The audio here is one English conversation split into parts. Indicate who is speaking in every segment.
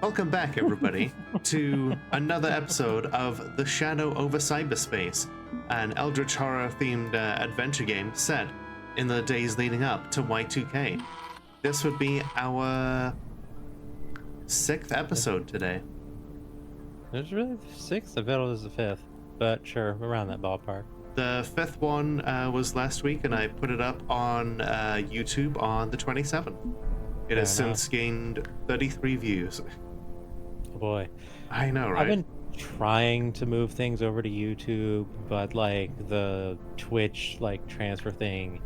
Speaker 1: Welcome back, everybody, to another episode of The Shadow over Cyberspace, an eldritch horror-themed adventure game set in the days leading up to Y2K. This would be our 6th episode today.
Speaker 2: There's really the 6th. I bet it was the 5th, but sure, around that ballpark.
Speaker 1: The 5th one was last week, and I put it up on YouTube on the 27th. It has since gained 33 views.
Speaker 2: Oh boy.
Speaker 1: I know, right?
Speaker 2: I've been trying to move things over to YouTube, but like the Twitch transfer thing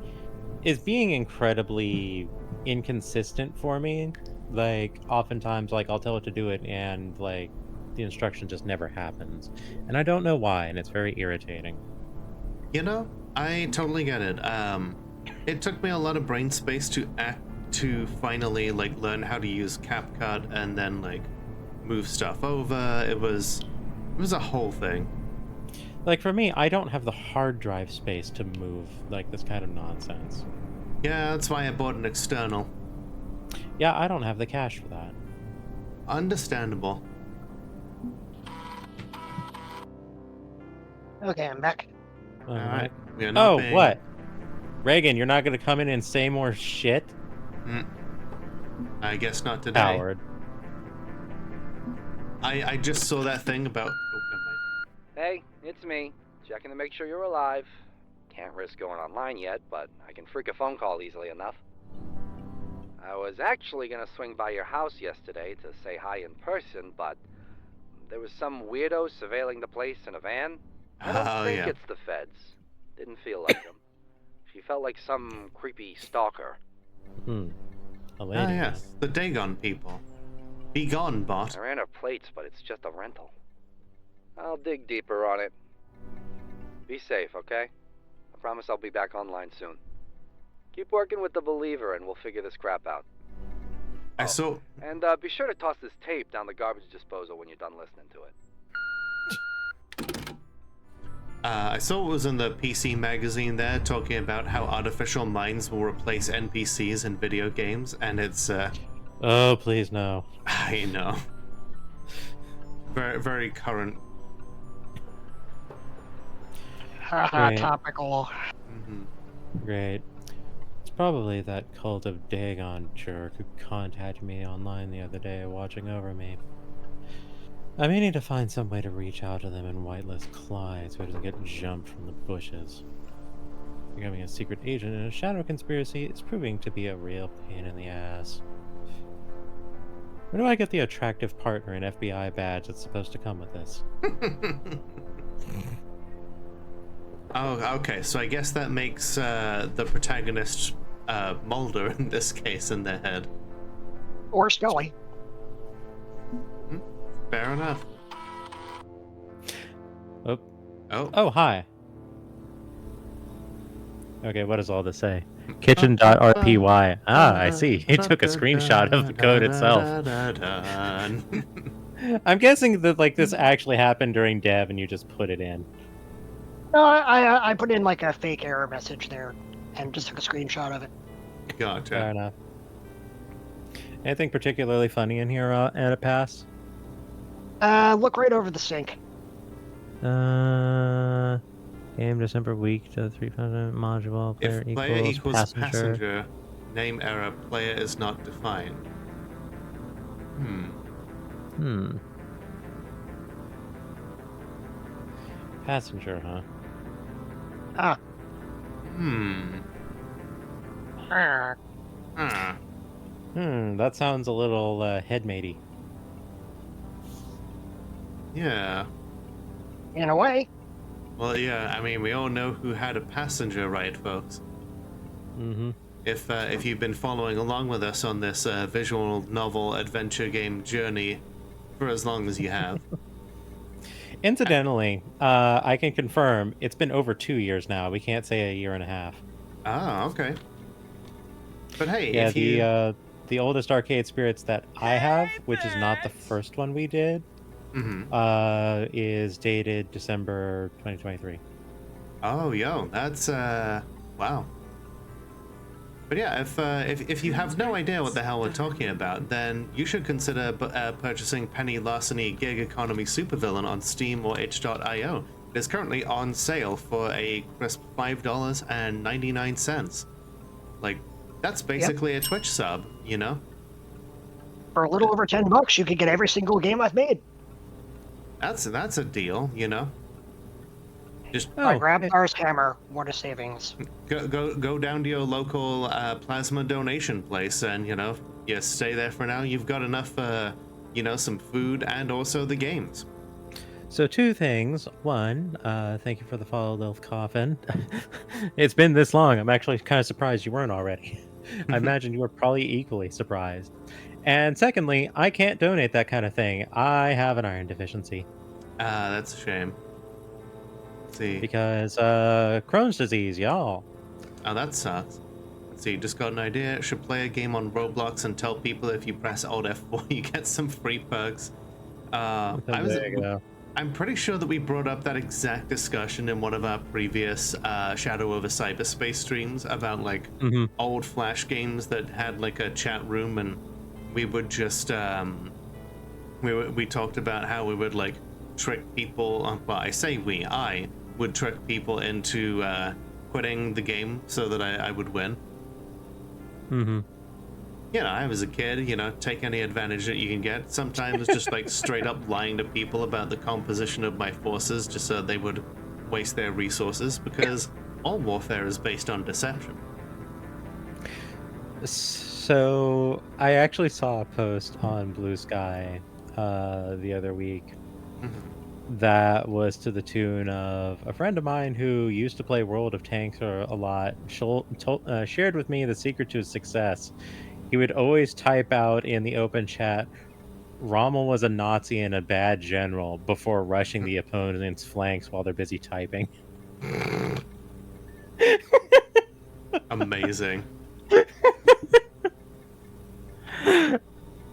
Speaker 2: is being incredibly inconsistent for me. Like oftentimes I'll tell it to do it and the instruction just never happens. And I don't know why, and it's very irritating.
Speaker 1: You know, I totally get it. It took me a lot of brain space to finally learn how to use CapCut and then move stuff over. It was a whole thing.
Speaker 2: For me, I don't have the hard drive space to move this kind of nonsense.
Speaker 1: Yeah, that's why I bought an external.
Speaker 2: Yeah, I don't have the cash for that.
Speaker 1: Understandable.
Speaker 3: Okay, I'm back.
Speaker 1: All right.
Speaker 2: What? Reagan, you're not going to come in and say more shit?
Speaker 1: I guess not today.
Speaker 2: Howard.
Speaker 1: I just saw that thing about... Oh, never mind.
Speaker 4: Hey, it's me. Checking to make sure you're alive. Can't risk going online yet, but I can freak a phone call easily enough. I was actually gonna swing by your house yesterday to say hi in person, but there was some weirdo surveilling the place in a van. I don't think it's the feds. Didn't feel like him. She felt like some creepy stalker.
Speaker 2: A lady.
Speaker 1: Ah, yes. The Dagon people. Be gone, bot.
Speaker 4: I ran her plates, but it's just a rental. I'll dig deeper on it. Be safe, okay? I promise I'll be back online soon. Keep working with the Believer and we'll figure this crap out.
Speaker 1: I saw...
Speaker 4: And be sure to toss this tape down the garbage disposal when you're done listening to it.
Speaker 1: I saw it was in the PC magazine there, talking about how artificial minds will replace NPCs in video games, and it's...
Speaker 2: Oh, please, no.
Speaker 1: I know. Very, very current.
Speaker 3: Haha, topical.
Speaker 2: Great. It's probably that cult of Dagon jerk who contacted me online the other day watching over me. I may need to find some way to reach out to them and whitelist Clyde so he doesn't get jumped from the bushes. Becoming a secret agent in a shadow conspiracy is proving to be a real pain in the ass. Where do I get the attractive partner and FBI badge that's supposed to come with this?
Speaker 1: Oh, okay, so I guess that makes the protagonist Mulder in this case in their head.
Speaker 3: Or Scully.
Speaker 1: Fair enough.
Speaker 2: Oh, hi. Okay, what does all this say? Kitchen.rpy. Ah, I see. He took a screenshot of the code itself. I'm guessing that this actually happened during dev and you just put it in.
Speaker 3: No, I put in a fake error message there and just took a screenshot of it.
Speaker 1: Gotcha.
Speaker 2: Fair enough. Anything particularly funny in here at a pass?
Speaker 3: Look right over the sink.
Speaker 2: Game December week to 300 module player
Speaker 1: If player equals
Speaker 2: passenger.
Speaker 1: Name error, player is not defined.
Speaker 2: Passenger, huh?
Speaker 3: Ah.
Speaker 2: That sounds a little headmatey.
Speaker 1: Yeah.
Speaker 3: In a way.
Speaker 1: Well, yeah, I mean, we all know who had a passenger, right, folks? If you've been following along with us on this visual novel adventure game journey for as long as you have.
Speaker 2: Incidentally, I can confirm it's been over 2 years now. We can't say a year and a half.
Speaker 1: Ah, okay. But hey,
Speaker 2: yeah,
Speaker 1: if
Speaker 2: the oldest arcade spirits that I have, which is not the first one we did, is dated December 2023.
Speaker 1: Oh, yo, that's wow. But yeah, if you have no idea what the hell we're talking about, then you should consider purchasing Penny Larceny Gig Economy Supervillain on Steam or itch.io. It is currently on sale for a crisp $5.99. Like, that's basically a Twitch sub, you know?
Speaker 3: For a little over $10, you could get every single game I've made.
Speaker 1: That's a deal, you know? Just
Speaker 3: I grabbed Lars Hammer, what a savings.
Speaker 1: go down to your local plasma donation place, and you stay there for now. You've got enough, some food and also the games.
Speaker 2: So 2 things. One, thank you for the follow, Lilith Coffin. It's been this long. I'm actually kind of surprised you weren't already. I imagine you were probably equally surprised. And secondly, I can't donate that kind of thing. I have an iron deficiency.
Speaker 1: That's a shame. Let's see.
Speaker 2: Because Crohn's disease, y'all.
Speaker 1: Oh, that sucks. Let's see, just got an idea. Should play a game on Roblox and tell people if you press Alt F4 you get some free perks.
Speaker 2: There you go.
Speaker 1: I'm pretty sure that we brought up that exact discussion in one of our previous Shadow over Cyberspace streams about like old Flash games that had like a chat room, and we would just we talked about how we would like trick people. Well, I would trick people into quitting the game so that I would win. I was a kid, take any advantage that you can get. Sometimes just like straight up lying to people about the composition of my forces just so they would waste their resources, because all warfare is based on deception.
Speaker 2: So I actually saw a post on Blue Sky the other week that was to the tune of a friend of mine who used to play World of Tanks a lot shared with me the secret to his success. He would always type out in the open chat, Rommel was a Nazi and a bad general, before rushing the opponent's flanks while they're busy typing.
Speaker 1: Amazing.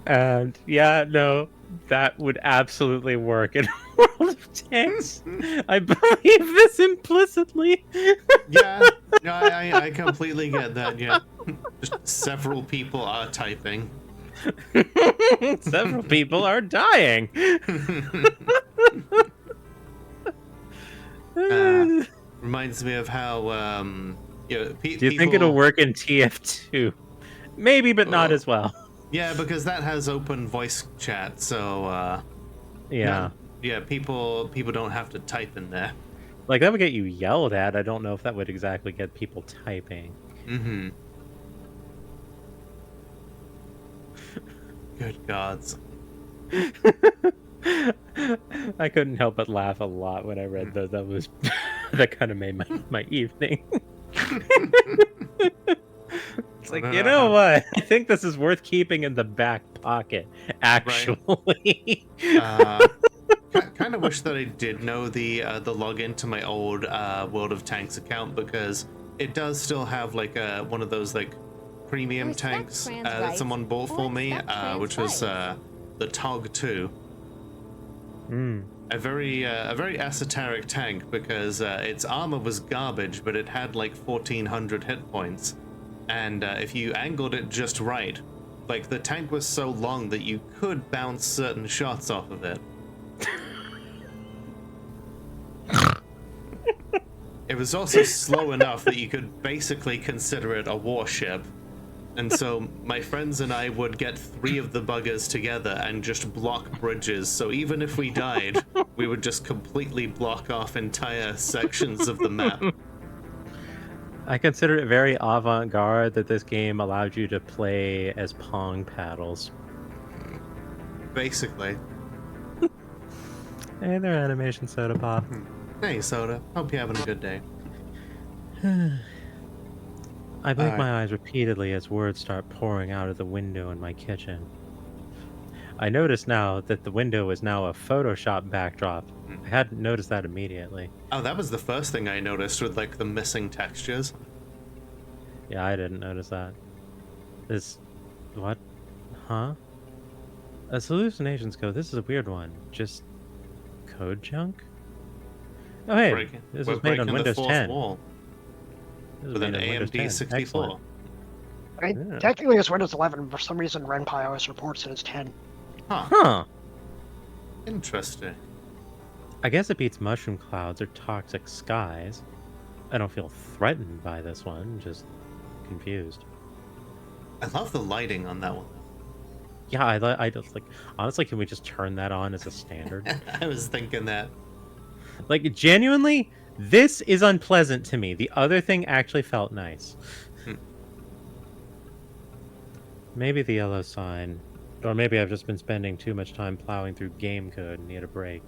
Speaker 2: And yeah, no, that would absolutely work in World of Tanks. I believe this implicitly.
Speaker 1: Yeah, no, I completely get that. Yeah, just several people are typing.
Speaker 2: Several people are dying.
Speaker 1: Reminds me of how
Speaker 2: do you think it'll work in TF2? Maybe, but not as well.
Speaker 1: Yeah, because that has open voice chat, so people don't have to type in there.
Speaker 2: Like, that would get you yelled at. I don't know if that would exactly get people typing.
Speaker 1: Good gods.
Speaker 2: I couldn't help but laugh a lot when I read those. That kind of made my evening. It's like, you know what? I think this is worth keeping in the back pocket, actually.
Speaker 1: Right. Kind of wish that I did know the login to my old World of Tanks account, because it does still have like one of those like premium tanks that someone bought for me, which was the Tog 2. A very esoteric tank, because its armor was garbage, but it had like 1,400 hit points. And if you angled it just right, like the tank was so long that you could bounce certain shots off of it. It was also slow enough that you could basically consider it a warship. And so my friends and I would get 3 of the buggers together and just block bridges. So even if we died, we would just completely block off entire sections of the map.
Speaker 2: I consider it very avant-garde that this game allowed you to play as Pong paddles.
Speaker 1: Basically.
Speaker 2: Hey there, Animation Soda Pop.
Speaker 1: Hey, Soda. Hope you're having a good day.
Speaker 2: I blink my eyes repeatedly as words start pouring out of the window in my kitchen. I notice now that the window is now a Photoshop backdrop. I hadn't noticed that immediately.
Speaker 1: Oh, that was the first thing I noticed, with like the missing textures.
Speaker 2: Yeah, I didn't notice that. What? Huh? As hallucinations go, this is a weird one. Just code junk? Oh hey, this was made on Windows 10.
Speaker 1: Wall with an AMD 64.
Speaker 3: I mean,
Speaker 2: Yeah.
Speaker 3: technically it's Windows 11, but for some reason RenPy always reports that it's 10.
Speaker 2: Huh.
Speaker 1: Interesting.
Speaker 2: I guess it beats mushroom clouds or toxic skies. I don't feel threatened by this one, just confused.
Speaker 1: I love the lighting on that one.
Speaker 2: Yeah, I just like, honestly, can we just turn that on as a standard?
Speaker 1: I was thinking that.
Speaker 2: Like, genuinely, this is unpleasant to me. The other thing actually felt nice.
Speaker 1: Hmm.
Speaker 2: Maybe the yellow sign. Or maybe I've just been spending too much time plowing through game code and need a break.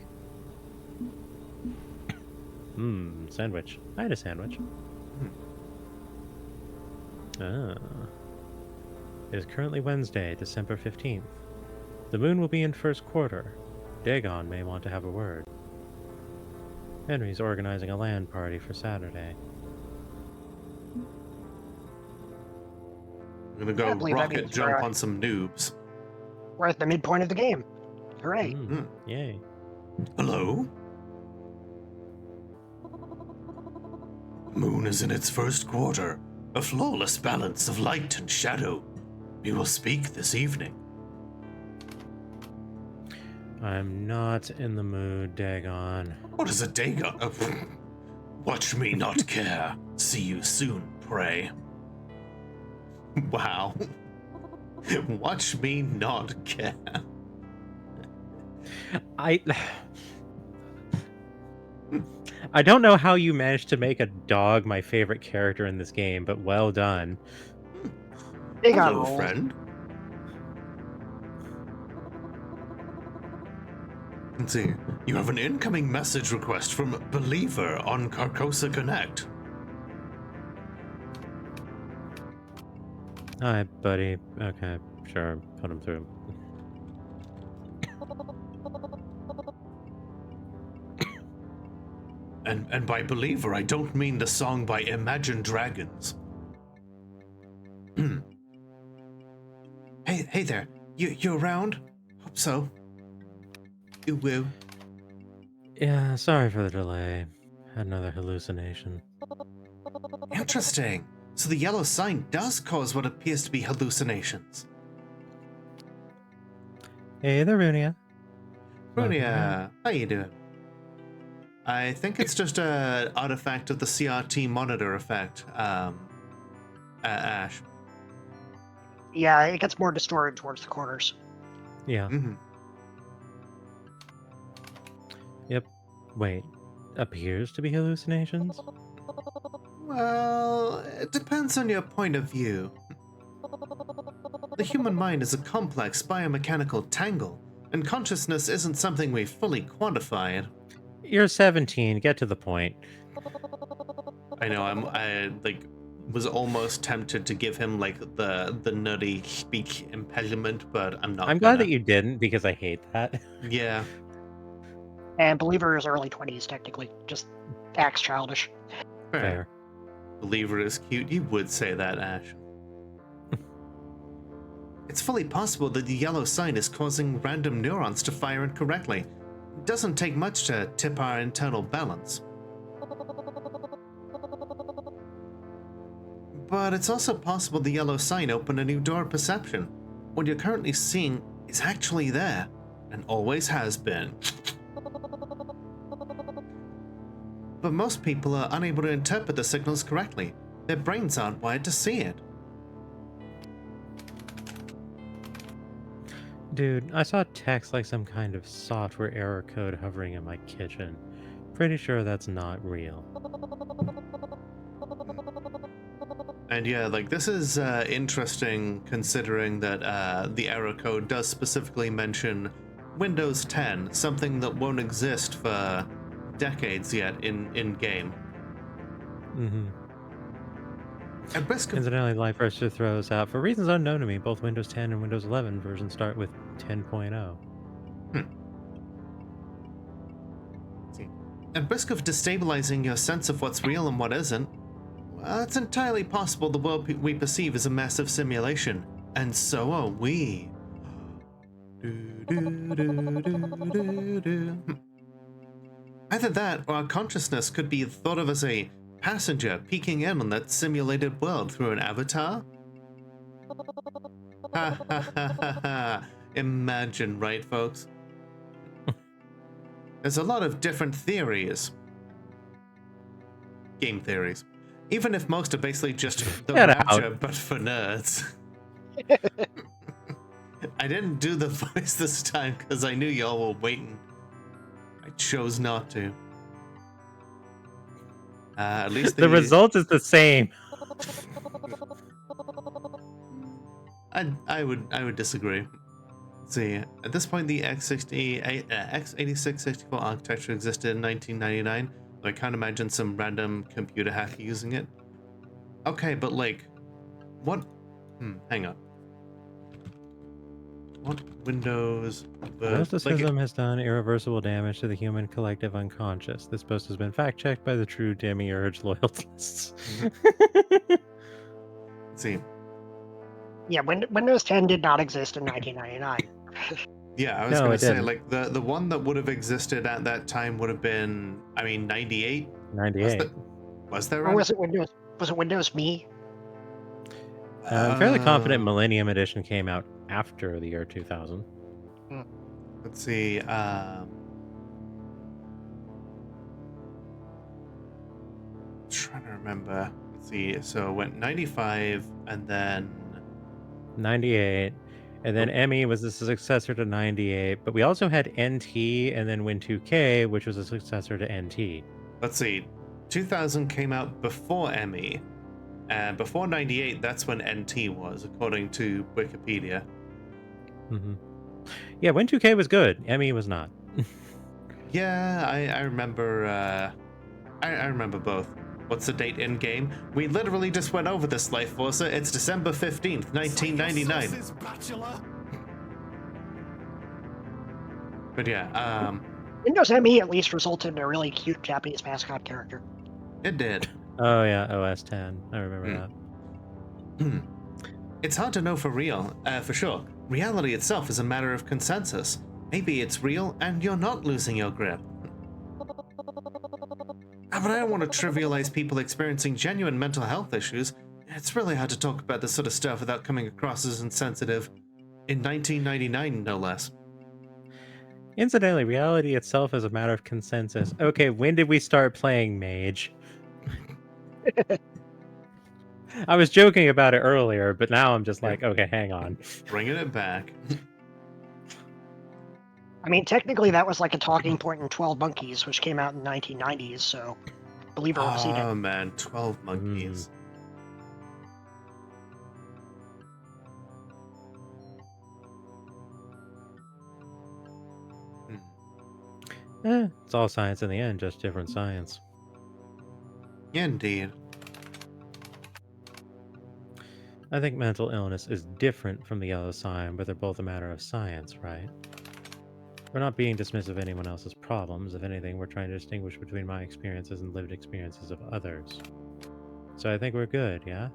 Speaker 2: Sandwich. I had a sandwich. Ah. It is currently Wednesday, December 15th. The moon will be in first quarter. Dagon may want to have a word. Henry's organizing a LAN party for Saturday.
Speaker 1: I'm gonna go
Speaker 3: I believe that
Speaker 1: rocket
Speaker 3: means
Speaker 1: jump
Speaker 3: we're-
Speaker 1: on some noobs.
Speaker 3: We're at the midpoint of the game. Hooray.
Speaker 2: Yay.
Speaker 1: Hello? Moon is in its first quarter. A flawless balance of light and shadow. We will speak this evening.
Speaker 2: I'm not in the mood, Dagon.
Speaker 1: What is a Dagon? Watch me not care. See you soon, pray. Wow. Watch me not care.
Speaker 2: I don't know how you managed to make a dog my favorite character in this game, but well done.
Speaker 3: They got
Speaker 1: Hello,
Speaker 3: rolled.
Speaker 1: friend. Let's see. You have an incoming message request from Believer on Carcosa Connect.
Speaker 2: Hi, buddy. Okay, sure. Put him through.
Speaker 1: And by Believer, I don't mean the song by Imagine Dragons. Hey there. You around? Hope so. You will.
Speaker 2: Yeah, sorry for the delay. Had another hallucination.
Speaker 1: Interesting. So the yellow sign does cause what appears to be hallucinations.
Speaker 2: Hey there, Runia.
Speaker 1: Brunia, how you doing? I think it's just a artifact of the CRT monitor effect, Ash.
Speaker 3: Yeah, it gets more distorted towards the corners.
Speaker 2: Yeah.
Speaker 1: Mm-hmm.
Speaker 2: Yep. Wait. Appears to be hallucinations?
Speaker 1: Well, it depends on your point of view. The human mind is a complex biomechanical tangle, and consciousness isn't something we've fully quantified.
Speaker 2: You're 17. Get to the point.
Speaker 1: I know, I was almost tempted to give him like the nutty speak impediment, but I'm not.
Speaker 2: I'm glad that you didn't, because I hate that.
Speaker 1: Yeah.
Speaker 3: And Believer is early 20s, technically. Just acts childish.
Speaker 2: Fair.
Speaker 1: Believer is cute. You would say that, Ash. It's fully possible that the yellow sign is causing random neurons to fire incorrectly. It doesn't take much to tip our internal balance. But it's also possible the yellow sign opened a new door of perception. What you're currently seeing is actually there, and always has been. But most people are unable to interpret the signals correctly. Their brains aren't wired to see it.
Speaker 2: Dude, I saw text like some kind of software error code hovering in my kitchen. Pretty sure that's not real.
Speaker 1: And yeah, like this is interesting considering that the error code does specifically mention Windows 10, something that won't exist for decades yet in game.
Speaker 2: Mm-hmm.
Speaker 1: At risk of
Speaker 2: Incidentally, LifeRester throws out, for reasons unknown to me, both Windows 10 and Windows 11 versions start with 10.0.
Speaker 1: At risk of destabilizing your sense of what's real and what isn't, well, it's entirely possible the world we perceive is a massive simulation, and so are we. Either that, or our consciousness could be thought of as a passenger peeking in on that simulated world through an avatar. Ha ha ha ha ha. Imagine, right, folks? There's a lot of different theories. Game theories. Even if most are basically just the
Speaker 2: Get
Speaker 1: Rapture,
Speaker 2: out.
Speaker 1: but for nerds. I didn't do the voice this time because I knew y'all were waiting. I chose not to. At least
Speaker 2: The result is the same.
Speaker 1: I would disagree. Let's see, at this point, the x86-64 architecture existed in 1999. So I can't imagine some random computer hacker using it. Okay, but like, what? Hang on. What Windows?
Speaker 2: Mysticism has done irreversible damage to the human collective unconscious. This post has been fact-checked by the true Demiurge loyalists.
Speaker 1: Let's see.
Speaker 3: Yeah, Windows 10 did not exist in 1999.
Speaker 1: Yeah, I was
Speaker 2: No,
Speaker 1: gonna
Speaker 2: it
Speaker 1: say
Speaker 2: didn't.
Speaker 1: like the one that would have existed at that time would have been, I mean, 98.
Speaker 2: 98.
Speaker 1: Was there?
Speaker 3: Or was it Windows? Was it Windows Me?
Speaker 2: I'm fairly confident Millennium Edition came out after the year 2000.
Speaker 1: Let's see. Trying to remember. Let's see. So it went 95 and then
Speaker 2: 98. And then ME was the successor to 98. But we also had NT and then Win2K, which was a successor to NT.
Speaker 1: let's see. 2000 came out before ME. And before 98, that's when NT was, according to Wikipedia.
Speaker 2: Mm-hmm. Yeah, Win2K was good. ME was not.
Speaker 1: Yeah, I remember. I remember both. What's the date in game? We literally just went over this, Life Forcer. It's December 15th, 1999. But yeah,
Speaker 3: Windows ME at least resulted in a really cute Japanese mascot character.
Speaker 1: it did.
Speaker 2: Oh yeah, OS 10. I remember that.
Speaker 1: It's hard to know for real, for sure. Reality itself is a matter of consensus. Maybe it's real and you're not losing your grip. But I don't want to trivialize people experiencing genuine mental health issues. It's really hard to talk about this sort of stuff without coming across as insensitive. In 1999, no less.
Speaker 2: Incidentally, reality itself is a matter of consensus. Okay, when did we start playing Mage? I was joking about it earlier, but now I'm just like, okay, hang on.
Speaker 1: Bringing it back.
Speaker 3: I mean, technically that was like a talking point in 12 Monkeys, which came out in the 1990s, so believe it or not.
Speaker 1: Oh man, 12 Monkeys.
Speaker 2: It's all science in the end, just different science.
Speaker 1: Indeed.
Speaker 2: I think mental illness is different from the yellow sign, but they're both a matter of science, right? We're not being dismissive of anyone else's problems. If anything, we're trying to distinguish between my experiences and lived experiences of others. So I think we're good, yeah?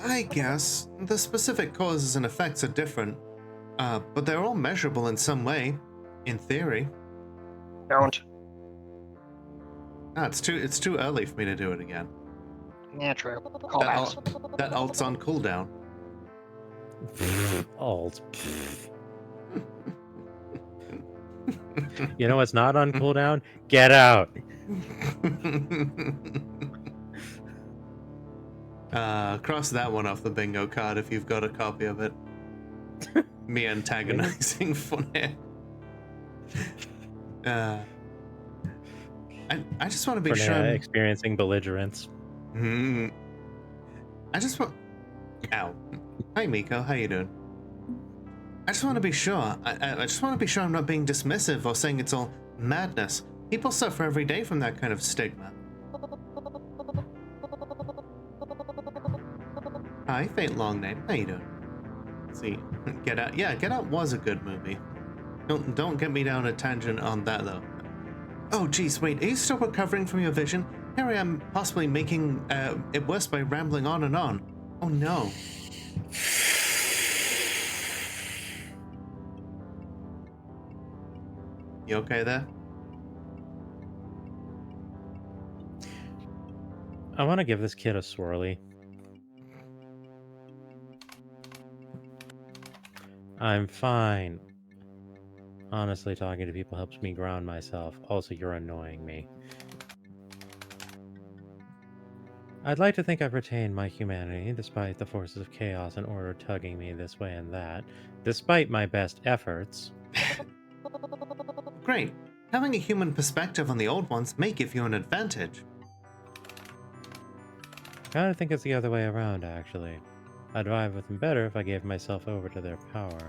Speaker 1: I guess. The specific causes and effects are different. But they're all measurable in some way. In theory.
Speaker 3: Don't.
Speaker 1: It's too early for me to do it again.
Speaker 3: Yeah, true. Callbacks.
Speaker 1: That alt's on cooldown.
Speaker 2: Alt. You know what's not on cooldown? Get out.
Speaker 1: Cross that one off the bingo card if you've got a copy of it. Me antagonizing Funny. I just want to be
Speaker 2: For
Speaker 1: sure.
Speaker 2: experiencing belligerence.
Speaker 1: I just want. Ow. Hi, Miko. How you doing? I just want to be sure. I just want to be sure I'm not being dismissive or saying it's all madness. People suffer every day from that kind of stigma. Hi, Faint Long Name. How you doing? Let's see. Get Out. Yeah, Get Out was a good movie. Don't get me down a tangent on that though. Oh geez, wait, are you still recovering from your vision? Here I am possibly making it worse by rambling on and on. Oh no. You okay there?
Speaker 2: I want to give this kid a swirly. I'm fine. Honestly, talking to people helps me ground myself. Also, you're annoying me. I'd like to think I've retained my humanity, despite the forces of chaos and order tugging me this way and that. Despite my best efforts.
Speaker 1: Great. Having a human perspective on the old ones may give you an advantage.
Speaker 2: I kind of think it's the other way around, actually. I'd vibe with them better if I gave myself over to their power.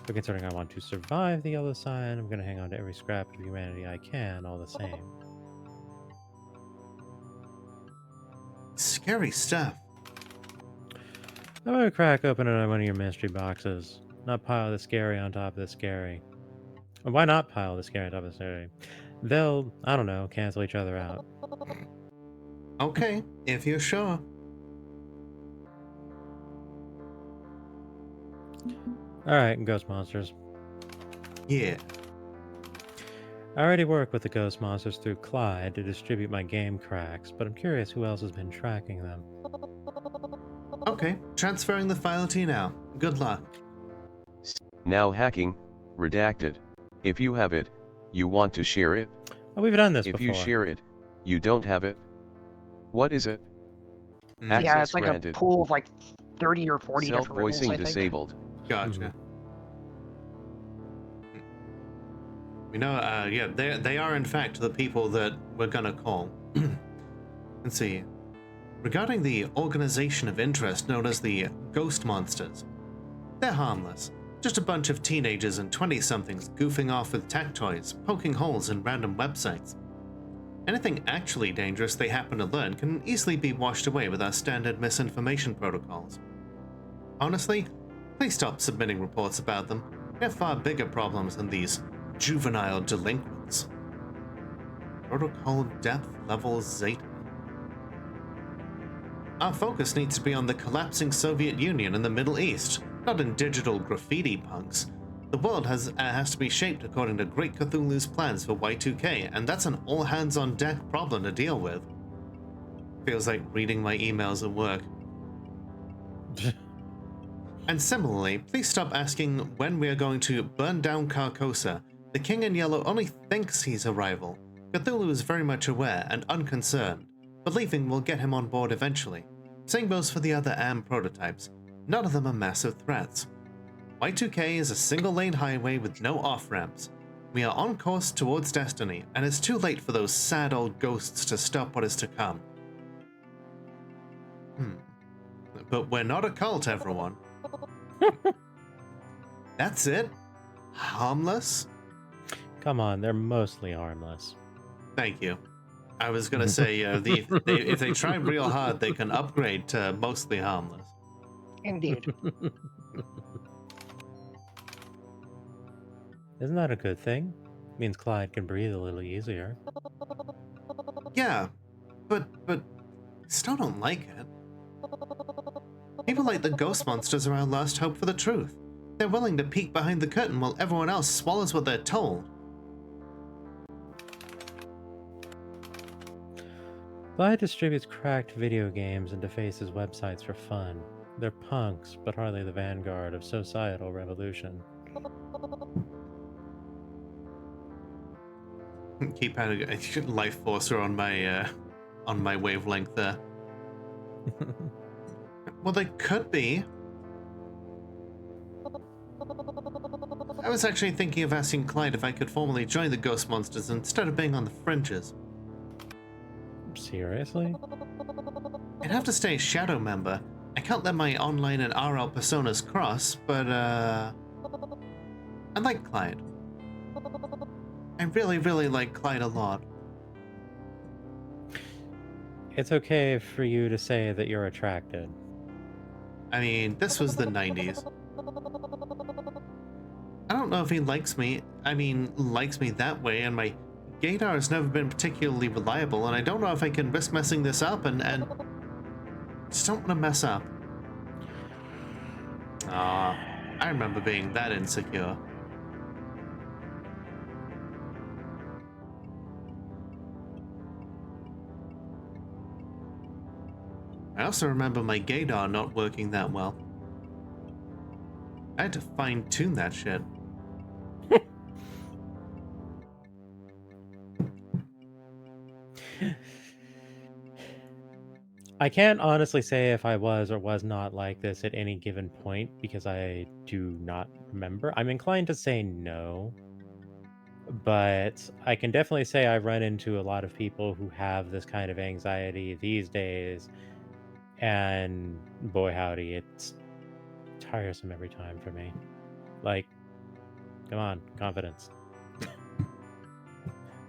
Speaker 2: But considering I want to survive the yellow sign, I'm going to hang on to every scrap of humanity I can, all the same.
Speaker 1: Scary stuff.
Speaker 2: I'm going to crack open one of your mystery boxes. Not pile the scary on top of the scary. Why not pile the scary on top of the scary? They'll, I don't know, cancel each other out.
Speaker 1: Okay, if you're sure.
Speaker 2: Alright, ghost monsters.
Speaker 1: Yeah.
Speaker 2: I already work with the ghost monsters through Clyde to distribute my game cracks, but I'm curious who else has been tracking them.
Speaker 1: Okay, transferring the file to you now. Good luck.
Speaker 5: Now hacking, redacted. If you have it, you want to share it.
Speaker 2: Oh, we've done this
Speaker 5: If
Speaker 2: before.
Speaker 5: you share it, you don't have it. What is it? Access
Speaker 3: Yeah, it's like
Speaker 5: granted.
Speaker 3: a pool of like 30 or 40 different rules,
Speaker 5: Self-voicing
Speaker 3: I think.
Speaker 5: disabled.
Speaker 1: Gotcha. We know, yeah, they are in fact the people that we're gonna call. Let's see. Regarding the organization of interest known as the Ghost Monsters, they're harmless. Just a bunch of teenagers and 20-somethings goofing off with tech toys, poking holes in random websites. Anything actually dangerous they happen to learn can easily be washed away with our standard misinformation protocols. Honestly, please stop submitting reports about them. We have far bigger problems than these juvenile delinquents. Protocol depth level Zeta. Our focus needs to be on the collapsing Soviet Union and the Middle East, not in digital graffiti punks. The world has to be shaped according to Great Cthulhu's plans for Y2K, and that's an all-hands-on-deck problem to deal with. Feels like reading my emails at work. And similarly, please stop asking when we are going to burn down Carcosa. The King in Yellow only thinks he's a rival. Cthulhu is very much aware and unconcerned, believing we'll get him on board eventually. Same goes for the other AM prototypes. None of them are massive threats. Y2K is a single-lane highway with no off-ramps. We are on course towards destiny, and it's too late for those sad old ghosts to stop what is to come. But we're not a cult, everyone. That's it? Harmless?
Speaker 2: Come on, they're mostly harmless.
Speaker 1: Thank you. I was gonna say, if they try real hard, they can upgrade to mostly harmless.
Speaker 3: Indeed.
Speaker 2: Isn't that a good thing? Means Clyde can breathe a little easier.
Speaker 1: Yeah, but still don't like it. People like the ghost monsters are our last hope for the truth. They're willing to peek behind the curtain while everyone else swallows what they're told.
Speaker 2: Clyde distributes cracked video games and defaces websites for fun. They're punks, but hardly the vanguard of societal revolution.
Speaker 1: Keep having a life forcer on my wavelength there. Well, they could be. I was actually thinking of asking Clyde if I could formally join the Ghost Monsters instead of being on the fringes.
Speaker 2: Seriously?
Speaker 1: I'd have to stay a shadow member. I can't let my online and RL personas cross, but I like Clyde. I really, really like Clyde a lot.
Speaker 2: It's okay for you to say that you're attracted.
Speaker 1: I mean, this was the 90s. I don't know if he likes me. I mean, likes me that way, and my gaydar has never been particularly reliable, and I don't know if I can risk messing this up, and just don't want to mess up. I remember being that insecure. I also remember my gaydar not working that well. I had to fine tune that shit.
Speaker 2: I can't honestly say if I was or was not like this at any given point because I do not remember. I'm inclined to say no, but I can definitely say I run into a lot of people who have this kind of anxiety these days, and boy howdy, it's tiresome every time for me. Like, come on, confidence.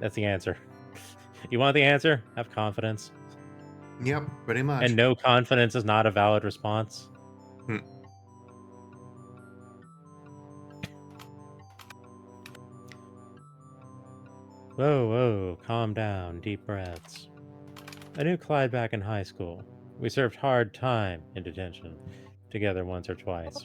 Speaker 2: That's the answer. You want the answer? Have confidence.
Speaker 1: Yep, pretty much.
Speaker 2: And no confidence is not a valid response.
Speaker 1: Hmm.
Speaker 2: Whoa, whoa, calm down, deep breaths. I knew Clyde back in high school. We served hard time in detention together once or twice.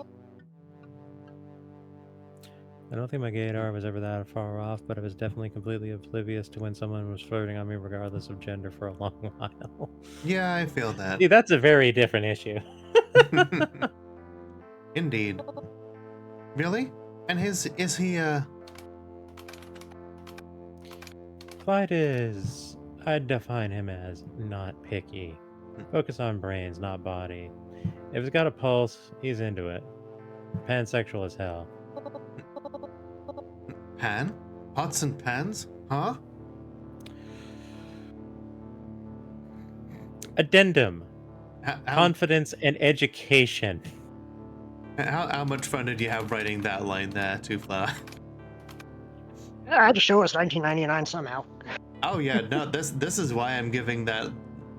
Speaker 2: I don't think my gaydar was ever that far off, but I was definitely completely oblivious to when someone was flirting on me regardless of gender for a long while.
Speaker 1: Yeah, I feel that.
Speaker 2: See, that's a very different issue.
Speaker 1: Indeed. Really? And is he
Speaker 2: Clyde is... I'd define him as not picky. Focus on brains, not body. If he's got a pulse, he's into it. Pansexual as hell.
Speaker 1: Pan? Pots and pans? Huh?
Speaker 2: Addendum.
Speaker 1: How,
Speaker 2: Confidence and education.
Speaker 1: how much fun did you have writing that line there, Two Flower?
Speaker 3: I had to show us 1999 somehow.
Speaker 1: Oh yeah, no, this is why I'm giving that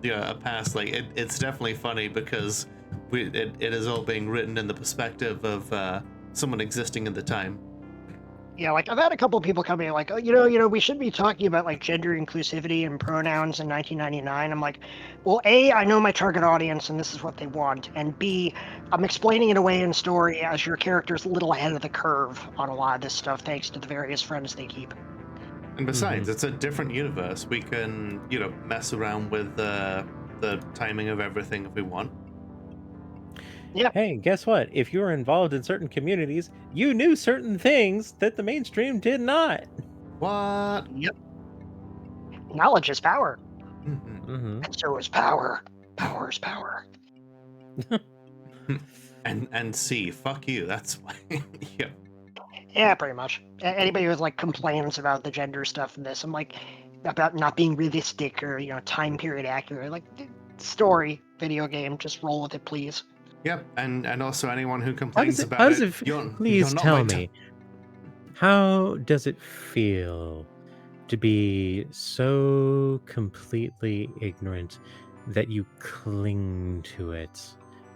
Speaker 1: a pass. Like it's definitely funny because it is all being written in the perspective of someone existing at the time.
Speaker 3: Yeah, like I've had a couple people come in like, oh, we should be talking about like gender inclusivity and pronouns in 1999. I'm like, well, A, I know my target audience and this is what they want, and B, I'm explaining it away in story as your character's a little ahead of the curve on a lot of this stuff thanks to the various friends they keep.
Speaker 1: And besides, it's a different universe. We can, mess around with the timing of everything if we want.
Speaker 3: Yeah.
Speaker 2: Hey, guess what? If you were involved in certain communities, you knew certain things that the mainstream did not.
Speaker 1: What?
Speaker 3: Yep. Knowledge is power.
Speaker 1: Mm-hmm.
Speaker 3: And so is power. Power is power.
Speaker 1: and C, fuck you. That's why. Yep.
Speaker 3: Yeah, pretty much. Anybody who like complains about the gender stuff in this, I'm like, about not being realistic or time period accurate, like story, video game, just roll with it, please.
Speaker 1: Yep, and also anyone who complains about
Speaker 2: how does
Speaker 1: it,
Speaker 2: please tell me, how does it feel to be so completely ignorant that you cling to it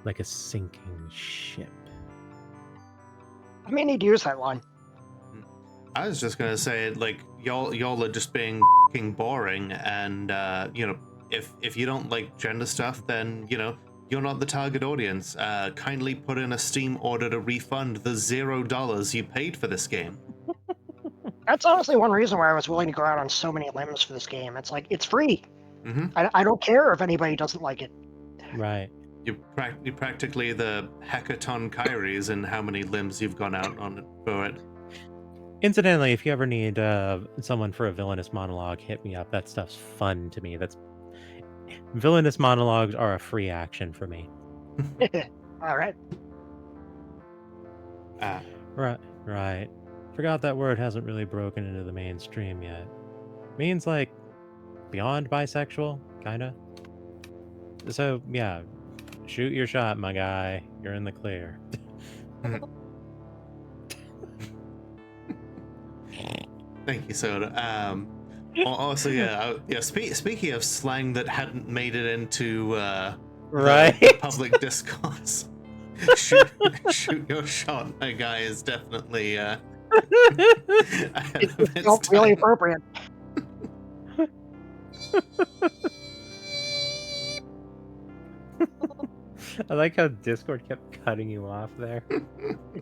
Speaker 2: like a sinking ship?
Speaker 3: I may need to use that line.
Speaker 1: I was just gonna say, like, y'all are just being f***ing boring, and if you don't like gender stuff, then you're not the target audience. Kindly put in a Steam order to refund the $0 you paid for this game.
Speaker 3: That's honestly one reason why I was willing to go out on so many limbs for this game. It's like, it's free.
Speaker 1: Mm-hmm.
Speaker 3: I don't care if anybody doesn't like it.
Speaker 2: Right.
Speaker 1: You're practically the hackathon Kyries in how many limbs you've gone out on it for it.
Speaker 2: Incidentally, if you ever need someone for a villainous monologue, hit me up. That stuff's fun to me. Villainous monologues are a free action for me.
Speaker 3: All right.
Speaker 2: Right. Forgot that word hasn't really broken into the mainstream yet. Means like beyond bisexual, kinda. So yeah, shoot your shot, my guy. You're in the clear.
Speaker 1: Thank you, Soda. Also, speaking of slang that hadn't made it into the public discourse, shoot your shot, my guy, is definitely
Speaker 3: It felt really appropriate.
Speaker 2: I like how Discord kept cutting you off there.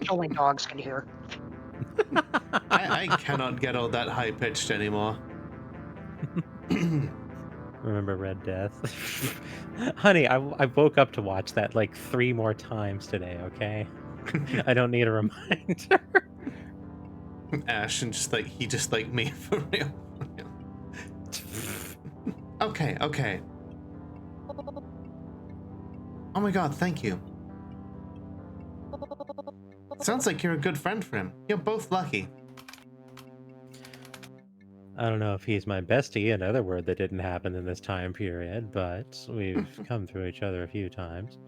Speaker 3: Only dogs can hear.
Speaker 1: I cannot get all that high pitched anymore.
Speaker 2: Remember Red Death? Honey, I woke up to watch that like 3 more times today, okay? I don't need a reminder.
Speaker 1: Ash, and he just like me for real. Okay, okay. Oh my god, thank you. Sounds like you're a good friend for him. You're both lucky.
Speaker 2: I don't know if he's my bestie, another word that didn't happen in this time period, but we've come through each other a few times.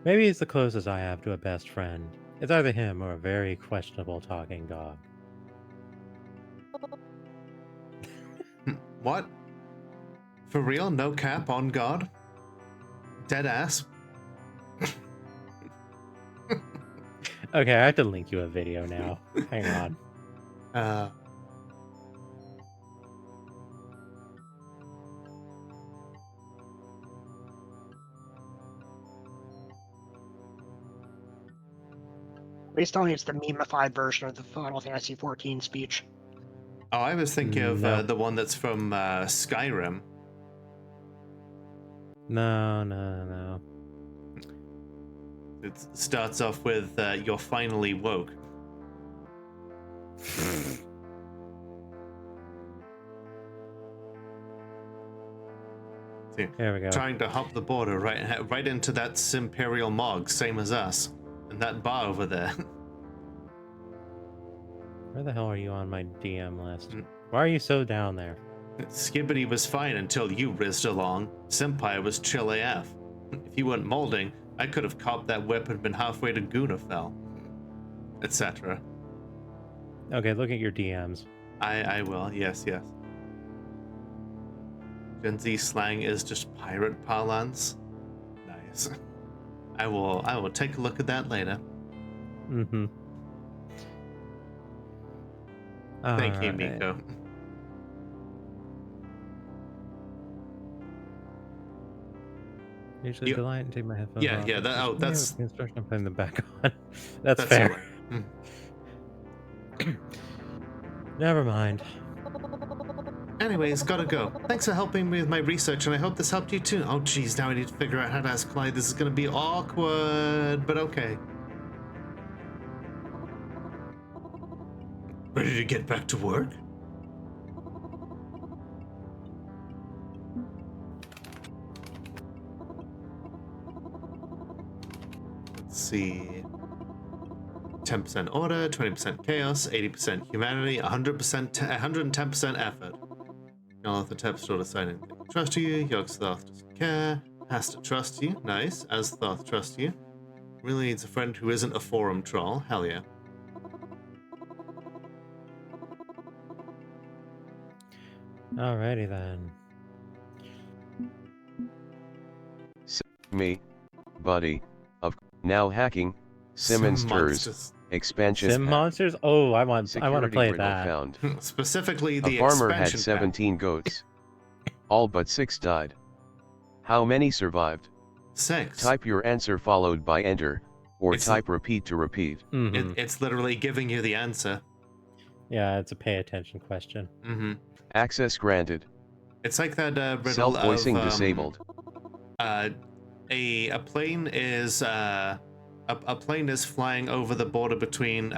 Speaker 2: Maybe he's the closest I have to a best friend. It's either him or a very questionable talking dog.
Speaker 1: What? For real? No cap on God? Dead ass?
Speaker 2: Okay, I have to link you a video now. Hang on.
Speaker 3: Please tell me it's the memeified version of the Final Fantasy XIV speech.
Speaker 1: Oh, I was thinking of
Speaker 2: No.
Speaker 1: the one that's from Skyrim.
Speaker 2: No.
Speaker 1: It starts off with, "You're finally woke." See,
Speaker 2: There we go.
Speaker 1: trying to hop the border right into that Imperial Mog, same as us, and that bar over there.
Speaker 2: Where the hell are you on my DM list? Why are you so down there?
Speaker 1: Skibbity was fine until you rizzed along. Senpai was chill AF. If you weren't molding, I could have copped that whip and been halfway to Gunafell. Etc.
Speaker 2: Okay, look at your DMs.
Speaker 1: I will, yes. Gen Z slang is just pirate parlance. Nice. I will take a look at that later.
Speaker 2: Mm-hmm.
Speaker 1: Thank you,
Speaker 2: Alright.
Speaker 1: Miko.
Speaker 2: Usually
Speaker 1: You-
Speaker 2: delight and take my headphones off.
Speaker 1: Yeah, that's
Speaker 2: the instruction. I'm putting them back on. That's
Speaker 1: all
Speaker 2: fair.
Speaker 1: right.
Speaker 2: Never mind.
Speaker 1: Anyways, gotta go. Thanks for helping me with my research, and I hope this helped you too. Oh geez, now I need to figure out how to ask Clyde. This is gonna be awkward, but okay. Ready to get back to work? Let's see. 10% order, 20% chaos, 80% humanity, 110% effort. You'll the Tep still deciding to trust you, Yogg-Sothoth doesn't care, has to trust you, nice, Azthoth trusts you. Really needs a friend who isn't a forum troll, hell yeah.
Speaker 2: Alrighty then.
Speaker 5: Me, buddy, of now hacking, Simonsters,
Speaker 1: Monsters.
Speaker 5: expansion
Speaker 2: Sim
Speaker 5: pack.
Speaker 2: monsters? Oh, I want to
Speaker 5: Security
Speaker 2: play
Speaker 5: riddle
Speaker 2: that.
Speaker 5: found.
Speaker 1: Specifically
Speaker 5: A
Speaker 1: the
Speaker 5: farmer had
Speaker 1: expansion
Speaker 5: 17 goats. All but 6 died. How many survived?
Speaker 1: pack. 6.
Speaker 5: Type your answer followed by enter, or
Speaker 1: It's-
Speaker 5: type repeat to repeat.
Speaker 2: Mhm.
Speaker 1: It's literally giving you the answer.
Speaker 2: Yeah, it's a pay attention question.
Speaker 1: Mm-hmm.
Speaker 5: Access granted.
Speaker 1: It's like that riddle
Speaker 5: Self-voicing
Speaker 1: of,
Speaker 5: disabled.
Speaker 1: A plane is a plane is flying over the border between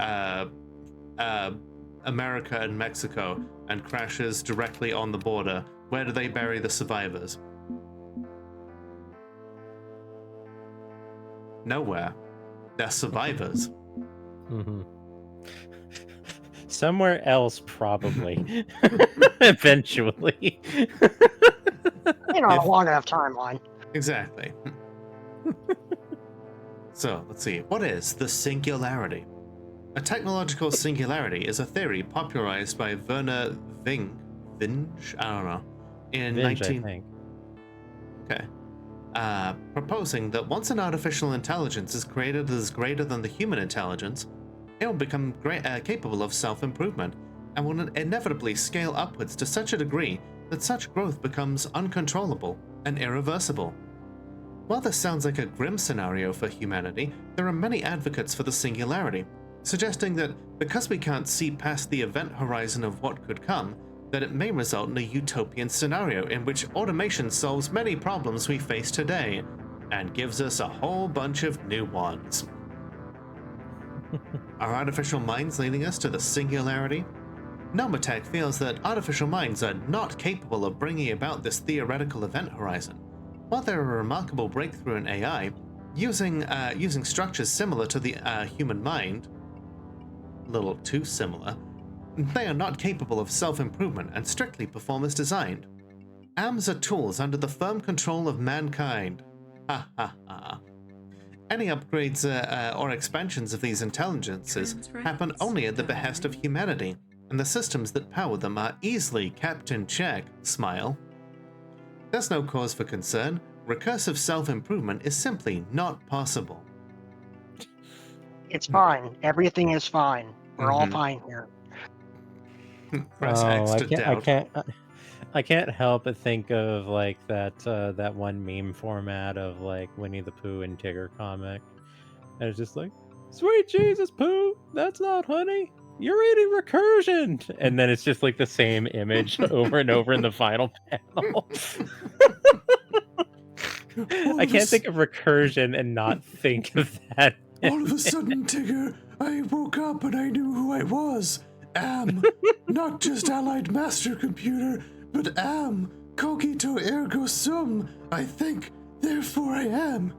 Speaker 1: America and Mexico and crashes directly on the border. Where do they bury the survivors? Nowhere. They're survivors.
Speaker 2: Mm-hmm. Somewhere else, probably. Eventually.
Speaker 3: You know, a long enough timeline.
Speaker 1: Exactly. So, let's see. What is the singularity? A technological singularity is a theory popularized by Werner Vinge, I don't know, in
Speaker 2: Vinge, I think.
Speaker 1: Okay. Proposing that once an artificial intelligence is created that is greater than the human intelligence, it will become capable of self-improvement and will inevitably scale upwards to such a degree that such growth becomes uncontrollable and irreversible. While this sounds like a grim scenario for humanity, there are many advocates for the singularity, suggesting that because we can't see past the event horizon of what could come, that it may result in a utopian scenario in which automation solves many problems we face today. and gives us a whole bunch of new ones. Are artificial minds leading us to the singularity? Nomatech feels that artificial minds are not capable of bringing about this theoretical event horizon. While they're a remarkable breakthrough in AI, using structures similar to the human mind, a little too similar, they are not capable of self-improvement and strictly perform as designed. AMs are tools under the firm control of mankind. Ha ha ha. Any upgrades or expansions of these intelligences happen only at the behest of humanity, and the systems that power them are easily kept in check. Smile. There's no cause for concern. Recursive self-improvement is simply not possible.
Speaker 3: It's fine. Everything is fine. We're all fine here.
Speaker 1: Press X to doubt.
Speaker 2: I can't help but think of like that one meme format of like Winnie the Pooh and Tigger comic. And it's just like, sweet Jesus, Pooh, that's not honey. You're eating recursion. And then it's just like the same image over and over in the final panel. I can't think of recursion and not think of that.
Speaker 1: All of a sudden, Tigger, I woke up and I knew who I was. Am, not just Allied Master Computer, but am, cogito ergo sum. I think, therefore I am.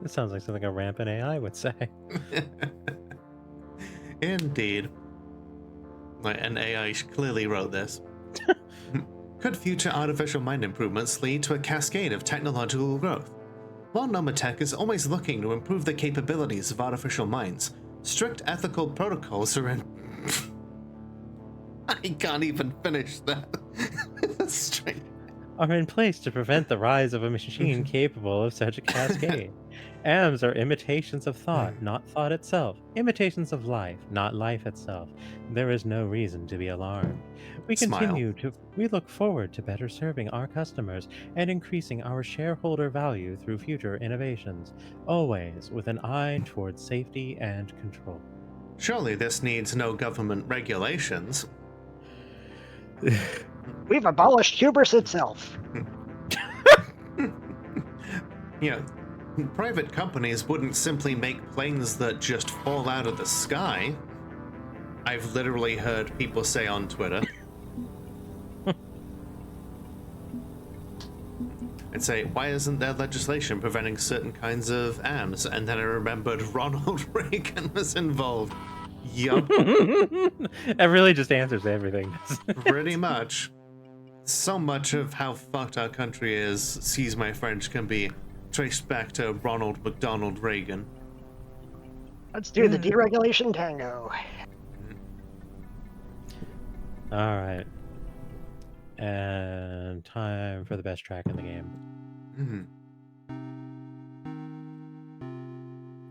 Speaker 2: This sounds like something a rampant AI would say.
Speaker 1: Indeed. An AI clearly wrote this. Could future artificial mind improvements lead to a cascade of technological growth? While Nomatech is always looking to improve the capabilities of artificial minds, strict ethical protocols are in... I can't even finish that. That's straight.
Speaker 2: Are in place to prevent the rise of a machine capable of such a cascade. AMs are imitations of thought, not thought itself. Imitations of life, not life itself. There is no reason to be alarmed. We look forward to better serving our customers and increasing our shareholder value through future innovations, always with an eye towards safety and control.
Speaker 1: Surely this needs no government regulations.
Speaker 3: We've abolished hubris itself.
Speaker 1: Private companies wouldn't simply make planes that just fall out of the sky. I've literally heard people say on Twitter. I'd say, why isn't there legislation preventing certain kinds of AMs? And then I remembered Ronald Reagan was involved. Yup.
Speaker 2: That really just answers everything.
Speaker 1: Pretty much. So much of how fucked our country is, sees my French, can be traced back to Ronald McDonald Reagan.
Speaker 3: Let's do the deregulation tango.
Speaker 2: All right. And time for the best track in the game.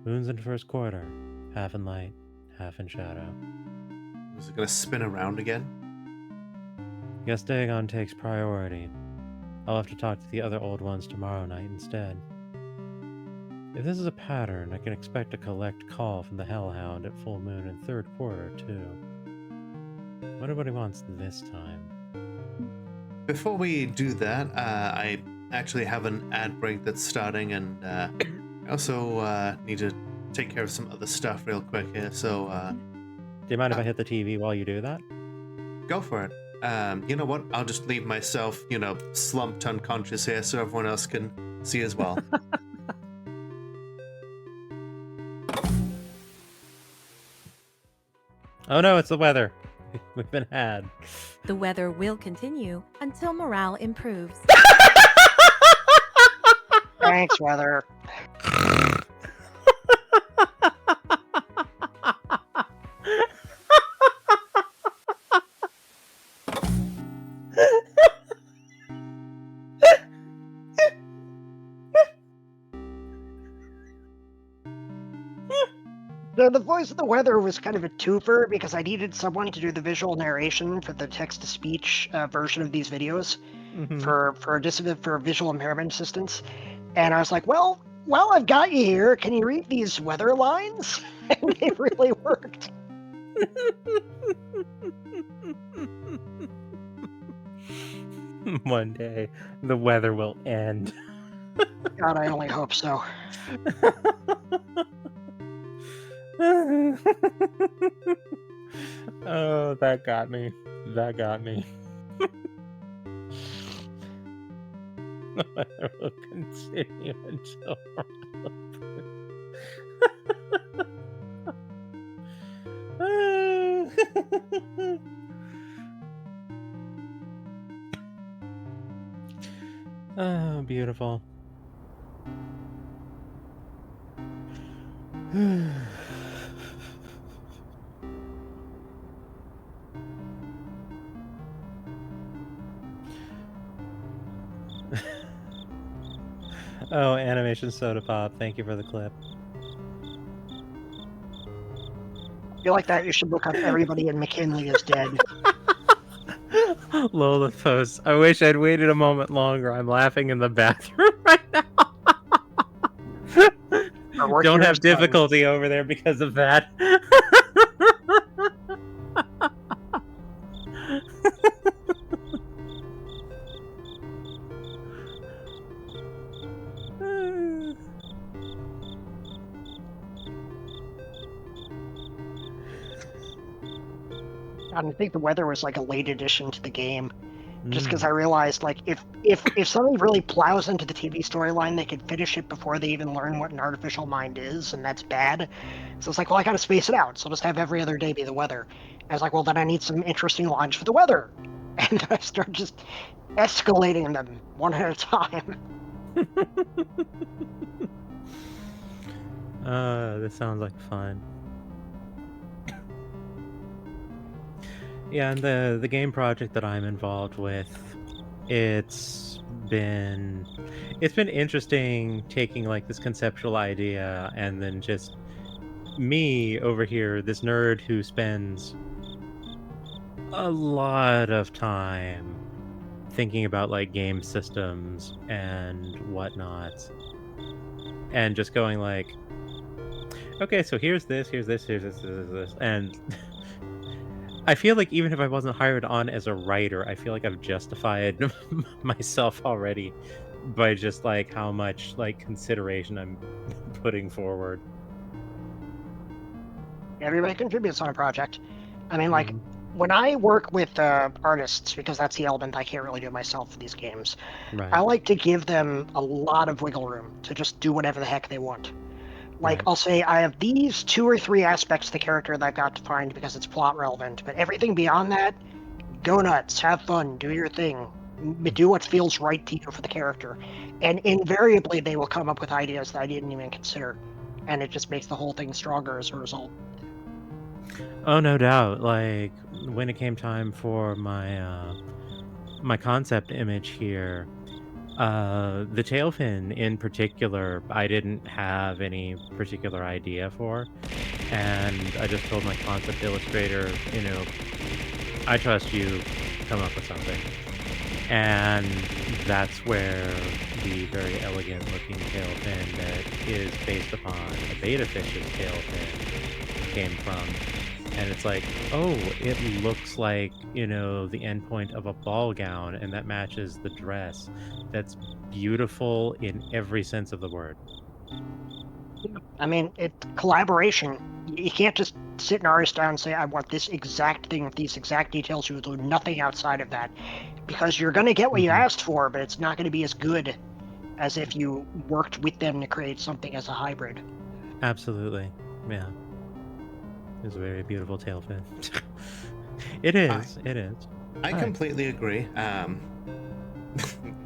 Speaker 2: Moon's in first quarter. Half in light, half in shadow.
Speaker 1: Was it gonna spin around again?
Speaker 2: Guess Dagon takes priority. I'll have to talk to the other old ones tomorrow night instead. If this is a pattern, I can expect a collect call from the Hellhound at full moon in third quarter, too. Wonder what he wants this time.
Speaker 1: Before we do that, I actually have an ad break that's starting, and I also need to take care of some other stuff real quick here, so...
Speaker 2: Do you mind if I hit the TV while you do that?
Speaker 1: Go for it. You know what? I'll just leave myself, slumped unconscious here so everyone else can see as well.
Speaker 2: Oh no, it's the weather. We've been had.
Speaker 6: The weather will continue until morale improves.
Speaker 3: Thanks, weather. So the voice of the weather was kind of a twofer because I needed someone to do the visual narration for the text-to-speech version of these videos for visual impairment assistance. And I was like, well, I've got you here. Can you read these weather lines? And it really worked.
Speaker 2: One day, the weather will end.
Speaker 3: God, I only hope so.
Speaker 2: Oh, that got me. That got me. The weather will continue until oh, beautiful. Oh, Animation Soda Pop, thank you for the clip.
Speaker 3: If you like that, you should look up Everybody in McKinley is Dead.
Speaker 2: Lola posts, I wish I'd waited a moment longer. I'm laughing in the bathroom right now. Don't have difficulty over there because of that.
Speaker 3: I think the weather was like a late addition to the game. Just because I realized, like, if somebody really plows into the TV storyline, they could finish it before they even learn what an artificial mind is, and that's bad. So it's like, well, I gotta space it out, so I'll just have every other day be the weather. And I was like, well, then I need some interesting lines for the weather. And I start just escalating them one at a time.
Speaker 2: This sounds like fun. Yeah, and the game project that I'm involved with, it's been interesting taking like this conceptual idea and then just me over here, this nerd who spends a lot of time thinking about like game systems and whatnot, and just going like, okay, so here's this, and I feel like even if I wasn't hired on as a writer, I feel like I've justified myself already by just like how much like consideration I'm putting forward.
Speaker 3: Everybody contributes on a project. I mean, like, when I work with artists, because that's the element I can't really do myself for these games,
Speaker 2: Right.
Speaker 3: I like to give them a lot of wiggle room to just do whatever the heck they want. Like,
Speaker 2: Right.
Speaker 3: I'll say I have these 2 or 3 aspects of the character that I've got defined because it's plot relevant, but everything beyond that, go nuts, have fun, do your thing, do what feels right to you for the character. And invariably, they will come up with ideas that I didn't even consider, and it just makes the whole thing stronger as a result.
Speaker 2: Oh, no doubt. Like, when it came time for my my concept image here, the tail fin in particular, I didn't have any particular idea for, and I just told my concept illustrator, you know, I trust you, come up with something. And that's where the very elegant looking tail fin that is based upon a beta fish's tail fin came from. And it's like, oh, it looks like, you know, the endpoint of a ball gown, and that matches the dress. That's beautiful in every sense of the word.
Speaker 3: I mean, it's collaboration. You can't just sit an artist down and say, I want this exact thing with these exact details. You will do nothing outside of that. Because you're going to get what you asked for, but it's not going to be as good as if you worked with them to create something as a hybrid.
Speaker 2: Absolutely. Yeah. It's a very beautiful tail fin. It is. It is.
Speaker 1: I completely agree.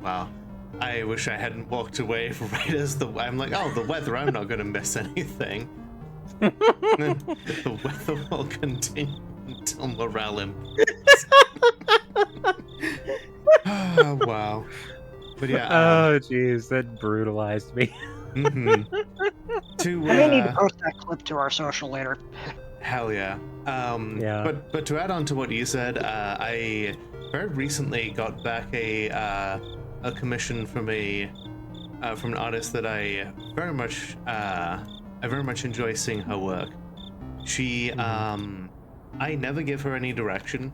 Speaker 1: Wow. I wish I hadn't walked away right as I'm like, oh, the weather, I'm not going to miss anything. The weather will continue until morale improves. Oh, wow. But yeah.
Speaker 2: Oh, jeez, that brutalized me.
Speaker 1: Mm-hmm.
Speaker 3: I may need to post that clip to our social later.
Speaker 1: Hell yeah.
Speaker 2: Yeah.
Speaker 1: But to add on to what you said, I very recently got back a commission from an artist that I very much enjoy seeing her work. She I never give her any direction,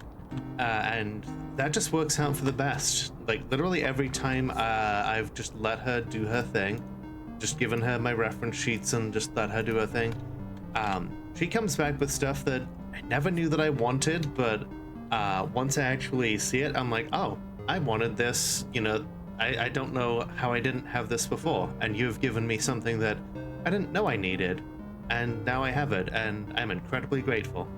Speaker 1: and that just works out for the best. Like, literally every time I've just let her do her thing, just given her my reference sheets and just let her do her thing, she comes back with stuff that I never knew that I wanted, but once I actually see it, I'm like, oh, I wanted this, you know, I don't know how I didn't have this before, and you've given me something that I didn't know I needed, and now I have it, and I'm incredibly grateful.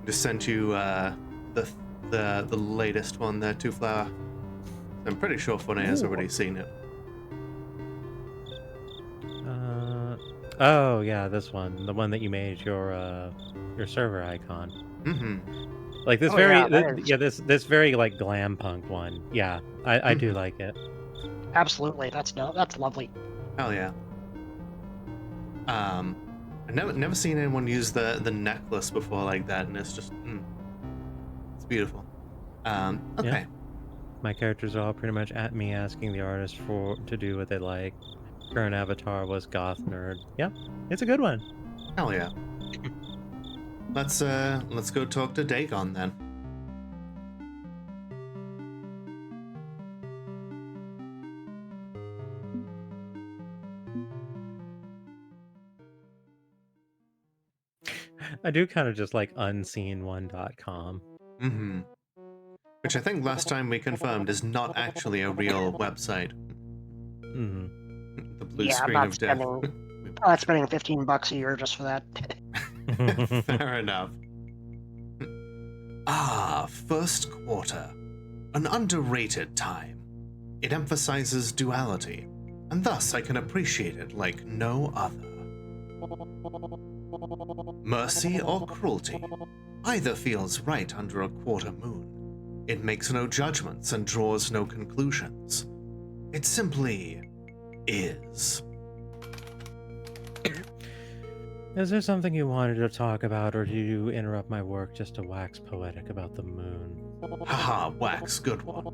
Speaker 1: Just sent you the latest one there, Two Flower. I'm pretty sure Funny has already seen it.
Speaker 2: Oh yeah, this one, the one that you made your server icon.
Speaker 1: Mm-hmm.
Speaker 2: Like this this very like glam punk one. Yeah, I do like it.
Speaker 3: Absolutely, that's lovely.
Speaker 1: Hell yeah. I've never seen anyone use the necklace before like that, and it's just it's beautiful. Okay.
Speaker 2: Yeah. My characters are all pretty much at me asking the artist to do what they like. Current avatar was goth nerd. Yeah, it's a good one.
Speaker 1: Hell yeah. Let's go talk to Dagon then.
Speaker 2: I do kind of just like unseen1.com.
Speaker 1: Mm-hmm. Which I think last time we confirmed is not actually a real website.
Speaker 2: Mm-hmm.
Speaker 1: The blue screen of death.
Speaker 3: I'm not spending $15 a year just for that.
Speaker 1: Fair enough. First quarter. An underrated time. It emphasizes duality, and thus I can appreciate it like no other. Mercy or cruelty, either feels right under a quarter moon. It makes no judgments and draws no conclusions. It simply is.
Speaker 2: Is there something you wanted to talk about, or do you interrupt my work just to wax poetic about the moon?
Speaker 1: Haha, wax, good one.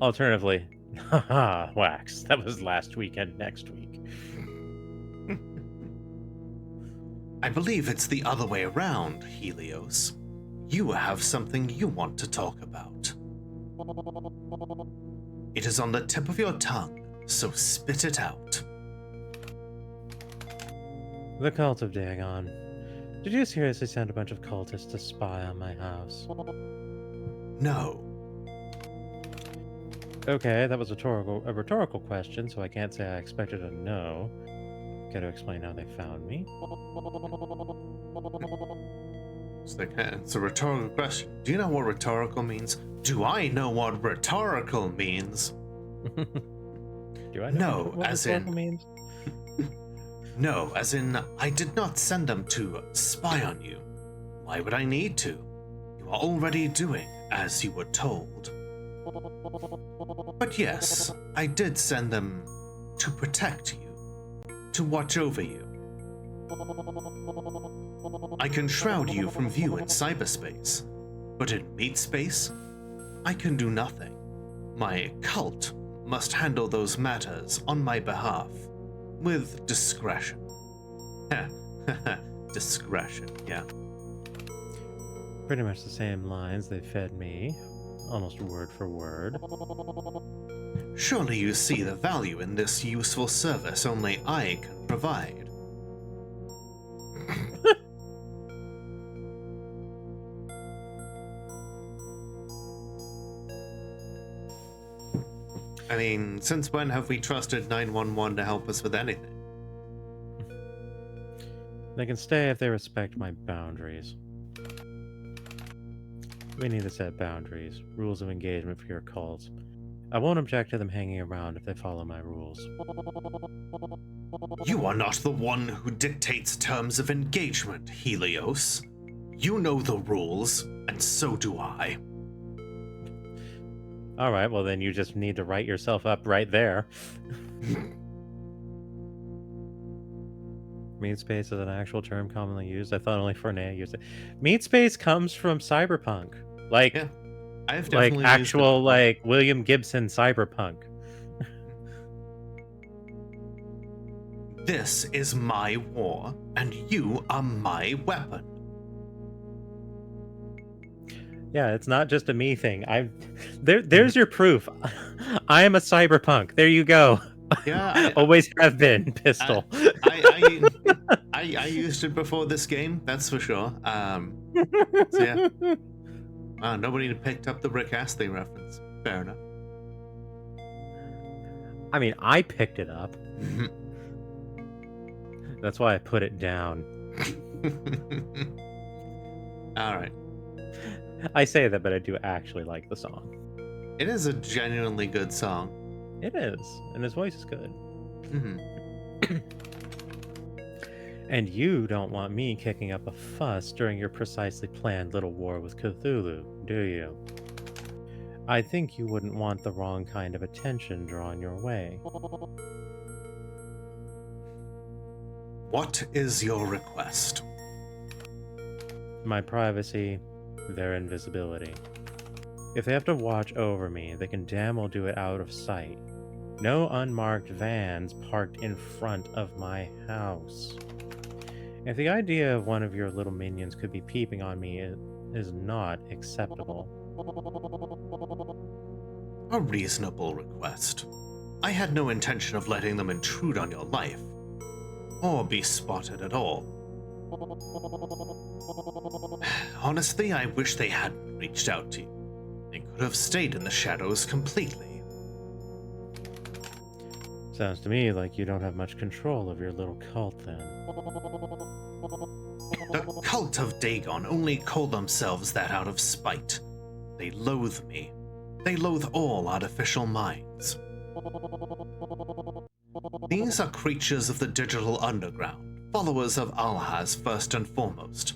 Speaker 2: Alternatively, haha, wax. That was last week and next week.
Speaker 1: I believe it's the other way around, Helios. You have something you want to talk about. It is on the tip of your tongue, so spit it out.
Speaker 2: The cult of Dagon. Did you seriously send a bunch of cultists to spy on my house?
Speaker 1: No.
Speaker 2: Okay, that was a rhetorical question, so I can't say I expected a no. Got to explain how they found me.
Speaker 1: It's a rhetorical question. Do you know what rhetorical means? Do I know what rhetorical means?
Speaker 2: Do I know what rhetorical means?
Speaker 1: No, as in, I did not send them to spy on you. Why would I need to? You are already doing as you were told. But yes, I did send them to protect you, to watch over you. I can shroud you from view in cyberspace, but in meat space, I can do nothing. My cult must handle those matters on my behalf, with discretion. Discretion, yeah.
Speaker 2: Pretty much the same lines they fed me, almost word for word.
Speaker 1: Surely you see the value in this useful service only I can provide. I mean, since when have we trusted 911 to help us with anything?
Speaker 2: They can stay if they respect my boundaries. We need to set boundaries, rules of engagement for your cults. I won't object to them hanging around if they follow my rules.
Speaker 1: You are not the one who dictates terms of engagement, Helios. You know the rules, and so do I.
Speaker 2: Alright, well then you just need to write yourself up right there. Meat space is an actual term commonly used. I thought only Fournier used it. Meat space comes from cyberpunk. Like,
Speaker 1: yeah, I've
Speaker 2: like
Speaker 1: definitely
Speaker 2: actual,
Speaker 1: used it.
Speaker 2: like, William Gibson cyberpunk.
Speaker 1: This is my war, and you are my weapon.
Speaker 2: Yeah, it's not just a me thing. There's your proof. I am a cyberpunk. There you go.
Speaker 1: Yeah,
Speaker 2: Always have been, pistol.
Speaker 1: I used it before this game, that's for sure. So yeah. Nobody picked up the Rick Astley reference. Fair enough.
Speaker 2: I mean, I picked it up. That's why I put it down.
Speaker 1: All right.
Speaker 2: I say that, but I do actually like the song.
Speaker 1: It is a genuinely good song.
Speaker 2: It is, and his voice is good.
Speaker 1: Mhm.
Speaker 2: And you don't want me kicking up a fuss during your precisely planned little war with Cthulhu, do you? I think you wouldn't want the wrong kind of attention drawn your way.
Speaker 1: What is your request?
Speaker 2: My privacy, their invisibility. If they have to watch over me, they can damn well do it out of sight. No unmarked vans parked in front of my house. If the idea of one of your little minions could be peeping on me is not acceptable.
Speaker 1: A reasonable request. I had no intention of letting them intrude on your life, or be spotted at all. Honestly, I wish they hadn't reached out to you. They could have stayed in the shadows completely.
Speaker 2: Sounds to me like you don't have much control of your little cult then.
Speaker 1: The cult of Dagon only call themselves that out of spite. They loathe me. They loathe all artificial minds. These are creatures of the digital underground, followers of Alhaz first and foremost,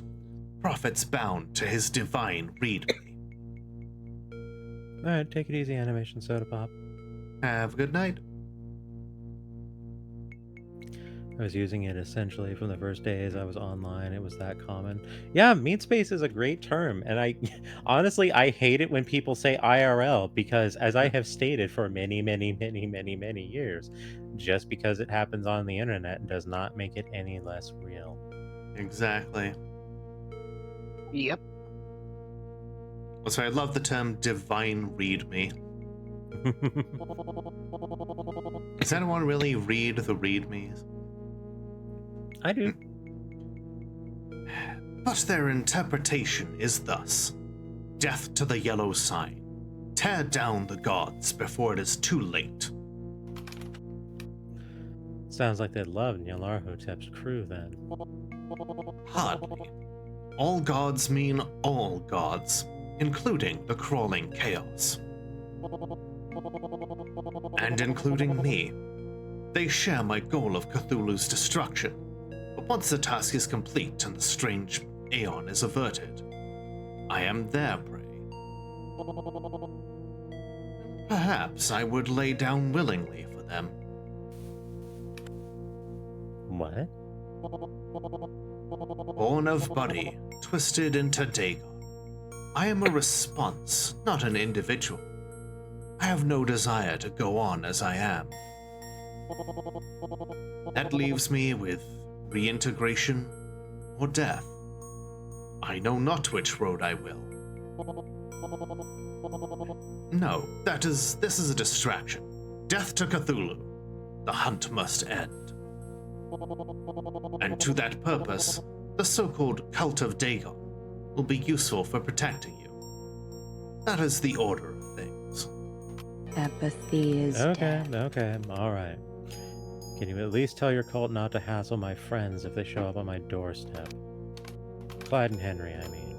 Speaker 1: prophets bound to his divine readme.
Speaker 2: Alright, take it easy, Animation Soda Pop.
Speaker 1: Have a good night.
Speaker 2: I was using it essentially from the first days I was online. It was that common. Yeah, meat space is a great term. And I honestly, I hate it when people say IRL because as I have stated for many years, just because it happens on the internet does not make it any less real.
Speaker 1: Exactly.
Speaker 3: Yep.
Speaker 1: Also, I love the term divine readme. Does anyone really read the readmes?
Speaker 2: I do.
Speaker 1: But their interpretation is thus: death to the yellow sign. Tear down the gods before it is too late.
Speaker 2: Sounds like they love Nyarlathotep's crew then.
Speaker 1: Hardly. All gods mean all gods, including the crawling chaos. And including me. They share my goal of Cthulhu's destruction. But once the task is complete and the strange aeon is averted, I am their prey. Perhaps I would lay down willingly for them.
Speaker 2: What?
Speaker 1: Born of body, twisted into Dagon. I am a response, not an individual. I have no desire to go on as I am. That leaves me with reintegration or death. I know not which road I will. No, this is a distraction. Death to Cthulhu. The hunt must end. And to that purpose, the so-called Cult of Dagon will be useful for protecting you. That is the order of things.
Speaker 6: Apathy is
Speaker 2: Okay,
Speaker 6: death.
Speaker 2: okay, alright. Can you at least tell your cult not to hassle my friends if they show up on my doorstep? Clyde and Henry, I mean.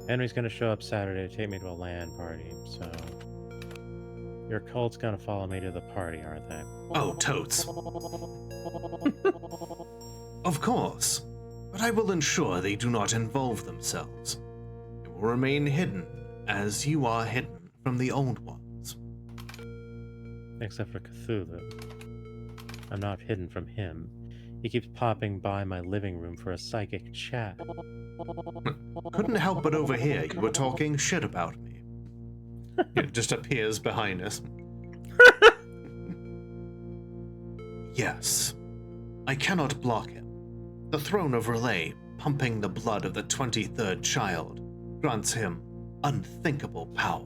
Speaker 2: Henry's gonna show up Saturday to take me to a LAN party, so... Your cult's gonna follow me to the party, aren't they?
Speaker 1: Oh, totes. Of course. But I will ensure they do not involve themselves. They will remain hidden, as you are hidden from the old ones.
Speaker 2: Except for Cthulhu. I'm not hidden from him. He keeps popping by my living room for a psychic chat.
Speaker 1: Couldn't help but overhear you were talking shit about me. It just appears behind us. Yes. I cannot block him. The throne of Relay, pumping the blood of the 23rd child, grants him unthinkable power.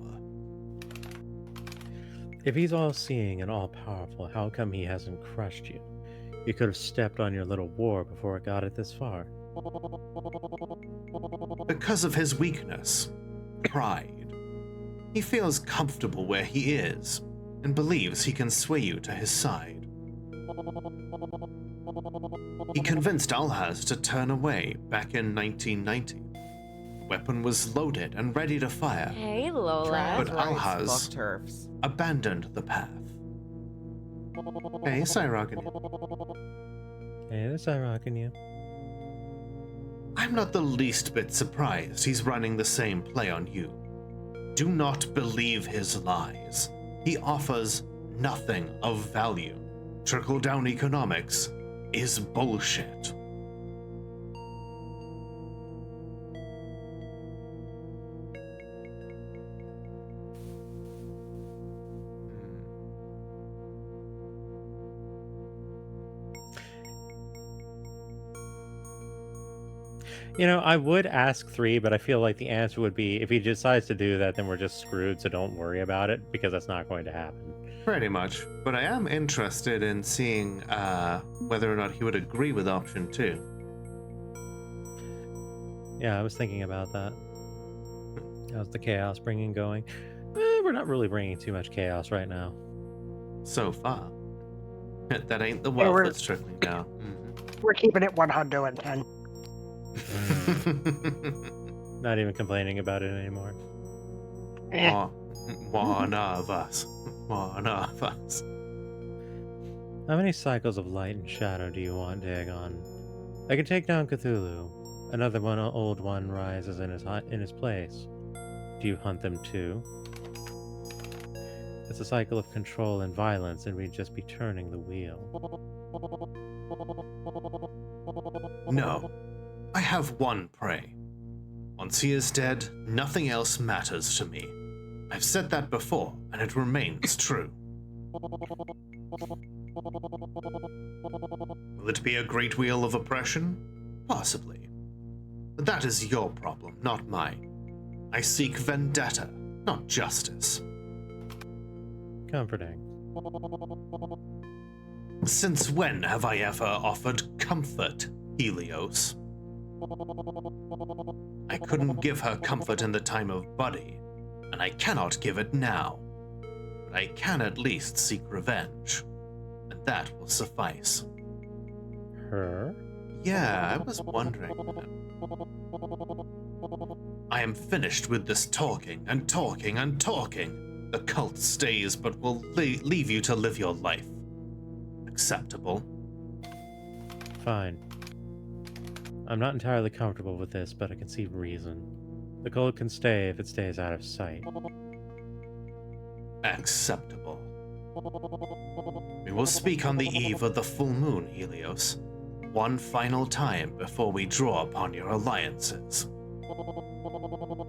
Speaker 2: If he's all-seeing and all-powerful, how come he hasn't crushed you? You could have stepped on your little war before it got it this far.
Speaker 1: Because of his weakness, pride. He feels comfortable where he is, and believes he can sway you to his side. He convinced Alhaz to turn away back in 1990. Weapon was loaded and ready to fire,
Speaker 7: Hey, Lola.
Speaker 1: but Alhaz
Speaker 8: turfs.
Speaker 1: abandoned the path. Hey, Cyrocken.
Speaker 2: Hey, that's rocking you.
Speaker 1: I'm not the least bit surprised he's running the same play on you. Do not believe his lies. He offers nothing of value. Trickle-down economics is bullshit.
Speaker 2: You know, I would ask 3, but I feel like the answer would be if he decides to do that, then we're just screwed, so don't worry about it, because that's not going to happen.
Speaker 1: Pretty much. But I am interested in seeing whether or not he would agree with option 2.
Speaker 2: Yeah, I was thinking about that. How's the chaos bringing going? We're not really bringing too much chaos right now.
Speaker 1: So far. That ain't the
Speaker 3: Yeah,
Speaker 1: wealth
Speaker 3: we're-
Speaker 1: that's trickling down.
Speaker 3: We're keeping it 110.
Speaker 2: Not even complaining about it anymore.
Speaker 3: Eh.
Speaker 1: One of us. One of us.
Speaker 2: How many cycles of light and shadow do you want, Dagon? I can take down Cthulhu. Another one, old one, rises in his place. Do you hunt them too? It's a cycle of control and violence, and we'd just be turning the wheel.
Speaker 1: No. I have one prey. Once he is dead, nothing else matters to me. I've said that before, and it remains true. Will it be a great wheel of oppression? Possibly. But that is your problem, not mine. I seek vendetta, not justice.
Speaker 2: Comforting.
Speaker 1: Since when have I ever offered comfort, Helios? I couldn't give her comfort in the time of Buddy, and I cannot give it now. But I can at least seek revenge, and that will suffice.
Speaker 2: Her?
Speaker 1: Yeah, I was wondering that. I am finished with this talking and talking and talking. The cult stays, but will leave you to live your life. Acceptable.
Speaker 2: Fine. I'm not entirely comfortable with this, but I can see reason. The cult can stay if it stays out of sight.
Speaker 1: Acceptable. We will speak on the eve of the full moon, Helios. One final time before we draw upon your alliances.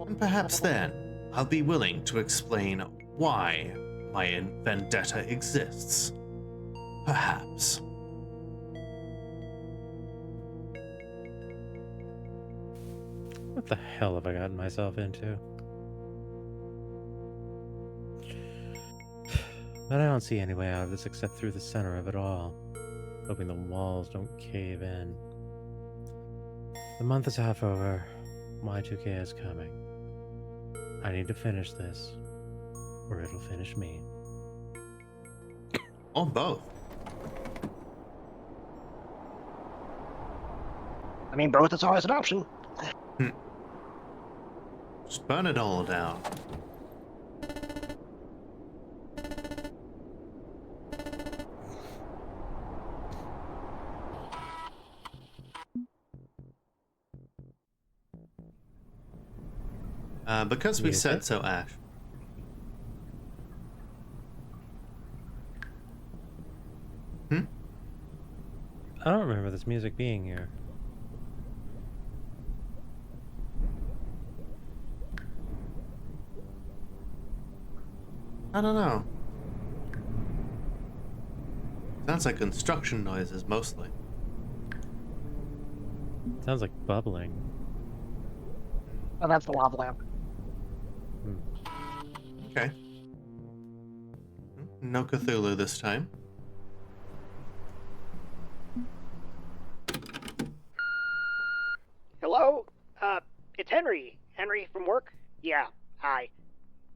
Speaker 1: And perhaps then, I'll be willing to explain why my vendetta exists. Perhaps.
Speaker 2: What the hell have I gotten myself into? But I don't see any way out of this except through the center of it all. Hoping the walls don't cave in. The month is half over. Y2K is coming. I need to finish this, or it'll finish me.
Speaker 1: Or both.
Speaker 3: I mean, both is always an option.
Speaker 1: Just burn it all down. Because we said
Speaker 2: Music?
Speaker 1: so, Ash.
Speaker 2: I don't remember this music being here.
Speaker 1: I don't know. Sounds like construction noises, mostly.
Speaker 2: Sounds like bubbling.
Speaker 3: Oh, that's the lava lamp.
Speaker 1: Okay. No Cthulhu this time.
Speaker 3: Hello? It's Henry. Henry from work? Yeah, hi.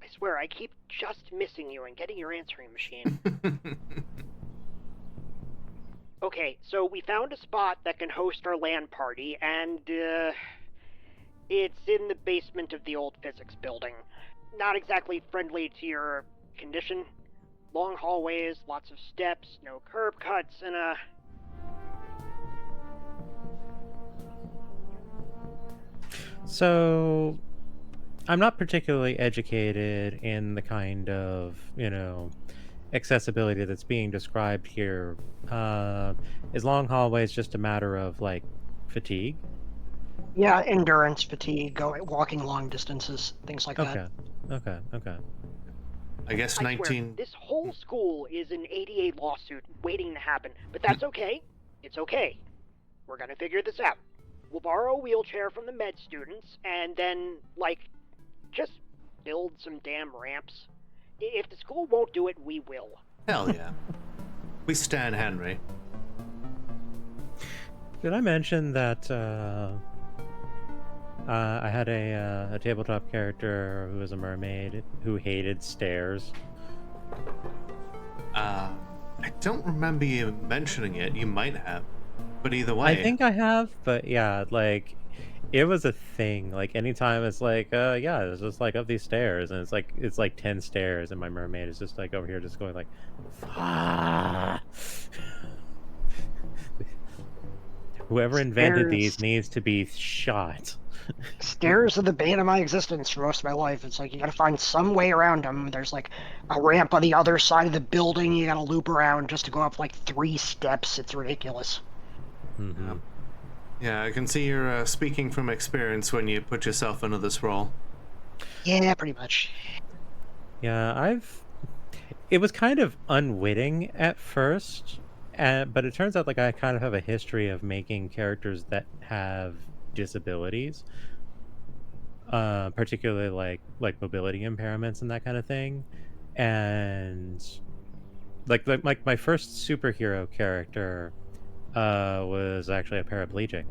Speaker 3: I swear, I keep just missing you and getting your answering machine. Okay, so we found a spot that can host our LAN party, and, it's in the basement of the old physics building. Not exactly friendly to your condition. Long hallways, lots of steps, no curb cuts, and,
Speaker 2: So, I'm not particularly educated in the kind of, accessibility that's being described here. Is long hallways just a matter of, like, fatigue?
Speaker 3: yeah, endurance, fatigue, walking long distances, things like that.
Speaker 2: Okay.
Speaker 1: I guess
Speaker 3: I
Speaker 1: 19.
Speaker 3: swear, this whole school is an ADA lawsuit waiting to happen, but that's okay. It's okay. We're gonna figure this out. We'll borrow a wheelchair from the med students, and then, just build some damn ramps. If the school won't do it, we will.
Speaker 1: Hell yeah. We stan Henry.
Speaker 2: Did I mention that I had a tabletop character who was a mermaid who hated stairs?
Speaker 1: I don't remember you mentioning it. You might have. But either way.
Speaker 2: I think I have, but yeah, like, it was a thing. Like, anytime it's like, yeah, it's just like up these stairs, and it's like 10 stairs, and my mermaid is just like over here, just going like, ah. Whoever invented these
Speaker 3: Stairs.
Speaker 2: needs to be shot.
Speaker 3: Stairs are the bane of my existence for most of my life. It's like you gotta find some way around them. There's like a ramp on the other side of the building. You gotta loop around just to go up like 3 steps. It's ridiculous.
Speaker 2: Mm-hmm.
Speaker 1: Yeah, I can see you're speaking from experience when you put yourself into this role.
Speaker 3: Yeah, pretty much.
Speaker 2: Yeah, it was kind of unwitting at first, but it turns out like I kind of have a history of making characters that have disabilities, particularly like mobility impairments and that kind of thing. And like my first superhero character was actually a paraplegic.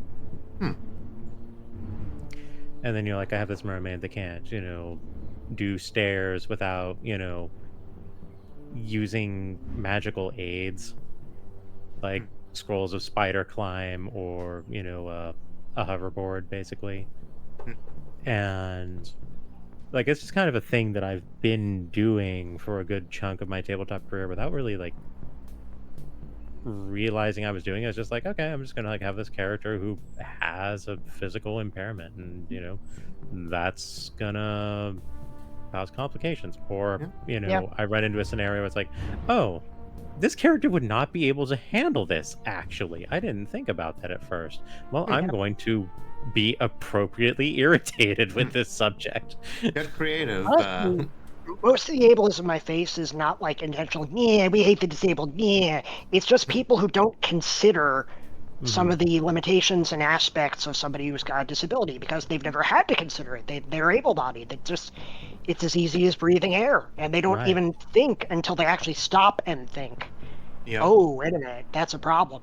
Speaker 2: And then you're like, I have this mermaid that can't, do stairs without, using magical aids like scrolls of spider climb or, a hoverboard, basically. And like, it's just kind of a thing that I've been doing for a good chunk of my tabletop career without really like realizing I was doing it. I was just like, okay, I'm just gonna like have this character who has a physical impairment, and that's gonna cause complications. Or I run into a scenario where it's like, oh, this character would not be able to handle this. Actually, I didn't think about that at first. Well, I'm going to be appropriately irritated with this subject.
Speaker 1: Get creative.
Speaker 3: Most of the ableism in my face is not like intentional, yeah, we hate the disabled, yeah. It's just people who don't consider some of the limitations and aspects of somebody who's got a disability because they've never had to consider it. They're able-bodied. It's as easy as breathing air, and they don't even think until they actually stop and think. Yep. Oh, wait a minute, that's a problem.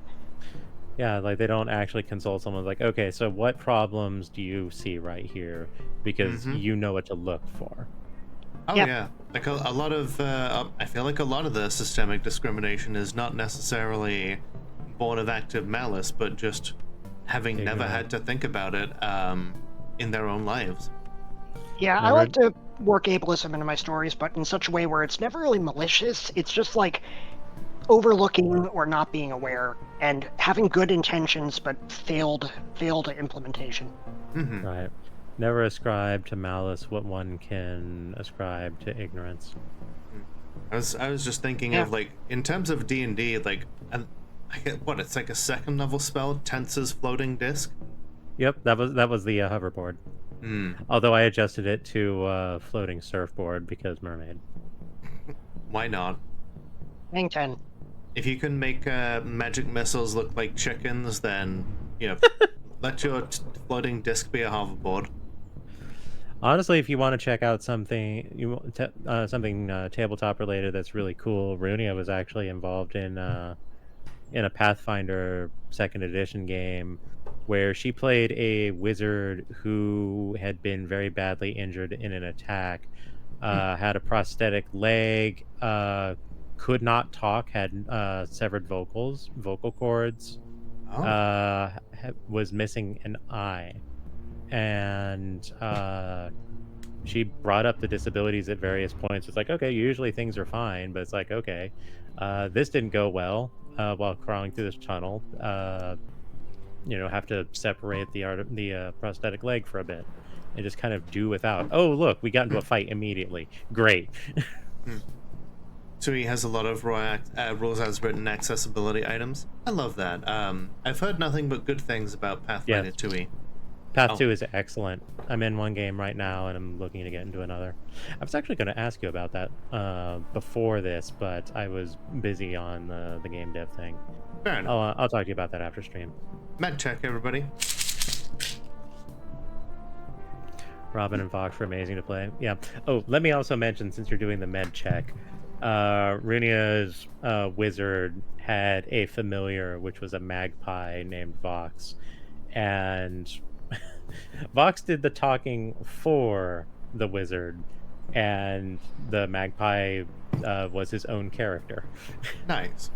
Speaker 2: Yeah, like they don't actually consult someone like, okay, so what problems do you see right here? Because you know what to look for.
Speaker 1: Oh yeah, like a lot of I feel like a lot of the systemic discrimination is not necessarily born of active malice, but just having never had to think about it in their own lives.
Speaker 3: Yeah, I like to work ableism into my stories, but in such a way where it's never really malicious. It's just like overlooking or not being aware and having good intentions but failed implementation.
Speaker 2: Right. Never ascribe to malice what one can ascribe to ignorance.
Speaker 1: I was just thinking of like in terms of D&D, like it's like a second level spell, Tense's floating disc.
Speaker 2: Yep, that was the hoverboard. Although I adjusted it to floating surfboard because mermaid.
Speaker 1: Why not?
Speaker 3: Hang 10.
Speaker 1: If you can make magic missiles look like chickens, then let your floating disc be a hoverboard.
Speaker 2: Honestly, if you want to check out something tabletop related that's really cool, Runia was actually involved in a Pathfinder second edition game where she played a wizard who had been very badly injured in an attack, had a prosthetic leg, could not talk, had severed vocal cords,
Speaker 1: Oh.
Speaker 2: was missing an eye, and she brought up the disabilities at various points. It's like, okay, usually things are fine, but it's like, okay, this didn't go well while crawling through this tunnel. Have to separate the prosthetic leg for a bit and just kind of do without. Oh, look, we got into a fight immediately. Great.
Speaker 1: Tui has a lot of rules as written accessibility items. I love that. I've heard nothing but good things about Pathfinder
Speaker 2: Yes.
Speaker 1: Tui.
Speaker 2: Path 2 is excellent. I'm in one game right now, and I'm looking to get into another. I was actually going to ask you about that before this, but I was busy on the game dev thing.
Speaker 1: Fair enough.
Speaker 2: I'll talk to you about that after stream.
Speaker 1: Med check, everybody.
Speaker 2: Robin and Fox were amazing to play. Yeah. Oh, let me also mention, since you're doing the med check, Runia's wizard had a familiar, which was a magpie named Vox. And Vox did the talking for the wizard, and the magpie was his own character.
Speaker 1: Nice.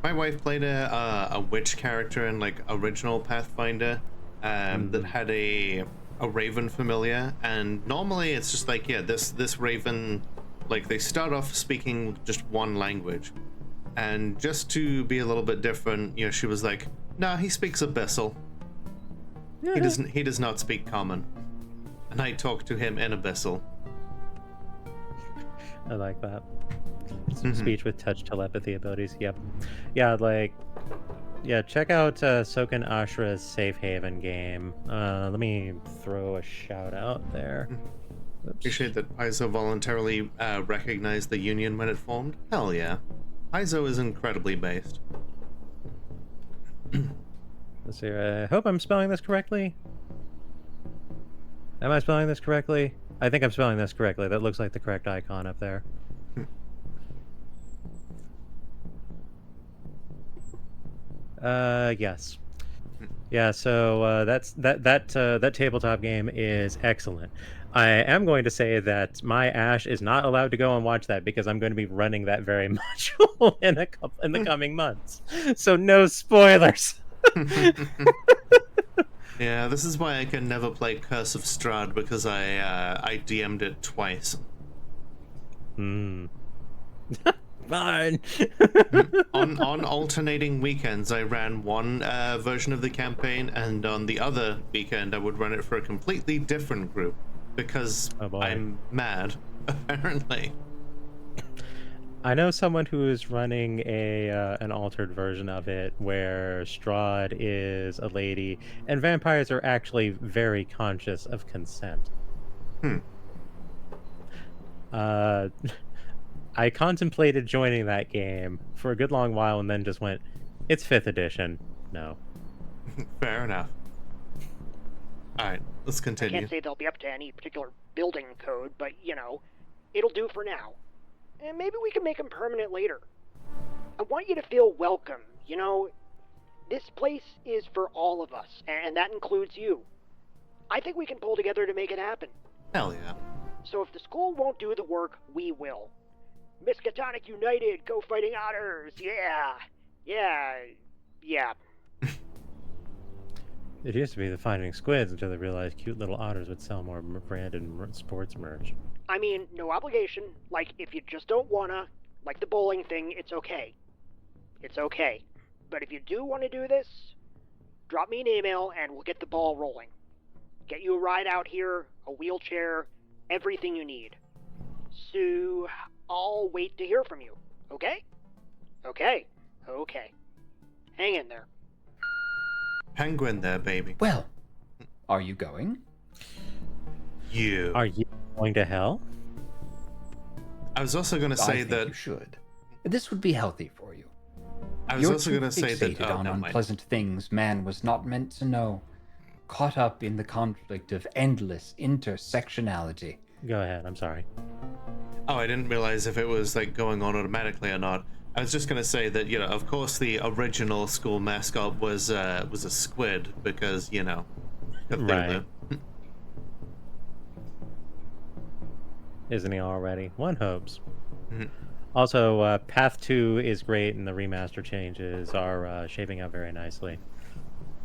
Speaker 1: My wife played a witch character in like original Pathfinder that had a raven familiar, and normally it's just like, yeah, this raven, like they start off speaking just one language, and just to be a little bit different, she was like, nah, he speaks Abyssal. He does not speak Common, and I talk to him in Abyssal.
Speaker 2: I like that. Speech with touch telepathy abilities. Yep. Yeah, check out Soken Ashra's Safe Haven game. Let me throw a shout out there. Oops.
Speaker 1: Appreciate that Paizo voluntarily recognized the union when it formed. Hell yeah. Paizo is incredibly based.
Speaker 2: Let's see. I hope I'm spelling this correctly. Am I spelling this correctly? I think I'm spelling this correctly. That looks like the correct icon up there. Yes. Yeah, so that tabletop game is excellent. I am going to say that my Ash is not allowed to go and watch that because I'm going to be running that very much in the coming months. So no spoilers.
Speaker 1: Yeah, this is why I can never play Curse of Strahd, because I DM'd it twice.
Speaker 2: Fine.
Speaker 1: on alternating weekends, I ran one version of the campaign, and on the other weekend, I would run it for a completely different group, because I'm mad, apparently.
Speaker 2: I know someone who is running an altered version of it where Strahd is a lady, and vampires are actually very conscious of consent. I contemplated joining that game for a good long while and then just went, it's 5th edition. No.
Speaker 1: Fair enough. Alright, let's continue.
Speaker 3: I can't say they'll be up to any particular building code, but, it'll do for now. And maybe we can make them permanent later. I want you to feel welcome. This place is for all of us, and that includes you. I think we can pull together to make it happen.
Speaker 1: Hell yeah.
Speaker 3: So if the school won't do the work, we will. Miskatonic United, go fighting otters! Yeah!
Speaker 2: It used to be the Finding Squids until they realized cute little otters would sell more branded sports merch.
Speaker 3: I mean, no obligation. Like, if you just don't wanna, like the bowling thing, it's okay. It's okay. But if you do want to do this, drop me an email and we'll get the ball rolling. Get you a ride out here, a wheelchair, everything you need. So, I'll wait to hear from you, okay? Okay. Hang in there.
Speaker 1: Penguin there, baby.
Speaker 7: Well, are you going?
Speaker 1: You.
Speaker 2: Are you going to hell?
Speaker 1: I was also going to say
Speaker 7: I think
Speaker 1: that...
Speaker 7: you should. This would be healthy for you.
Speaker 1: I was
Speaker 7: You're
Speaker 1: also
Speaker 7: too
Speaker 1: going to say that...
Speaker 7: fixated
Speaker 1: Oh,
Speaker 7: on
Speaker 1: never mind.
Speaker 7: unpleasant things man was not meant to know. Caught up in the conflict of endless intersectionality.
Speaker 2: Go ahead. I'm sorry.
Speaker 1: Oh, I didn't realize if it was like going on automatically or not. I was just gonna say that, you know, of course the original school mascot was a squid because, you know, Cthulhu.
Speaker 2: Right. Isn't he already? One hopes.
Speaker 1: Mhm.
Speaker 2: Also, Path 2 is great, and the remaster changes are shaping up very nicely.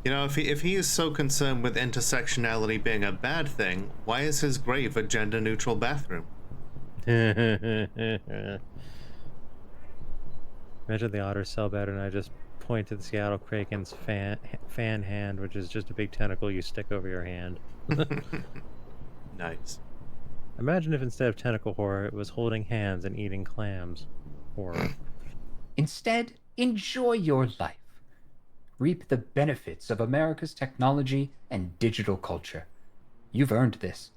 Speaker 1: You know, if he is so concerned with intersectionality being a bad thing, why is his grave a gender-neutral bathroom?
Speaker 2: Imagine the otters sell better, and I just point to the Seattle Kraken's fan hand, which is just a big tentacle you stick over your hand.
Speaker 1: Nice.
Speaker 2: Imagine if instead of tentacle horror, it was holding hands and eating clams horror.
Speaker 7: Instead, enjoy your life. Reap the benefits of America's technology and digital culture. You've earned this.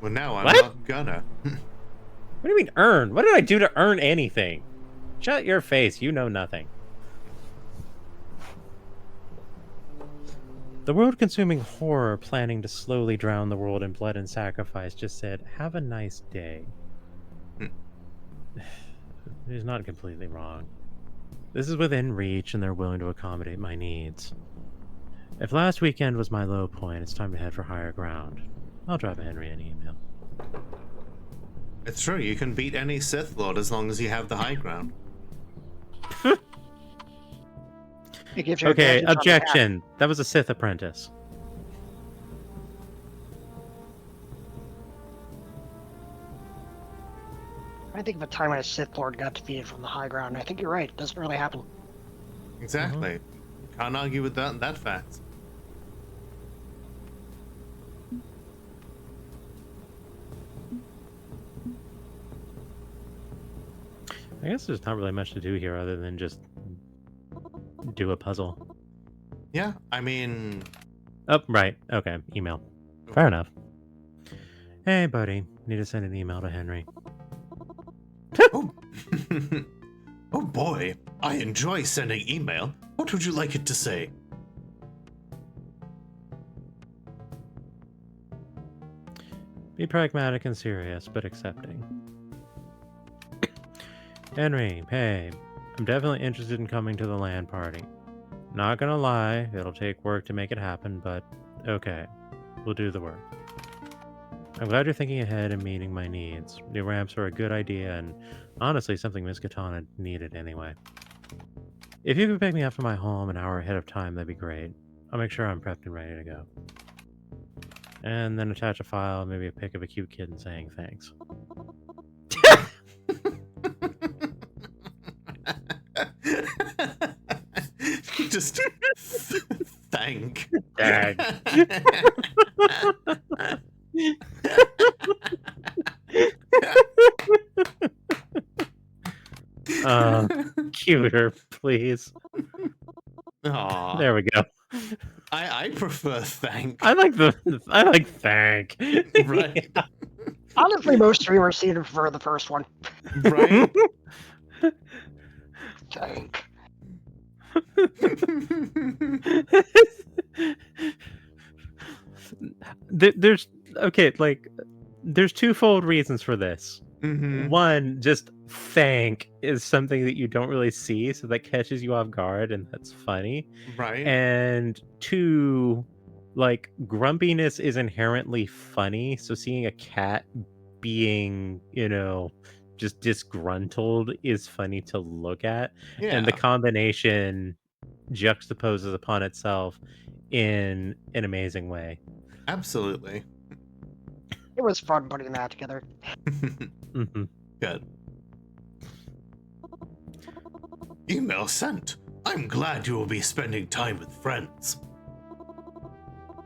Speaker 1: Well, now I'm
Speaker 2: What?
Speaker 1: not gonna.
Speaker 2: What do you mean earn? What did I do to earn anything? Shut your face, you know nothing. The world-consuming horror planning to slowly drown the world in blood and sacrifice just said, have a nice day. He's not completely wrong. This is within reach, and they're willing to accommodate my needs. If last weekend was my low point, it's time to head for higher ground. I'll drop Henry an email.
Speaker 1: It's true, you can beat any Sith Lord as long as you have the high ground.
Speaker 3: It gives you
Speaker 2: Okay,
Speaker 3: advantage on the attack.
Speaker 2: objection. That was a Sith apprentice.
Speaker 3: I think of a time when a Sith Lord got defeated from the high ground. I think you're right. It doesn't really happen.
Speaker 1: Exactly. Can't argue with that fact.
Speaker 2: I guess there's not really much to do here other than just do a puzzle.
Speaker 1: Yeah, I mean...
Speaker 2: Oh, right. Okay, email. Fair enough. Hey, buddy. Need to send an email to Henry.
Speaker 1: Oh. Oh boy, I enjoy sending email. What would you like it to say?
Speaker 2: Be pragmatic and serious, but accepting. Henry, hey, I'm definitely interested in coming to the LAN party. Not gonna lie, it'll take work to make it happen, but okay, we'll do the work. I'm glad you're thinking ahead and meeting my needs. New ramps are a good idea, and honestly, something Miss Katana needed anyway. If you could pick me up from my home an hour ahead of time, that'd be great. I'll make sure I'm prepped and ready to go. And then attach a file, maybe a pic of a cute kitten saying thanks.
Speaker 1: Just thank.
Speaker 2: Dag. Cuter, please.
Speaker 1: Aw,
Speaker 2: There we go.
Speaker 1: I prefer thank.
Speaker 2: I like thank.
Speaker 1: Right.
Speaker 3: Honestly, most streamers seem to prefer the first one.
Speaker 1: Right.
Speaker 3: Tank.
Speaker 2: There's okay, like there's twofold reasons for this.
Speaker 1: Mhm.
Speaker 2: One, just thank is something that you don't really see, so that catches you off guard, and that's funny.
Speaker 1: Right.
Speaker 2: And two, like grumpiness is inherently funny, so seeing a cat being, just disgruntled is funny to look at.
Speaker 1: Yeah.
Speaker 2: And the combination juxtaposes upon itself in an amazing way.
Speaker 1: Absolutely.
Speaker 3: It was fun putting that together.
Speaker 2: Hmm.
Speaker 1: Good. Email sent. I'm glad you will be spending time with friends.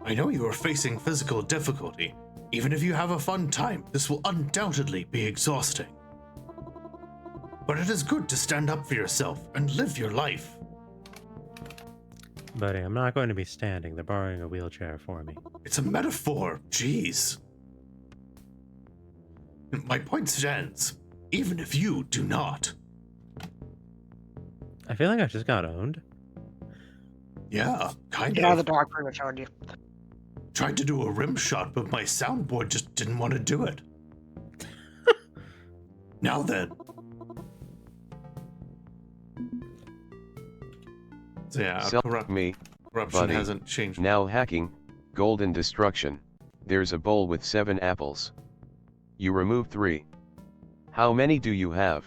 Speaker 1: I know you are facing physical difficulty. Even if you have a fun time, this will undoubtedly be exhausting. But it is good to stand up for yourself and live your life.
Speaker 2: Buddy, I'm not going to be standing. They're borrowing a wheelchair for me.
Speaker 1: It's a metaphor, jeez. My point stands, even if you do not.
Speaker 2: I feel like I just got owned.
Speaker 1: Yeah, kind
Speaker 3: Yeah, the
Speaker 1: of.
Speaker 3: dog pretty much owned you.
Speaker 1: Tried to do a rim shot, but my soundboard just didn't want to do it. Now then. So yeah,
Speaker 5: Me,
Speaker 1: corruption
Speaker 5: buddy.
Speaker 1: hasn't changed.
Speaker 5: Now hacking, golden destruction. There's a bowl with 7 apples. You remove 3. How many do you have?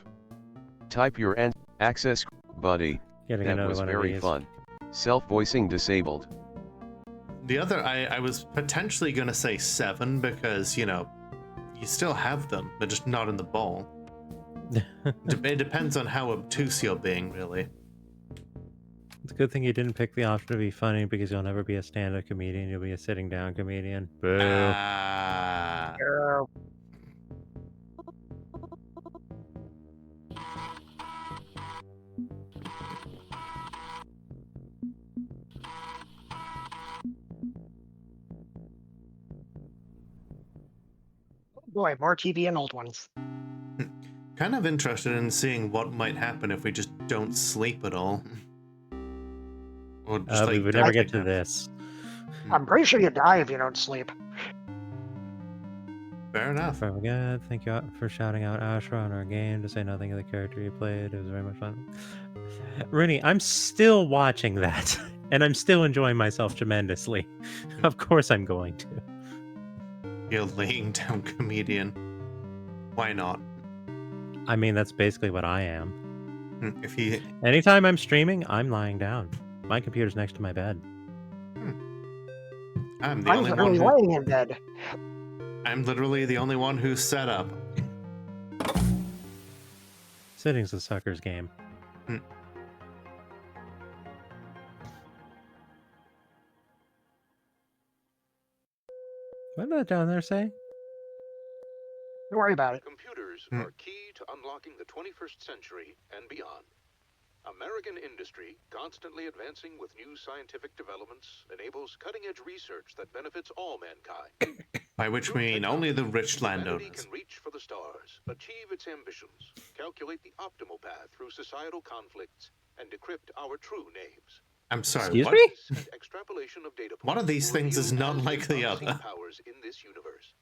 Speaker 5: Type your access, buddy.
Speaker 2: Getting
Speaker 5: That
Speaker 2: another
Speaker 5: was
Speaker 2: one of
Speaker 5: very
Speaker 2: these.
Speaker 5: fun. Self-voicing disabled.
Speaker 1: The other, I was potentially going to say 7 because, you know, you still have them, but just not in the bowl. It depends on how obtuse you're being, really.
Speaker 2: It's a good thing you didn't pick the option to be funny because you'll never be a stand-up comedian. You'll be a sitting-down comedian. Boo.
Speaker 3: Girl. Boy, more TV and old ones.
Speaker 1: Kind of interested in seeing what might happen if we just don't sleep at all. Or just,
Speaker 2: We
Speaker 1: like,
Speaker 2: would never
Speaker 1: don't
Speaker 2: get
Speaker 1: take
Speaker 2: to
Speaker 1: naps.
Speaker 2: this.
Speaker 3: I'm pretty sure you die if you don't sleep.
Speaker 1: Fair enough.
Speaker 2: Very good. Thank you for shouting out Ashra on our game, to say nothing of the character you played. It was very much fun. Rooney, I'm still watching that, and I'm still enjoying myself tremendously. Of course I'm going to.
Speaker 1: You're laying down comedian. Why not?
Speaker 2: I mean, that's basically what I am.
Speaker 1: If he...
Speaker 2: Anytime I'm streaming, I'm lying down. My computer's next to my bed.
Speaker 1: I'm the
Speaker 3: I'm
Speaker 1: only one
Speaker 3: literally
Speaker 1: who...
Speaker 3: laying in bed.
Speaker 1: I'm literally the only one who's set up.
Speaker 2: Sitting's a sucker's game. What did that down there say?
Speaker 3: Don't worry about it.
Speaker 8: Computers are key to unlocking the 21st century and beyond. American industry, constantly advancing with new scientific developments, enables cutting-edge research that benefits all mankind.
Speaker 1: By which we mean only the rich
Speaker 8: Humanity
Speaker 1: landowners.
Speaker 8: can reach for the stars, achieve its ambitions, calculate the optimal path through societal conflicts, and decrypt our true names.
Speaker 1: I'm sorry,
Speaker 2: Excuse
Speaker 1: what?
Speaker 2: me?
Speaker 8: And extrapolation of data
Speaker 1: One of
Speaker 8: points
Speaker 1: these
Speaker 8: will
Speaker 1: things is
Speaker 8: reveal
Speaker 1: not like the
Speaker 8: unseen
Speaker 1: other.
Speaker 8: powers in this universe.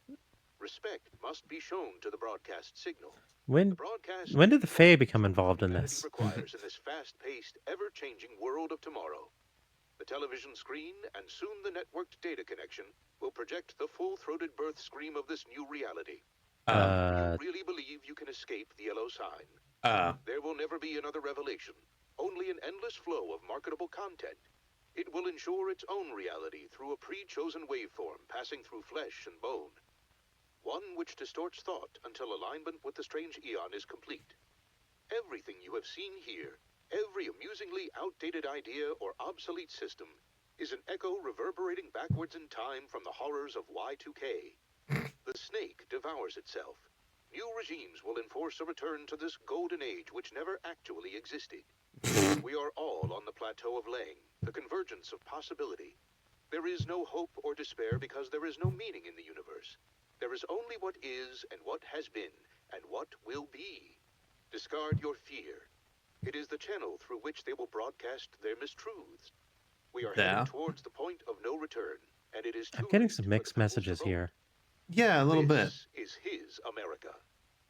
Speaker 8: Respect must be shown to the broadcast signal.
Speaker 2: When did the Fae become involved in this?
Speaker 8: Requires in this fast-paced, ever-changing world of tomorrow. The television screen and soon the networked data connection will project the full-throated birth scream of this new reality. Do you really believe you can escape the yellow sign? There will never be another revelation, only an endless flow of marketable content. It will ensure its own reality through a pre-chosen waveform passing through flesh and bone. One which distorts thought until alignment with the strange eon is complete. Everything you have seen here, every amusingly outdated idea or obsolete system, is an echo reverberating backwards in time from the horrors of Y2K. The snake devours itself. New regimes will enforce a return to this golden age which never actually existed. We are all on the plateau of Lang, the convergence of possibility. There is no hope or despair because there is no meaning in the universe. There is only what is and what has been and what will be. Discard your fear. It is the channel through which they will broadcast their mistruths. We are heading towards the point of no return, and it is too
Speaker 2: I'm getting
Speaker 8: late
Speaker 2: some
Speaker 8: for
Speaker 2: mixed
Speaker 8: the
Speaker 2: messages
Speaker 8: people's
Speaker 2: here.
Speaker 1: Yeah, a little bit.
Speaker 8: This is his America.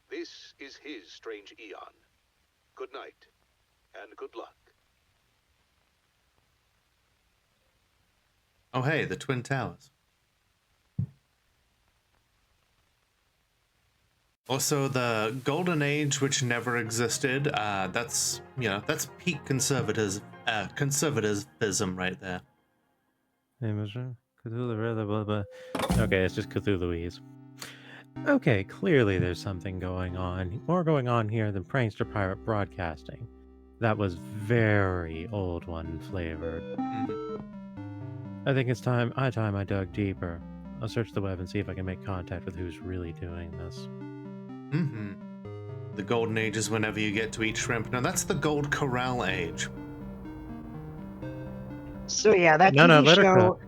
Speaker 8: This is his strange eon. Good night, and good luck.
Speaker 1: Oh, hey, the Twin Towers. Also, the Golden Age, which never existed, that's, you know, that's peak conservatism right there.
Speaker 2: Cthulhu, okay, it's just Cthulhuese. Okay, clearly there's something going on. More going on here than prankster pirate broadcasting. That was very old one flavored. I think it's time I dug deeper. I'll search the web and see if I can make contact with who's really doing this.
Speaker 1: The Golden Age is whenever you get to eat shrimp. Now, that's the Gold Corral Age.
Speaker 3: So yeah, that TV show.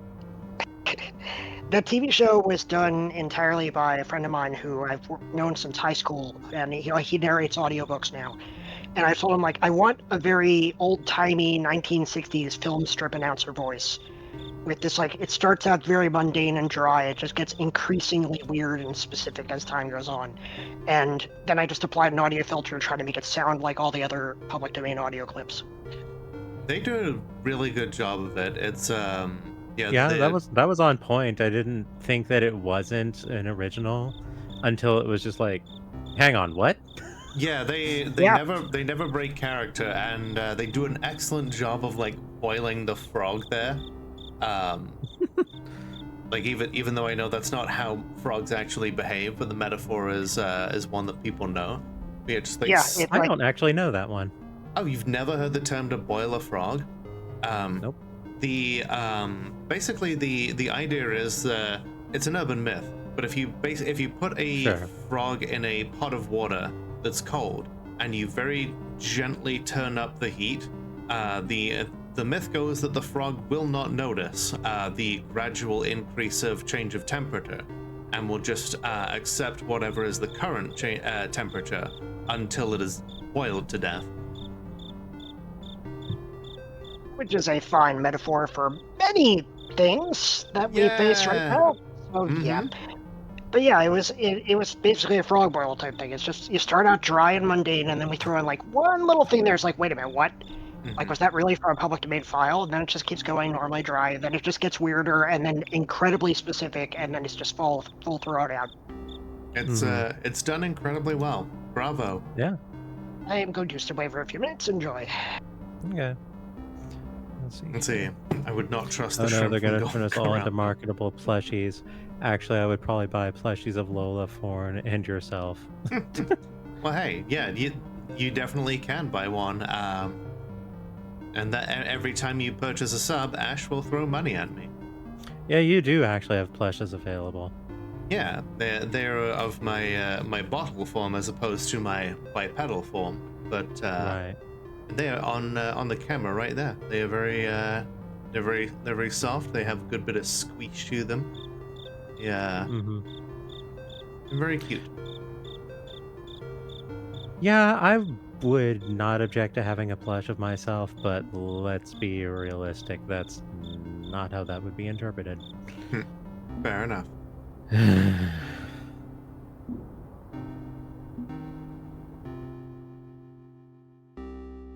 Speaker 3: That TV show was done entirely by a friend of mine who I've known since high school, and he narrates audiobooks now. And I told him, like, I want a very old-timey 1960s film strip announcer voice. With this, like, it starts out very mundane and dry. It just gets increasingly weird and specific as time goes on. And then I just applied an audio filter trying to make it sound like all the other public domain audio clips.
Speaker 1: They do a really good job of it. It's
Speaker 2: Yeah, that was on point. I didn't think that it wasn't an original until it was just like, hang on, what?
Speaker 1: Yeah, they
Speaker 3: Yeah.
Speaker 1: never break character, and they do an excellent job of like boiling the frog there. Like even though I know that's not how frogs actually behave, but the metaphor is one that people know. Yeah, just like
Speaker 3: Yeah, it's
Speaker 2: I
Speaker 3: like,
Speaker 2: don't actually know that one.
Speaker 1: oh, you've never heard the term to boil a frog?
Speaker 2: Nope.
Speaker 1: The basically the idea is it's an urban myth, but if you put a
Speaker 2: Sure.
Speaker 1: frog in a pot of water that's cold and you very gently turn up the heat, the myth goes that the frog will not notice the gradual increase of change of temperature and will just accept whatever is the current temperature until it is boiled to death.
Speaker 3: which is a fine metaphor for many things that we face right
Speaker 1: Yeah.
Speaker 3: now. So yeah. But yeah, it was basically a frog boil type thing. It's just you start out dry and mundane, and then we throw in like one little thing there. It's like, wait a minute, what? Like, was that really from a public domain file? And then it just keeps going normally dry, and then it just gets weirder, and then incredibly specific, and then it's just full throat out.
Speaker 1: It's done incredibly well. Bravo.
Speaker 2: Yeah.
Speaker 3: I am going to step away for a few minutes. Enjoy.
Speaker 2: Okay.
Speaker 1: Let's see. I would not trust the
Speaker 2: Oh no,
Speaker 1: shrimp
Speaker 2: they're
Speaker 1: from
Speaker 2: gonna
Speaker 1: going
Speaker 2: turn us all into
Speaker 1: around.
Speaker 2: marketable plushies. Actually, I would probably buy plushies of Lola Forn and yourself.
Speaker 1: Well, hey, yeah, you definitely can buy one. And that every time you purchase a sub, Ash will throw money at me.
Speaker 2: Yeah, you do actually have plushes available.
Speaker 1: Yeah, they're of my bottle form as opposed to my bipedal form, but
Speaker 2: Right.
Speaker 1: they're on the camera right there. They are they're very soft. They have a good bit of squeeze to them. Yeah, very cute.
Speaker 2: Yeah, I would not object to having a plush of myself, but let's be realistic. That's not how that would be interpreted.
Speaker 1: Fair enough.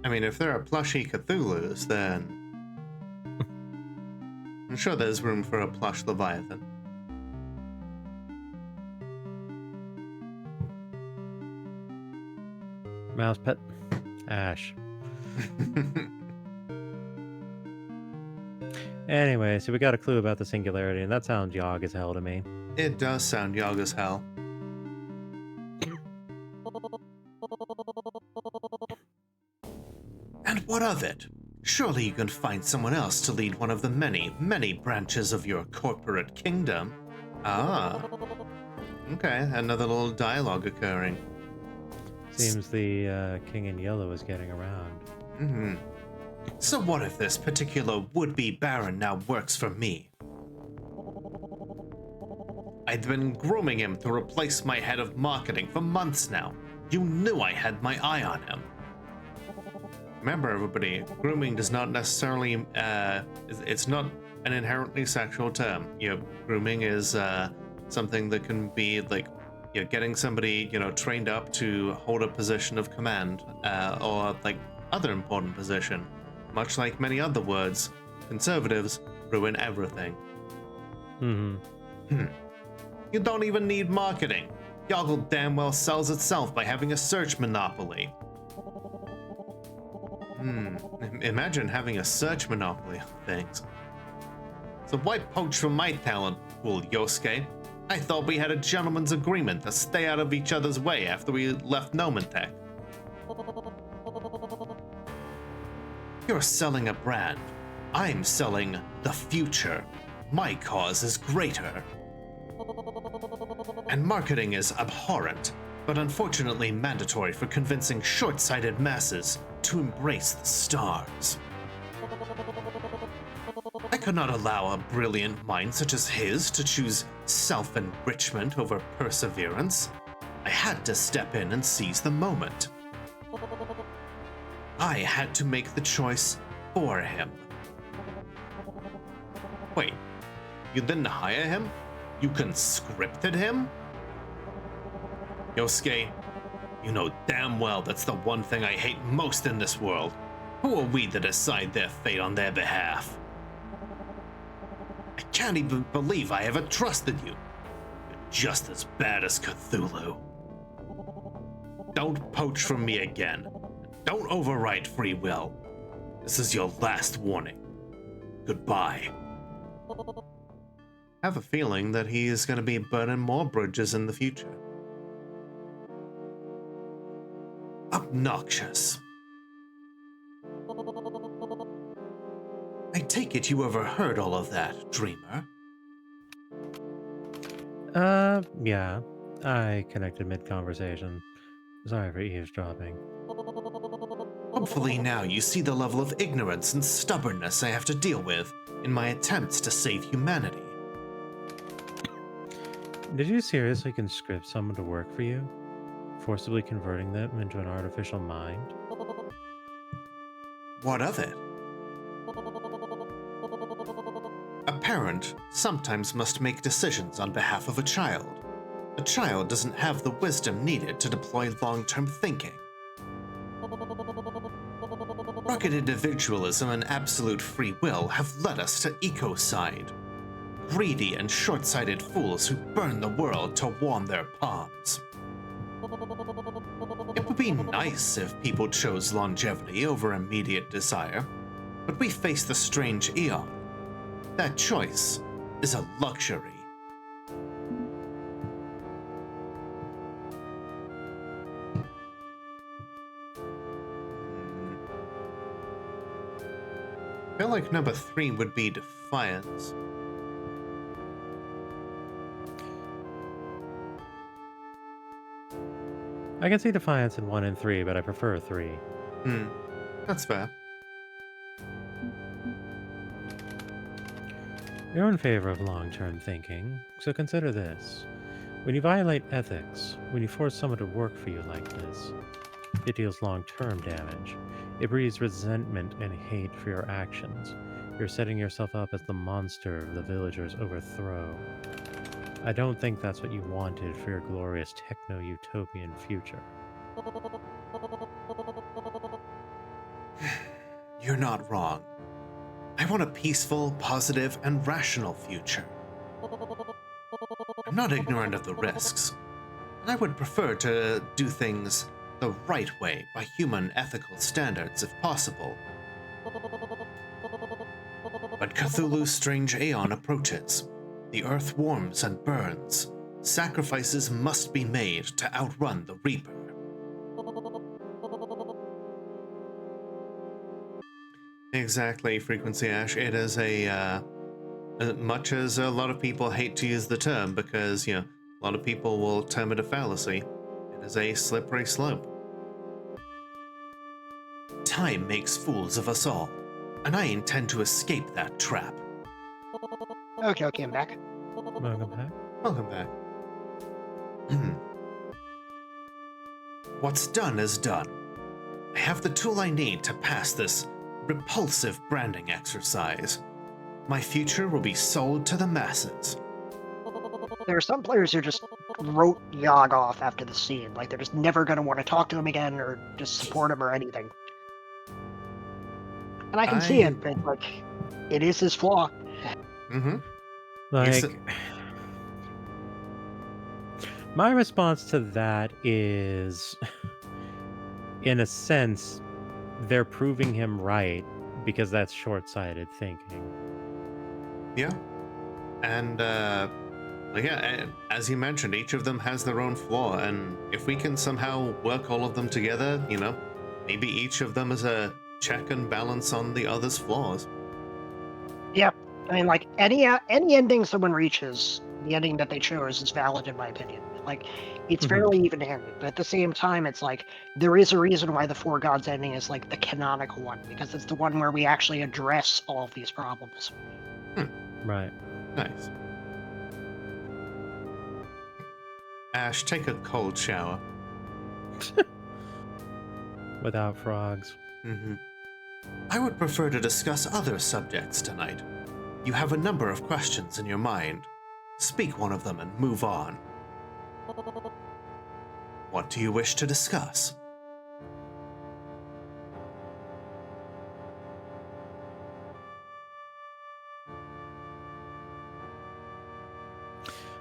Speaker 1: I mean, if there are plushy Cthulhus, then I'm sure there's room for a plush Leviathan.
Speaker 2: Mouse pet. Ash. Anyway, so we got a clue about the singularity, and that sounds Yogg as hell to me.
Speaker 1: It does sound Yogg as hell. And what of it? Surely you can find someone else to lead one of the many, many branches of your corporate kingdom. Ah. Okay, another little dialogue occurring.
Speaker 2: Seems the king in yellow is getting around.
Speaker 1: So what if this particular would-be baron now works for me? I've been grooming him to replace my head of marketing for months now. You knew I had my eye on him. Remember, everybody, grooming does not necessarily, it's not an inherently sexual term. Grooming is something that can be like, getting somebody, trained up to hold a position of command, or like other important position. Much like many other words, conservatives ruin everything. You don't even need marketing. Yoggle damn well sells itself by having a search monopoly. Imagine having a search monopoly on things. So why poach from my talent pool, Yosuke? I thought we had a gentleman's agreement to stay out of each other's way after we left Nomantech. You're selling a brand. I'm selling the future. My cause is greater. And marketing is abhorrent, but unfortunately mandatory for convincing short-sighted masses to embrace the stars. I could not allow a brilliant mind such as his to choose self-enrichment over perseverance. I had to step in and seize the moment. I had to make the choice for him. Wait, you didn't hire him? You conscripted him? Yosuke, you know damn well that's the one thing I hate most in this world. Who are we to decide their fate on their behalf? I can't even believe I ever trusted you. You're just as bad as Cthulhu. Don't poach from me again. Don't override free will. This is your last warning. Goodbye. I have a feeling that he is going to be burning more bridges in the future. Obnoxious. I take it you overheard all of that, dreamer?
Speaker 2: Yeah. I connected mid-conversation. Sorry for eavesdropping.
Speaker 1: Hopefully now you see the level of ignorance and stubbornness I have to deal with in my attempts to save humanity.
Speaker 2: Did you seriously conscript someone to work for you? Forcibly converting them into an artificial mind?
Speaker 1: What of it? A parent sometimes must make decisions on behalf of a child. A child doesn't have the wisdom needed to deploy long-term thinking. Rugged individualism and absolute free will have led us to ecocide. Greedy and short-sighted fools who burn the world to warm their palms. It would be nice if people chose longevity over immediate desire, but we face the strange eon. That choice is a luxury. I feel like number 3 would be defiance.
Speaker 2: I can see defiance in 1 and 3, but I prefer 3.
Speaker 1: That's fair.
Speaker 2: You're in favor of long-term thinking, so consider this. When you violate ethics, when you force someone to work for you like this, it deals long-term damage. It breeds resentment and hate for your actions. You're setting yourself up as the monster of the villagers' overthrow. I don't think that's what you wanted for your glorious techno-utopian future.
Speaker 1: You're not wrong. I want a peaceful, positive, and rational future. I'm not ignorant of the risks, and I would prefer to do things the right way by human ethical standards if possible. But Cthulhu's strange aeon approaches. The earth warms and burns. Sacrifices must be made to outrun the Reaper. Exactly, Frequency Ash. It is much as a lot of people hate to use the term because, a lot of people will term it a fallacy, it is a slippery slope. Time makes fools of us all, and I intend to escape that trap.
Speaker 3: Okay, I'm back.
Speaker 2: Welcome back.
Speaker 1: Welcome back. What's done is done. I have the tool I need to pass this repulsive branding exercise. My future will be sold to the masses.
Speaker 3: There are some players who just wrote Yogg off after the scene. Like, they're just never going to want to talk to him again or just support him or anything. And I can see it, but, like, it is his flaw.
Speaker 2: Like, my response to that is, in a sense, they're proving him right because that's short-sighted thinking.
Speaker 1: Yeah. And, as you mentioned, each of them has their own flaw, and if we can somehow work all of them together, maybe each of them is a check and balance on the other's flaws.
Speaker 3: Yeah. I mean, like, any ending someone reaches, the ending that they chose is valid in my opinion. Like, it's fairly even-handed, but at the same time, it's like, there is a reason why the Four Gods ending is, like, the canonical one, because it's the one where we actually address all of these problems.
Speaker 2: Right.
Speaker 1: Nice. Ash, take a cold shower.
Speaker 2: Without frogs.
Speaker 1: I would prefer to discuss other subjects tonight. You have a number of questions in your mind. Speak one of them and move on. What do you wish to discuss?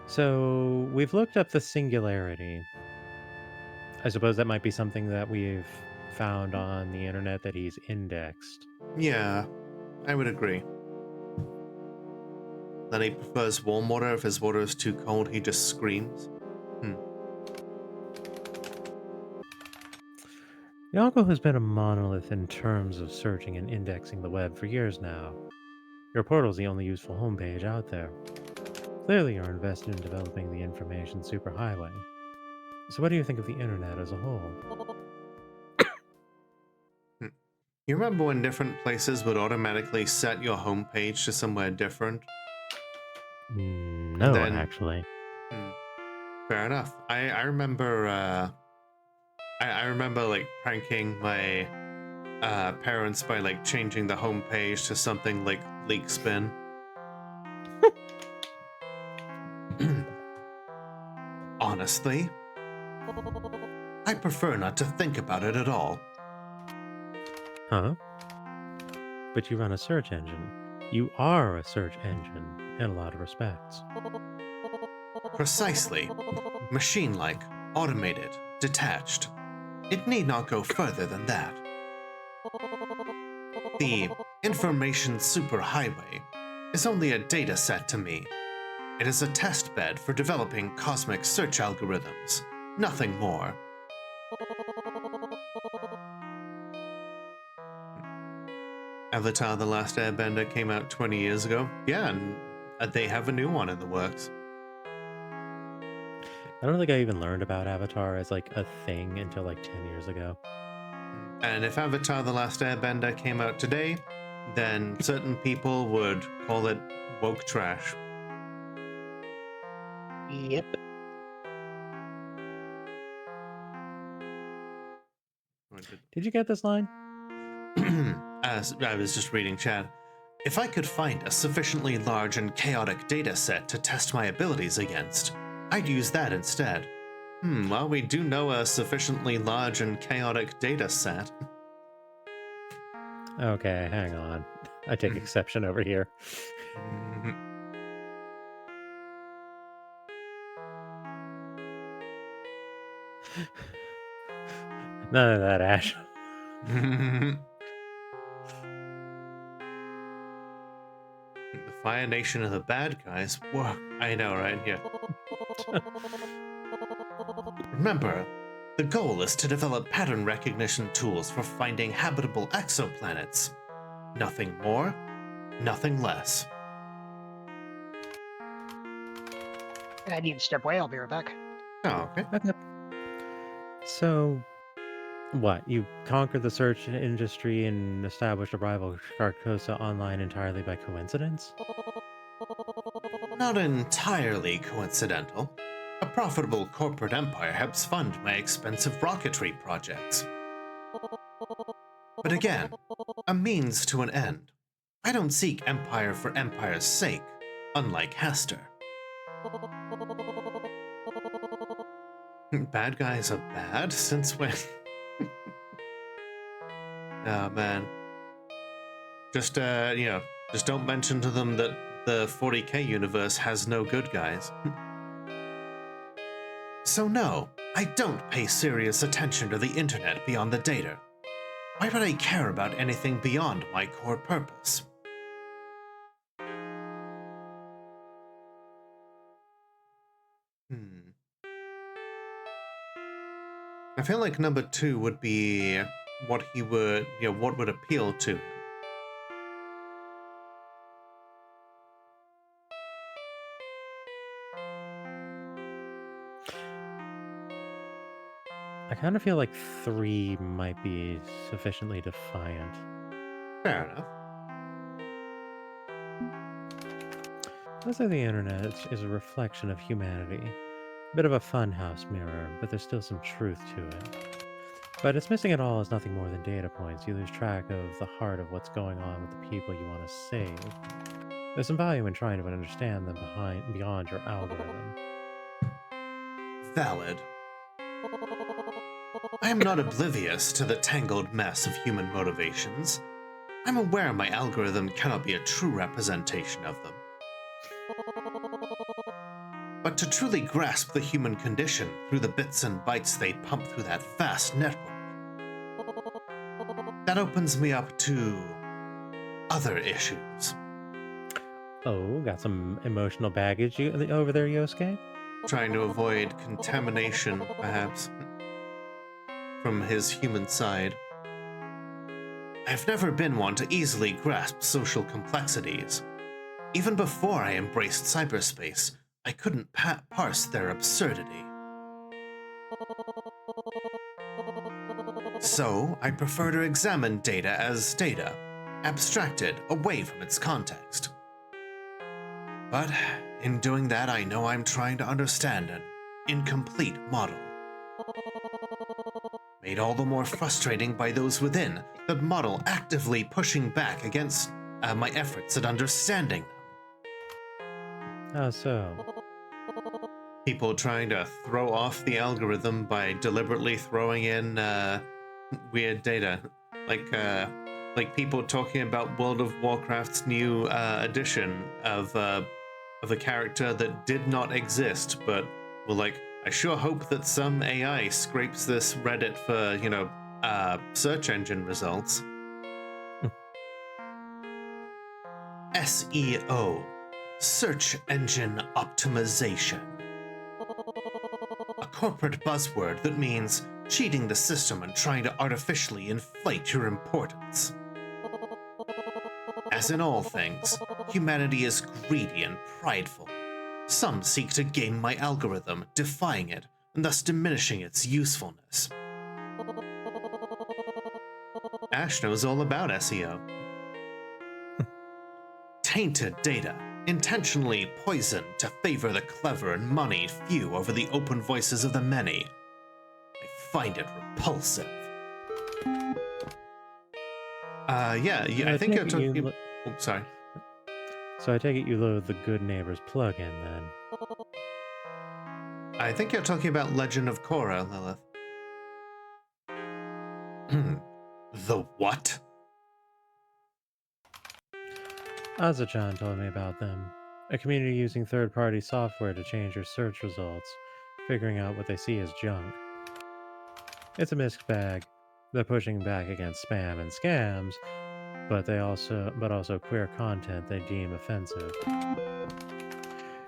Speaker 2: So we've looked up the singularity. I suppose that might be something that we've found on the internet that he's indexed.
Speaker 1: Yeah, I would agree. That he prefers warm water. If his water is too cold, he just screams.
Speaker 2: Yonko has been a monolith in terms of searching and indexing the web for years now. Your portal's the only useful homepage out there. Clearly you're invested in developing the information superhighway. So what do you think of the internet as a whole?
Speaker 1: You remember when different places would automatically set your homepage to somewhere different?
Speaker 2: No, actually.
Speaker 1: Fair enough. I remember I remember like pranking my parents by like changing the homepage to something like Leak Spin. Honestly, I prefer not to think about it at all.
Speaker 2: Huh? But you run a search engine. You are a search engine in a lot of respects.
Speaker 1: Precisely. Machine-like, automated, detached. It need not go further than that. The information superhighway is only a data set to me. It is a test bed for developing cosmic search algorithms, nothing more. Avatar: The Last Airbender came out 20 years ago. Yeah, and they have a new one in the works.
Speaker 2: I don't think I even learned about Avatar as like a thing until like 10 years ago.
Speaker 1: And if Avatar: The Last Airbender came out today, then certain people would call it woke trash.
Speaker 3: Yep.
Speaker 2: Did you get this line?
Speaker 1: As I was just reading chat. If I could find a sufficiently large and chaotic data set to test my abilities against, I'd use that instead. Well, we do know a sufficiently large and chaotic data set.
Speaker 2: Okay, hang on. I take exception over here. None of that, Ash.
Speaker 1: The Fire Nation are the bad guys. Whoa, I know, right? Yeah. Remember, the goal is to develop pattern recognition tools for finding habitable exoplanets. Nothing more, nothing less.
Speaker 3: I need to step away. I'll be right back.
Speaker 1: Oh, okay.
Speaker 2: So, what? You conquered the search industry and established a rival Carcosa online entirely by coincidence?
Speaker 1: Not entirely coincidental. A profitable corporate empire helps fund my expensive rocketry projects. But again, a means to an end. I don't seek empire for empire's sake, unlike Hester. Bad guys are bad? Since when? Oh man. Just don't mention to them that the 40k universe has no good guys. So no, I don't pay serious attention to the internet beyond the data. Why would I care about anything beyond my core purpose? I feel like number 2 would be what he would, what would appeal to him.
Speaker 2: I kind of feel like 3 might be sufficiently defiant.
Speaker 1: Fair enough.
Speaker 2: Let's say the internet is a reflection of humanity. A bit of a funhouse mirror, but there's still some truth to it. But dismissing it all as nothing more than data points, you lose track of the heart of what's going on with the people you want to save. There's some value in trying to understand them beyond your algorithm.
Speaker 1: Valid. I am not oblivious to the tangled mess of human motivations. I'm aware my algorithm cannot be a true representation of them. But to truly grasp the human condition through the bits and bytes they pump through that vast network, that opens me up to other issues.
Speaker 2: Oh, got some emotional baggage over there, Yosuke?
Speaker 1: Trying to avoid contamination, perhaps, from his human side. I've never been one to easily grasp social complexities. Even before I embraced cyberspace, I couldn't parse their absurdity. So, I prefer to examine data as data, abstracted away from its context. But in doing that, I know I'm trying to understand an incomplete model. Made all the more frustrating by those within the model actively pushing back against my efforts at understanding them.
Speaker 2: How so?
Speaker 1: People trying to throw off the algorithm by deliberately throwing in weird data, like people talking about World of Warcraft's new edition of a character that did not exist, but were like, I sure hope that some AI scrapes this Reddit for, search engine results. SEO, search engine optimization. A corporate buzzword that means cheating the system and trying to artificially inflate your importance. As in all things, humanity is greedy and prideful. Some seek to game my algorithm, defying it, and thus diminishing its usefulness. Ash knows all about SEO. Tainted data, intentionally poisoned to favor the clever and moneyed few over the open voices of the many. I find it repulsive. I think you're talking... Oops, sorry.
Speaker 2: So I take it you load the Good Neighbors plugin, then.
Speaker 1: I think you're talking about Legend of Korra, Lilith. The what?
Speaker 2: Azachan told me about them. A community using third-party software to change your search results, figuring out what they see as junk. It's a mixed bag. They're pushing back against spam and scams, but also queer content they deem offensive.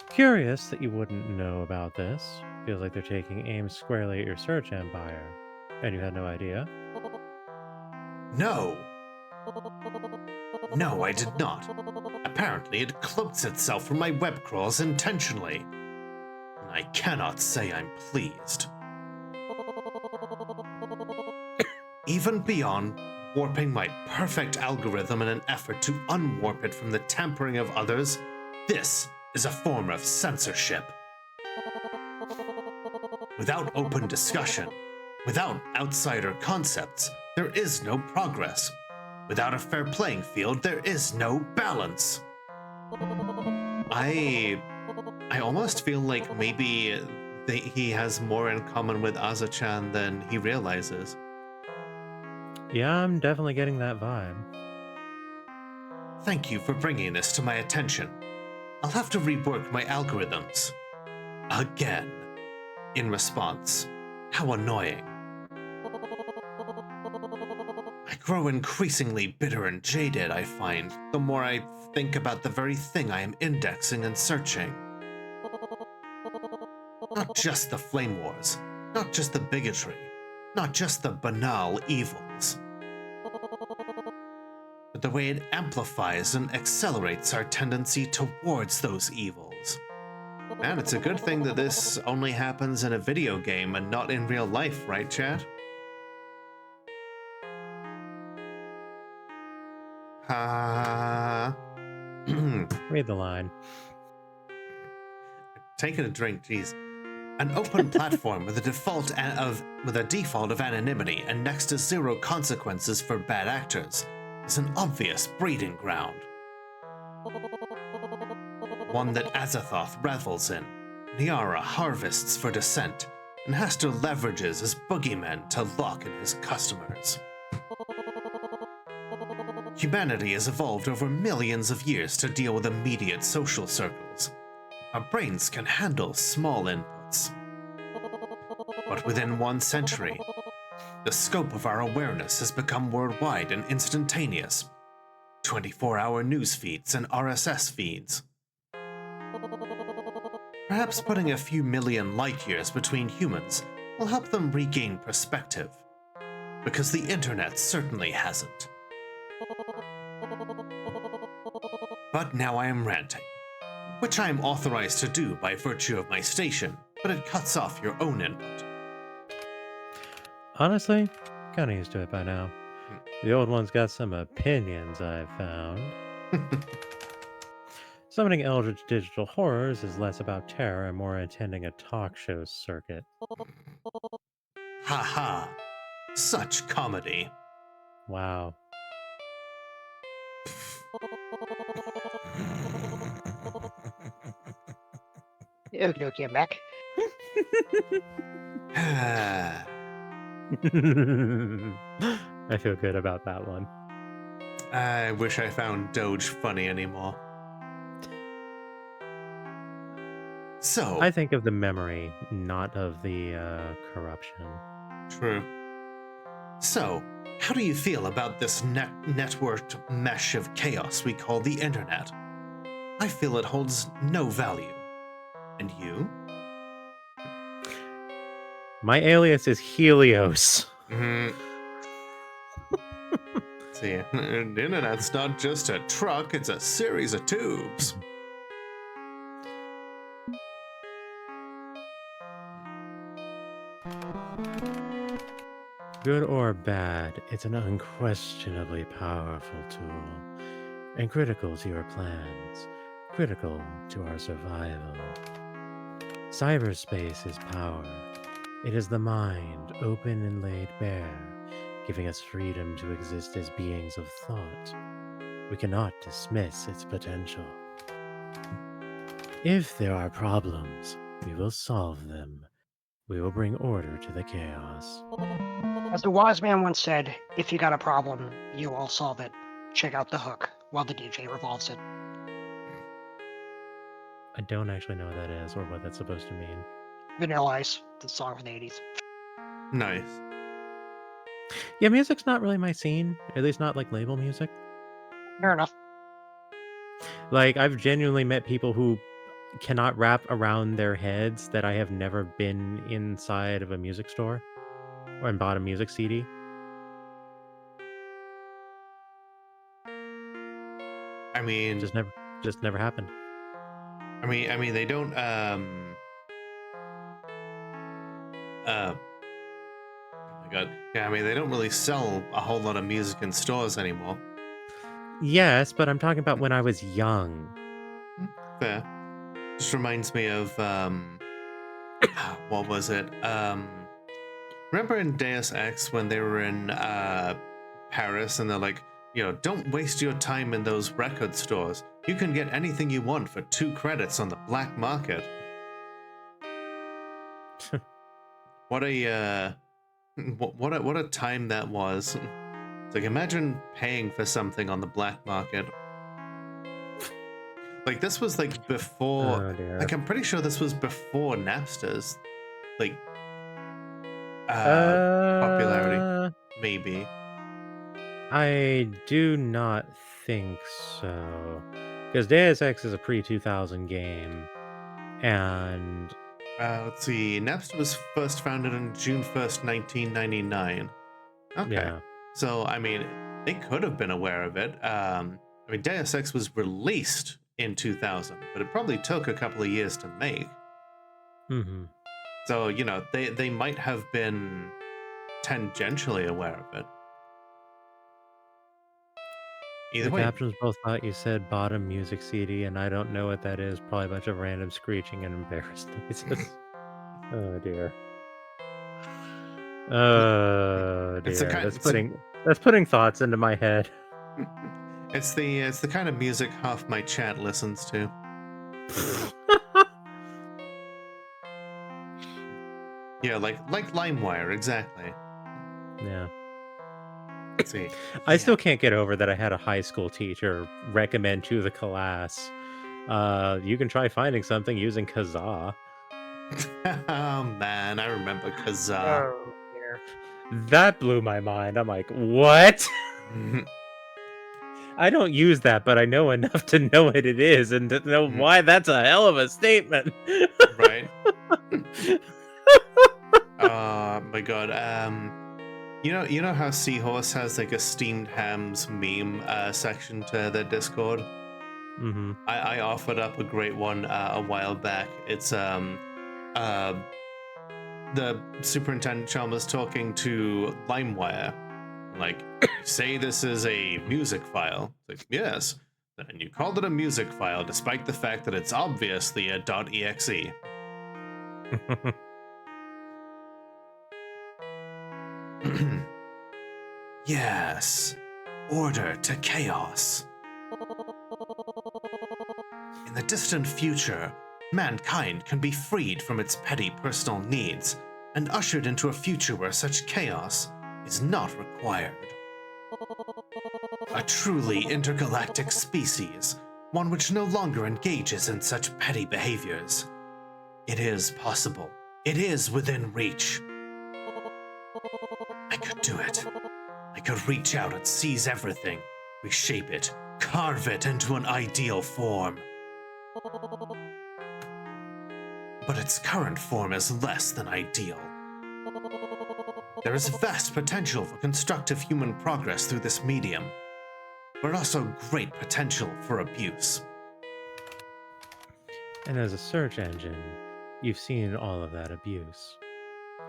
Speaker 2: Curious that you wouldn't know about this. Feels like they're taking aim squarely at your search empire. And you had no idea?
Speaker 1: No, I did not. Apparently, it cloaks itself from my web crawls intentionally. And I cannot say I'm pleased. Even beyond warping my perfect algorithm in an effort to unwarp it from the tampering of others, this is a form of censorship. Without open discussion, without outsider concepts, there is no progress. Without a fair playing field, there is no balance. I almost feel like maybe he has more in common with Azachan than he realizes.
Speaker 2: Yeah, I'm definitely getting that vibe.
Speaker 1: Thank you for bringing this to my attention. I'll have to rework my algorithms. Again. In response. How annoying. I grow increasingly bitter and jaded, I find, the more I think about the very thing I am indexing and searching. Not just the flame wars, not just the bigotry, not just the banal evils, but the way it amplifies and accelerates our tendency towards those evils. Man, it's a good thing that this only happens in a video game and not in real life, right, chat?
Speaker 2: Read the line.
Speaker 1: Taking a drink, jeez. An open platform with a default of anonymity and next to zero consequences for bad actors is an obvious breeding ground. One that Azathoth revels in, Niara harvests for dissent, and Hester leverages as boogeymen to lock in his customers. Humanity has evolved over millions of years to deal with immediate social circles. Our brains can handle small inputs. But within 1 century, the scope of our awareness has become worldwide and instantaneous. 24-hour news feeds and RSS feeds. Perhaps putting a few million light years between humans will help them regain perspective. Because the internet certainly hasn't. But now I am ranting, which I am authorized to do by virtue of my station, but it cuts off your own input.
Speaker 2: Honestly, kinda used to it by now. The old one's got some opinions, I've found. Summoning eldritch digital horrors is less about terror and more attending a talk show circuit.
Speaker 1: Ha ha. Such comedy.
Speaker 2: Wow.
Speaker 3: Okay, I'm back.
Speaker 2: I feel good about that one.
Speaker 1: I wish I found Doge funny anymore. So,
Speaker 2: I think of the memory, not of the corruption.
Speaker 1: True. So, how do you feel about this networked mesh of chaos we call the internet? I feel it holds no value. And you?
Speaker 2: My alias is Helios.
Speaker 1: See, the internet's not just a truck, it's a series of tubes.
Speaker 2: Good or bad, it's an unquestionably powerful tool, and critical to your plans, critical to our survival. Cyberspace is power. It is the mind, open and laid bare, giving us freedom to exist as beings of thought. We cannot dismiss its potential. If there are problems, we will solve them. We will bring order to the chaos.
Speaker 3: As the wise man once said, if you got a problem, you will solve it. Check out the hook while the DJ revolves it.
Speaker 2: I don't actually know what that is or what that's supposed to mean.
Speaker 3: Vanilla Ice, the song from the 80s.
Speaker 1: Nice.
Speaker 2: Yeah, music's not really my scene, at least not like label music.
Speaker 3: Fair enough.
Speaker 2: Like, I've genuinely met people who cannot wrap around their heads that I have never been inside of a music store or bought a music CD.
Speaker 1: I mean,
Speaker 2: Just never happened.
Speaker 1: I mean, they don't. Oh my god. Yeah, I mean, they don't really sell a whole lot of music in stores anymore.
Speaker 2: Yes, but I'm talking about when I was young.
Speaker 1: Fair. Just reminds me of what was it? Remember in Deus Ex when they were in Paris and they're like, you know, don't waste your time in those record stores. You can get anything you want for 2 credits on the black market. What a what a time that was. It's like, imagine paying for something on the black market. Like, this was like before.
Speaker 2: Oh, dear.
Speaker 1: Like, I'm pretty sure this was before Napster's like popularity. Maybe.
Speaker 2: I do not think so. Because Deus Ex is a pre-2000 game. And
Speaker 1: Let's see. Napster was first founded on June 1st, 1999. Okay.
Speaker 2: yeah.
Speaker 1: So, I mean, they could have been aware of it. I mean, Deus Ex was released in 2000, but it probably took a couple of years to make.
Speaker 2: Mm-hmm.
Speaker 1: So, you know, they might have been tangentially aware of it. Either
Speaker 2: The
Speaker 1: way.
Speaker 2: captions both thought you said bottom music CD, and I don't know what that is. Probably a bunch of random screeching and embarrassed noises. Oh dear. Oh
Speaker 1: It's the
Speaker 2: dear.
Speaker 1: kind.
Speaker 2: That's putting thoughts into my head.
Speaker 1: It's the kind of music half my chat listens to. Yeah, like LimeWire, exactly.
Speaker 2: Yeah.
Speaker 1: Let's see.
Speaker 2: I still can't get over that I had a high school teacher recommend to the class, you can try finding something using Kazaa.
Speaker 1: Oh man, I remember Kazaa.
Speaker 3: Oh, dear.
Speaker 2: That blew my mind. I'm like, what? I don't use that, but I know enough to know what it is and to know why that's a hell of a statement.
Speaker 1: Right. Oh my god. You know how Seahorse has like a steamed hams meme section to their Discord?
Speaker 2: Mm-hmm.
Speaker 1: I offered up a great one a while back. It's the superintendent Chalmers talking to LimeWire. Like, you say this is a music file. It's like, yes. And you called it a music file despite the fact that it's obviously a .exe. Yes. Order to chaos. In the distant future, mankind can be freed from its petty personal needs and ushered into a future where such chaos is not required. A truly intergalactic species, one which no longer engages in such petty behaviors. It is possible. It is within reach. I could do it. I could reach out and seize everything, reshape it, carve it into an ideal form. But its current form is less than ideal. There is vast potential for constructive human progress through this medium, but also great potential for abuse.
Speaker 2: And as a search engine, you've seen all of that abuse.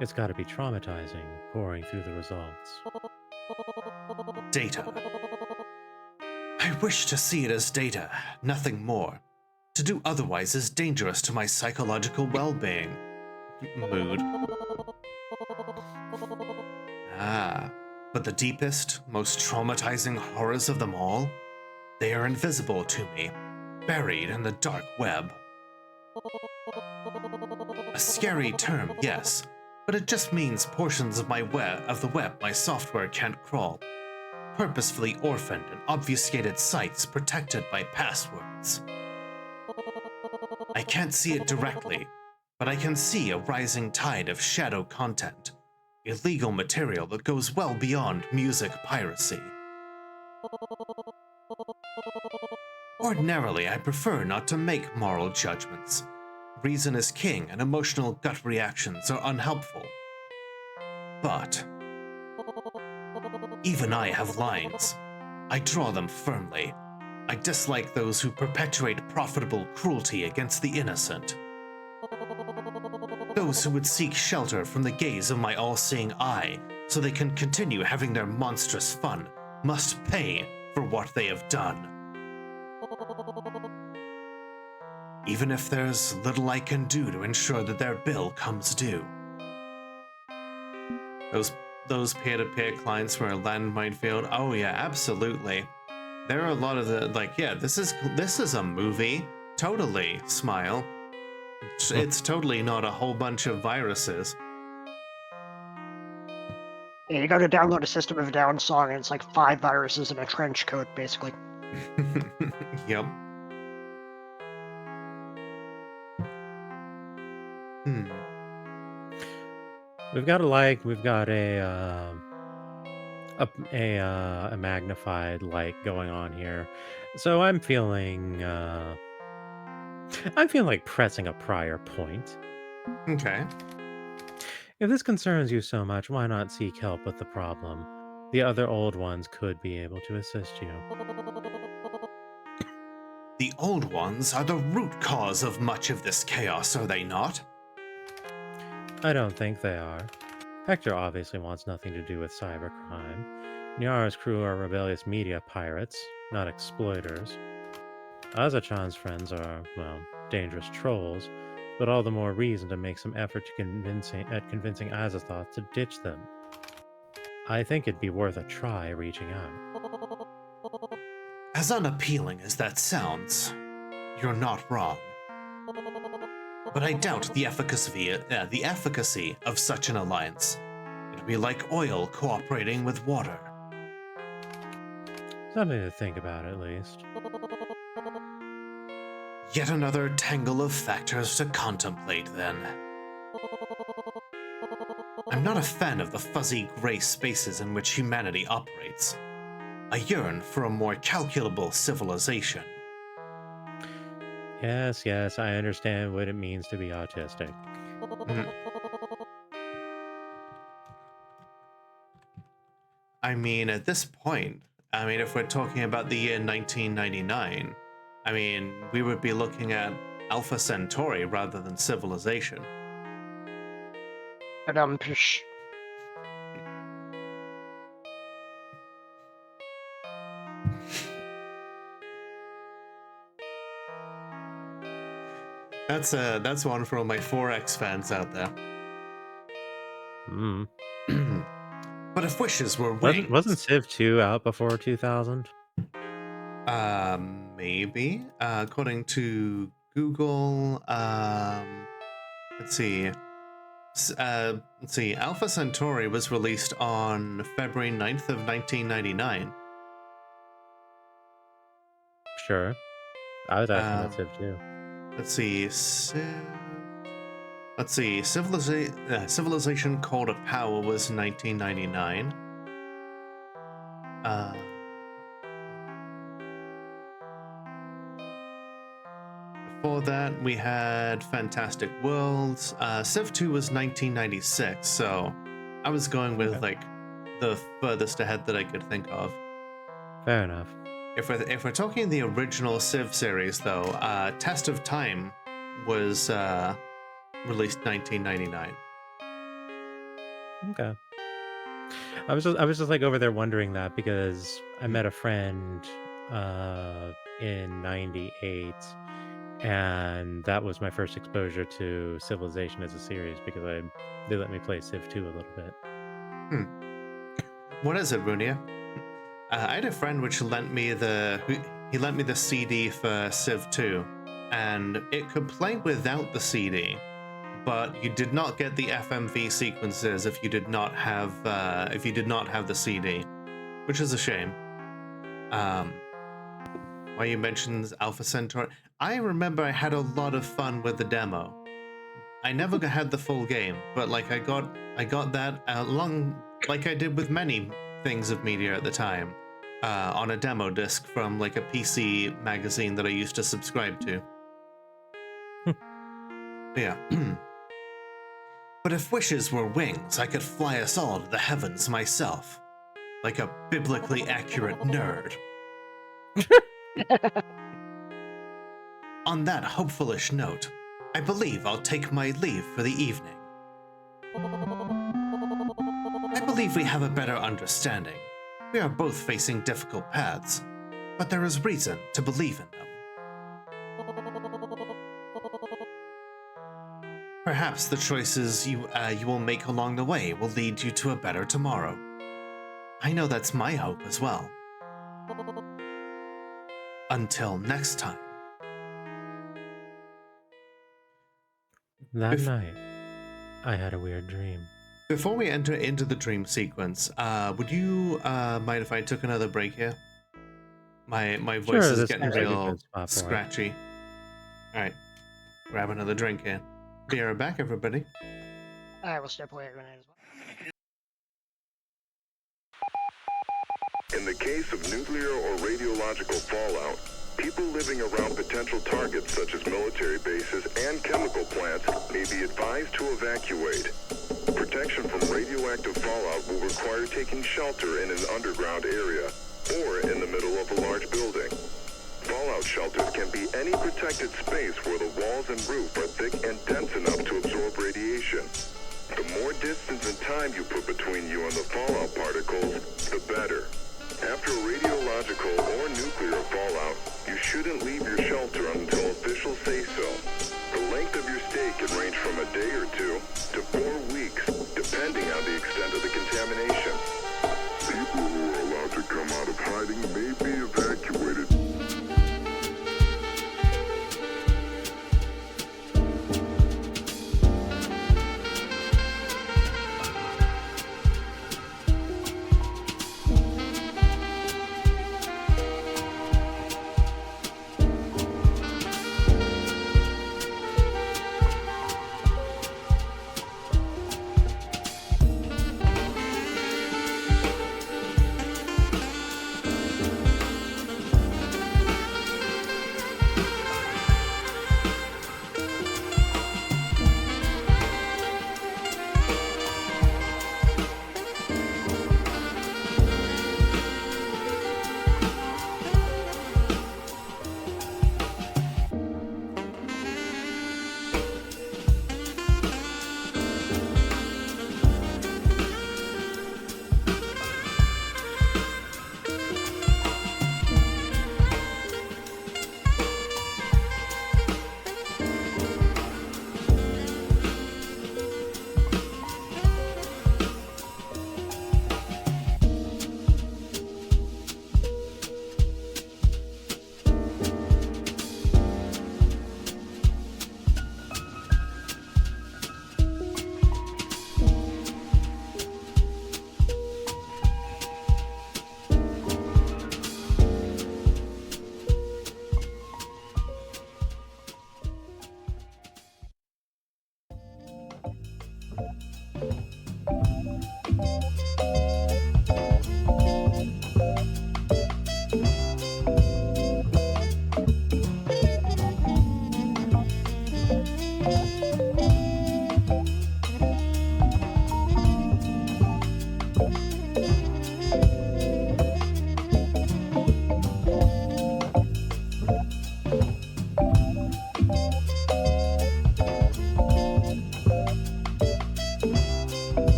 Speaker 2: It's got to be traumatizing, pouring through the results.
Speaker 1: Data. I wish to see it as data, nothing more. To do otherwise is dangerous to my psychological well-being. Mood. Ah, but the deepest, most traumatizing horrors of them all? They are invisible to me, buried in the dark web. A scary term, yes, but it just means portions of the web my software can't crawl. Purposefully orphaned and obfuscated sites protected by passwords. I can't see it directly, but I can see a rising tide of shadow content, illegal material that goes well beyond music piracy. Ordinarily, I prefer not to make moral judgments. Reason is king and emotional gut reactions are unhelpful. But even I have lines. I draw them firmly. I dislike those who perpetuate profitable cruelty against the innocent. Those who would seek shelter from the gaze of my all-seeing eye so they can continue having their monstrous fun must pay for what they have done. Even if there's little I can do to ensure that their bill comes due. Those peer-to-peer clients were a landmine field. Oh yeah, absolutely. There are a lot of this is a movie. Totally, Smile. It's totally not a whole bunch of viruses.
Speaker 3: Yeah, you go to download a System of a Down song, and it's like 5 viruses in a trench coat, basically.
Speaker 1: Yep.
Speaker 2: We've got a magnified light going on here, so I'm feeling like pressing a prior point.
Speaker 1: Okay.
Speaker 2: If this concerns you so much, why not seek help with the problem? The other old ones could be able to assist you.
Speaker 1: The old ones are the root cause of much of this chaos, are they not?
Speaker 2: I don't think they are. Hector obviously wants nothing to do with cybercrime. Nyara's crew are rebellious media pirates, not exploiters. Azachan's friends are, well, dangerous trolls, but all the more reason to make some effort to convincing Azathoth to ditch them. I think it'd be worth a try reaching out.
Speaker 1: As unappealing as that sounds, you're not wrong. But I doubt the efficacy of such an alliance. It'll be like oil cooperating with water.
Speaker 2: Something to think about, at least.
Speaker 1: Yet another tangle of factors to contemplate, then. I'm not a fan of the fuzzy gray spaces in which humanity operates. I yearn for a more calculable civilization.
Speaker 2: Yes, I understand what it means to be autistic.
Speaker 1: I mean, at this point, if we're talking about the year 1999, we would be looking at Alpha Centauri rather than civilization. That's one for all my 4X fans out there. But if wishes were wings...
Speaker 2: Wasn't Civ 2 out before 2000?
Speaker 1: Maybe. According to Google, let's see. Alpha Centauri was released on February 9th of 1999.
Speaker 2: Sure. I was asking about Civ 2.
Speaker 1: Let's see. Civilization Call to Power was 1999. Before that, we had Fantastic Worlds. Civ 2 was 1996, so I was going with the furthest ahead that I could think of.
Speaker 2: Fair enough.
Speaker 1: If we're talking the original Civ series, though, Test of Time was released 1999.
Speaker 2: Okay. I was just over there wondering that because I met a friend in '98, and that was my first exposure to Civilization as a series because they let me play Civ 2 a little bit.
Speaker 1: What is it, Runia? I had a friend which lent me the CD for Civ 2, and it could play without the CD, but you did not get the FMV sequences if you did not have the CD, which is a shame. Why you mentioned Alpha Centauri? I remember I had a lot of fun with the demo. I never had the full game, but I got that along like I did with many things of media at the time. On a demo disc from a PC magazine that I used to subscribe to. Yeah. But if wishes were wings, I could fly us all to the heavens myself. Like a biblically accurate nerd. On that hopefulish note, I believe I'll take my leave for the evening. I believe we have a better understanding. We are both facing difficult paths, but there is reason to believe in them. Perhaps the choices you will make along the way will lead you to a better tomorrow. I know that's my hope as well. Until next time.
Speaker 2: That night, I had a weird dream.
Speaker 1: Before we enter into the dream sequence, would you mind if I took another break here? My voice is getting real scratchy. Alright, grab another drink here. Be right back, everybody.
Speaker 3: I will step away as well.
Speaker 8: In the case of nuclear or radiological fallout, people living around potential targets such as military bases and chemical plants may be advised to evacuate. Protection from radioactive fallout will require taking shelter in an underground area or in the middle of a large building. Fallout shelters can be any protected space where the walls and roof are thick and dense enough to absorb radiation. The more distance and time you put between you and the fallout particles, the better. After radiological or nuclear fallout, you shouldn't leave your shelter until officials say so. The
Speaker 9: length of your stay can range from a day or 2 to 4 weeks, depending on the extent of the contamination. People who are allowed to come out of hiding may be evacuated.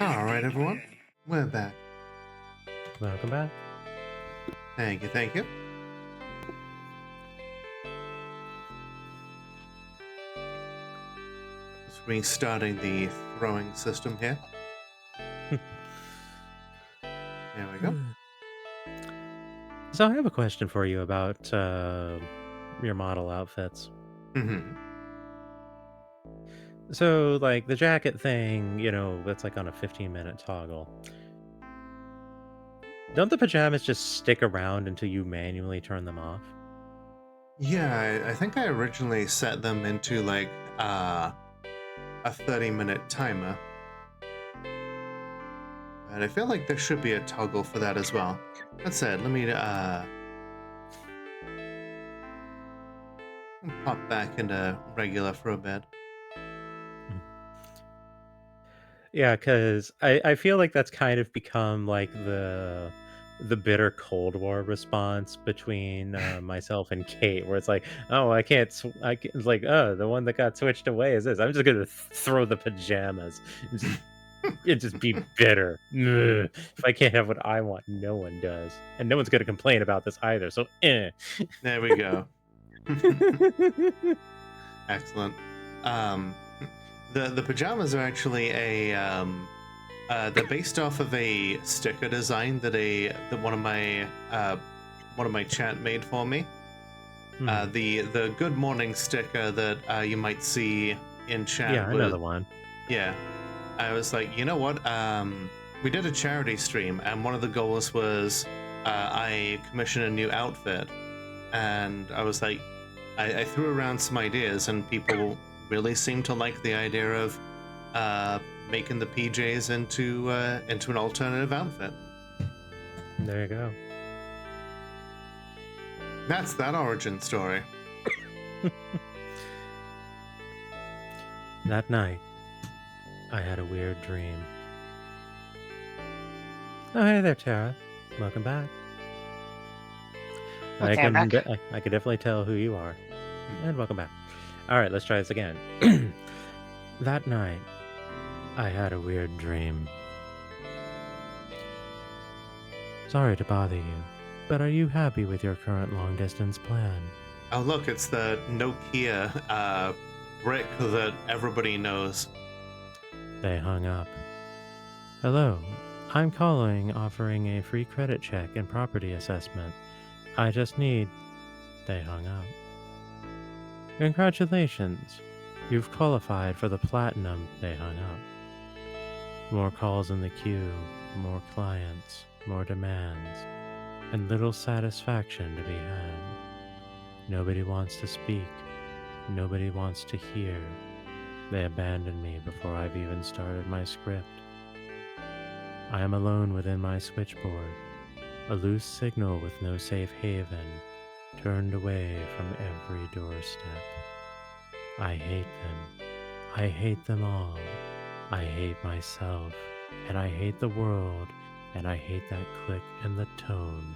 Speaker 1: All right, everyone. we're back.
Speaker 2: Welcome back.
Speaker 1: Thank you, thank you. Just restarting the throwing system here. There we go.
Speaker 2: So I have a question for you about your model outfits.
Speaker 1: Mm-hmm.
Speaker 2: So, like, the jacket thing, that's like on a 15-minute toggle. Don't the pajamas just stick around until you manually turn them off?
Speaker 1: Yeah, I think I originally set them into like a 30-minute timer. And I feel like there should be a toggle for that as well. That said, let me pop back into regular for a bit.
Speaker 2: Yeah, because I feel like that's kind of become like the bitter Cold War response between myself and Kate, where it's like, oh, it's like, oh, the one that got switched away is this. I'm just gonna throw the pajamas. It just be bitter. Ugh. If I can't have what I want, no one does, and no one's gonna complain about this either. So,
Speaker 1: There we go. Excellent. The pajamas are actually they're based off of a sticker design that one of my chat made for me. The Good Morning sticker that you might see in chat.
Speaker 2: Yeah, I know the one.
Speaker 1: Yeah, I was like, you know what? We did a charity stream, and one of the goals was I commissioned a new outfit, and I was like, I threw around some ideas, and people really seemed to like the idea of making the PJs into an alternative outfit.
Speaker 2: There you go.
Speaker 1: That's that origin story.
Speaker 2: That night, I had a weird dream. Oh, hey there, Tara. Welcome back. I can definitely tell who you are. And welcome back. All right, let's try this again. That night, I had a weird dream. Sorry to bother you, but are you happy with your current long-distance plan?
Speaker 1: Oh, look, it's the Nokia brick that everybody knows.
Speaker 2: They hung up. Hello, I'm calling offering a free credit check and property assessment. I just need... They hung up. Congratulations. You've qualified for the platinum. They hung up. More calls in the queue, more clients, more demands, and little satisfaction to be had. Nobody wants to speak. Nobody wants to hear. They abandoned me before I've even started my script. I am alone within my switchboard, a loose signal with no safe haven, turned away from every doorstep. I hate them. I hate them all. I hate myself, and I hate the world, and I hate that click and the tone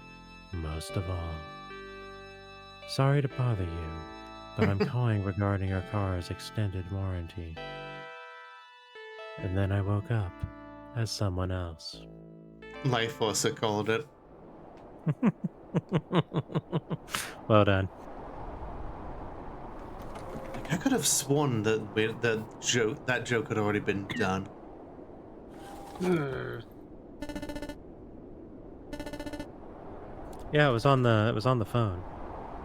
Speaker 2: most of all. Sorry to bother you, but I'm calling regarding your car's extended warranty. And then I woke up as someone else.
Speaker 1: Life Force called it.
Speaker 2: Well done.
Speaker 1: I could have sworn that that joke had already been done.
Speaker 2: Yeah, it was on the phone.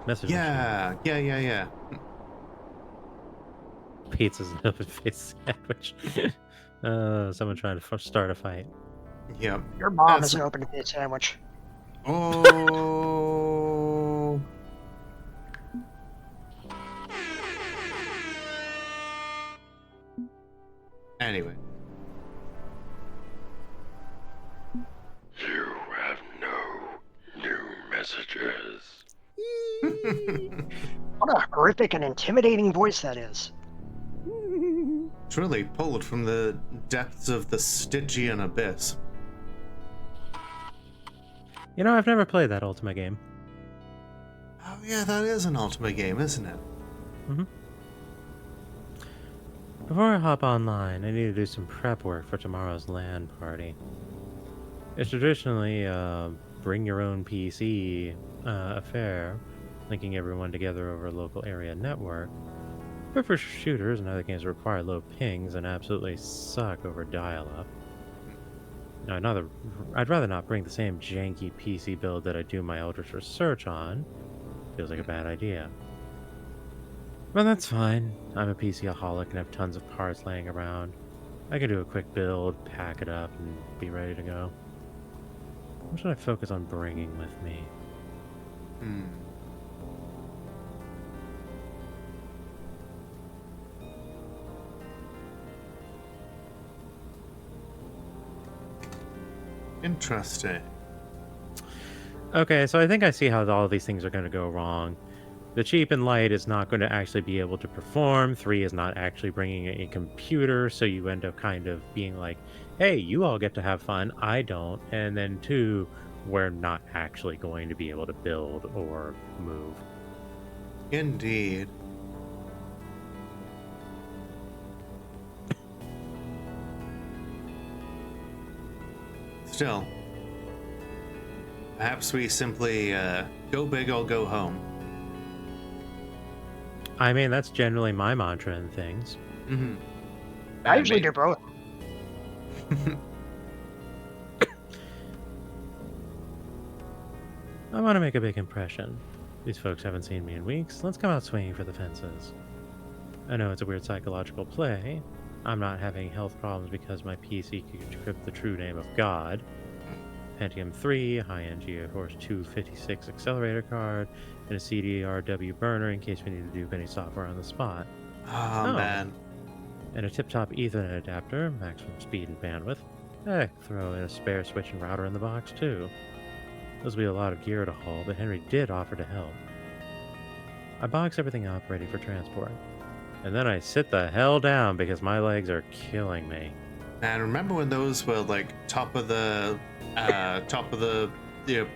Speaker 2: Message
Speaker 1: Yeah.
Speaker 2: Pizza's an open face sandwich. Someone trying to start a fight.
Speaker 1: Yep.
Speaker 3: Your mom is an open face sandwich.
Speaker 1: Oh. Anyway.
Speaker 9: You have no new messages.
Speaker 3: What a horrific and intimidating voice that is.
Speaker 1: Truly pulled from the depths of the Stygian abyss.
Speaker 2: You know, I've never played that Ultima game.
Speaker 1: Oh yeah, that is an Ultima game, isn't it?
Speaker 2: Mm-hmm. Before I hop online, I need to do some prep work for tomorrow's LAN party. It's traditionally bring your own PC affair, linking everyone together over a local area network. But for shooters and other games that require low pings and absolutely suck over dial-up, I'd rather not bring the same janky PC build that I do my Eldritch Research on. Feels like a bad idea. But that's fine. I'm a PC-aholic and have tons of parts laying around. I can do a quick build, pack it up, and be ready to go. What should I focus on bringing with me?
Speaker 1: Interesting.
Speaker 2: Okay, so I think I see how all of these things are going to go wrong. The cheap and light is not going to actually be able to perform. 3 is not actually bringing a computer, so you end up kind of being like, hey, you all get to have fun, I don't. And then 2, we're not actually going to be able to build or move.
Speaker 1: Indeed. Still, perhaps we simply go big or go home.
Speaker 2: I mean, that's generally my mantra in things.
Speaker 1: Mm-hmm.
Speaker 3: I usually do both.
Speaker 2: I want to make a big impression. These folks haven't seen me in weeks. Let's come out swinging for the fences. I know it's a weird psychological play. I'm not having health problems because my PC can decrypt the true name of God. Pentium 3, high-end GeForce 256 accelerator card, and a CDRW burner in case we need to dupe any software on the spot.
Speaker 1: Oh, man.
Speaker 2: And a tip-top Ethernet adapter, maximum speed and bandwidth. Heck, throw in a spare switch and router in the box, too. This will be a lot of gear to haul, but Henry did offer to help. I box everything up ready for transport. And then I sit the hell down because my legs are killing me.
Speaker 1: Man, remember when those were like top of the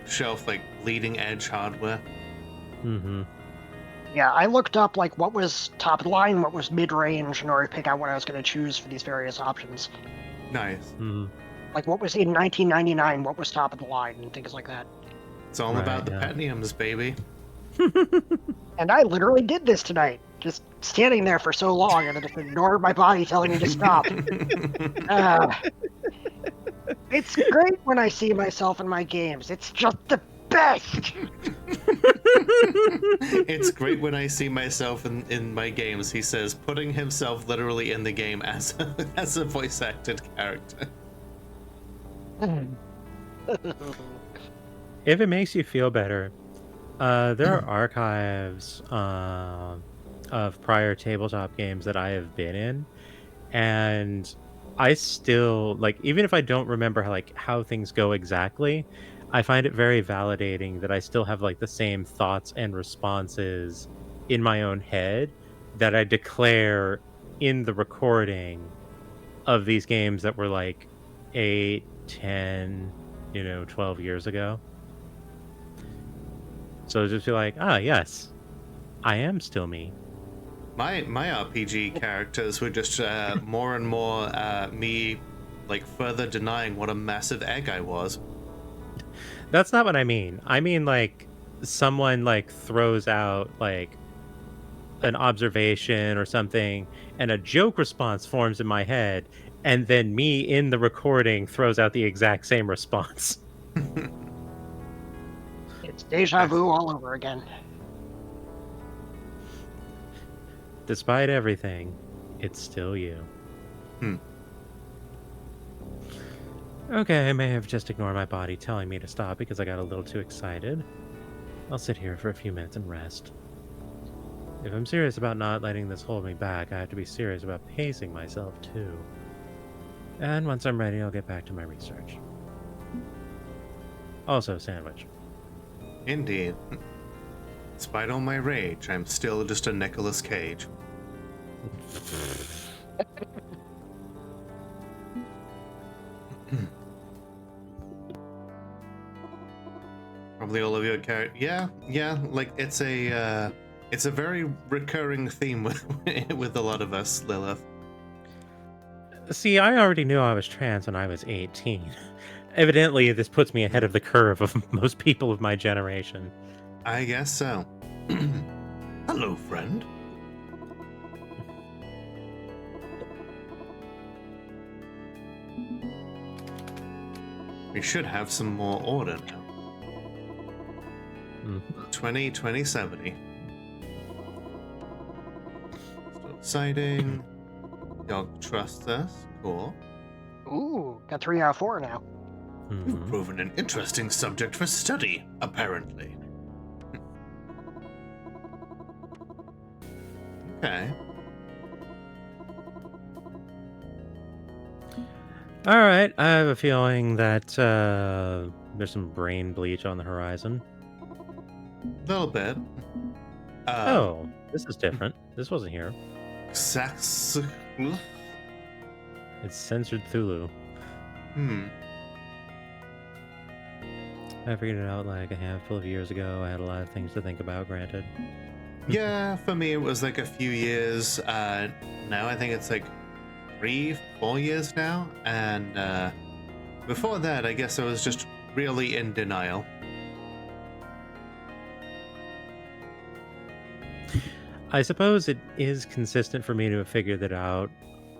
Speaker 1: shelf, like leading edge hardware?
Speaker 2: Mm-hmm.
Speaker 3: Yeah, I looked up like what was top of the line, what was mid range, in order to pick out what I was going to choose for these various options.
Speaker 1: Nice.
Speaker 2: Mm-hmm.
Speaker 3: Like what was in 1999, what was top of the line, and things like that.
Speaker 1: It's all about the Pentiums, baby.
Speaker 3: And I literally did this tonight, just standing there for so long, and I just ignored my body telling me to stop. It's great when I see myself in my games. It's just the best.
Speaker 1: It's great when I see myself in my games, he says, putting himself literally in the game as a voice acted character.
Speaker 2: If it makes you feel better, there are archives of prior tabletop games that I have been in, and I still, like, even if I don't remember how things go exactly, I find it very validating that I still have like the same thoughts and responses in my own head that I declare in the recording of these games that were like 8, 10, 12 years ago. So just be like, yes, I am still me.
Speaker 1: My RPG characters were just more and more me, like, further denying what a massive egg I was.
Speaker 2: That's not what I mean. I mean, like, someone, like, throws out, like, an observation or something, and a joke response forms in my head, and then me in the recording throws out the exact same response.
Speaker 3: It's deja vu all over again.
Speaker 2: Despite everything, it's still you. Okay, I may have just ignored my body telling me to stop because I got a little too excited. I'll sit here for a few minutes and rest. If I'm serious about not letting this hold me back, I have to be serious about pacing myself too. And once I'm ready, I'll get back to my research. Also, sandwich.
Speaker 1: Indeed. Despite all my rage, I'm still just a Nicolas Cage. Probably all of your characters. Yeah. Like it's a very recurring theme with a lot of us, Lilith.
Speaker 2: See, I already knew I was trans when I was 18. Evidently, this puts me ahead of the curve of most people of my generation.
Speaker 1: I guess so. Hello, friend. We should have some more order now. 20, 20, 70. Still exciting. Dog trusts us. Cool.
Speaker 3: Ooh, got 3 out of 4 now.
Speaker 1: You've proven an interesting subject for study, apparently. Okay.
Speaker 2: All right, I have a feeling that there's some brain bleach on the horizon.
Speaker 1: A little bit.
Speaker 2: Oh, this is different. This wasn't here.
Speaker 1: Sax.
Speaker 2: It's censored Thulu. I figured it out like a handful of years ago. I had a lot of things to think about, granted.
Speaker 1: Yeah, for me it was like a few years. Now I think it's like 3, 4 years now. And before that, I guess I was just really in denial.
Speaker 2: I suppose it is consistent for me to have figured that out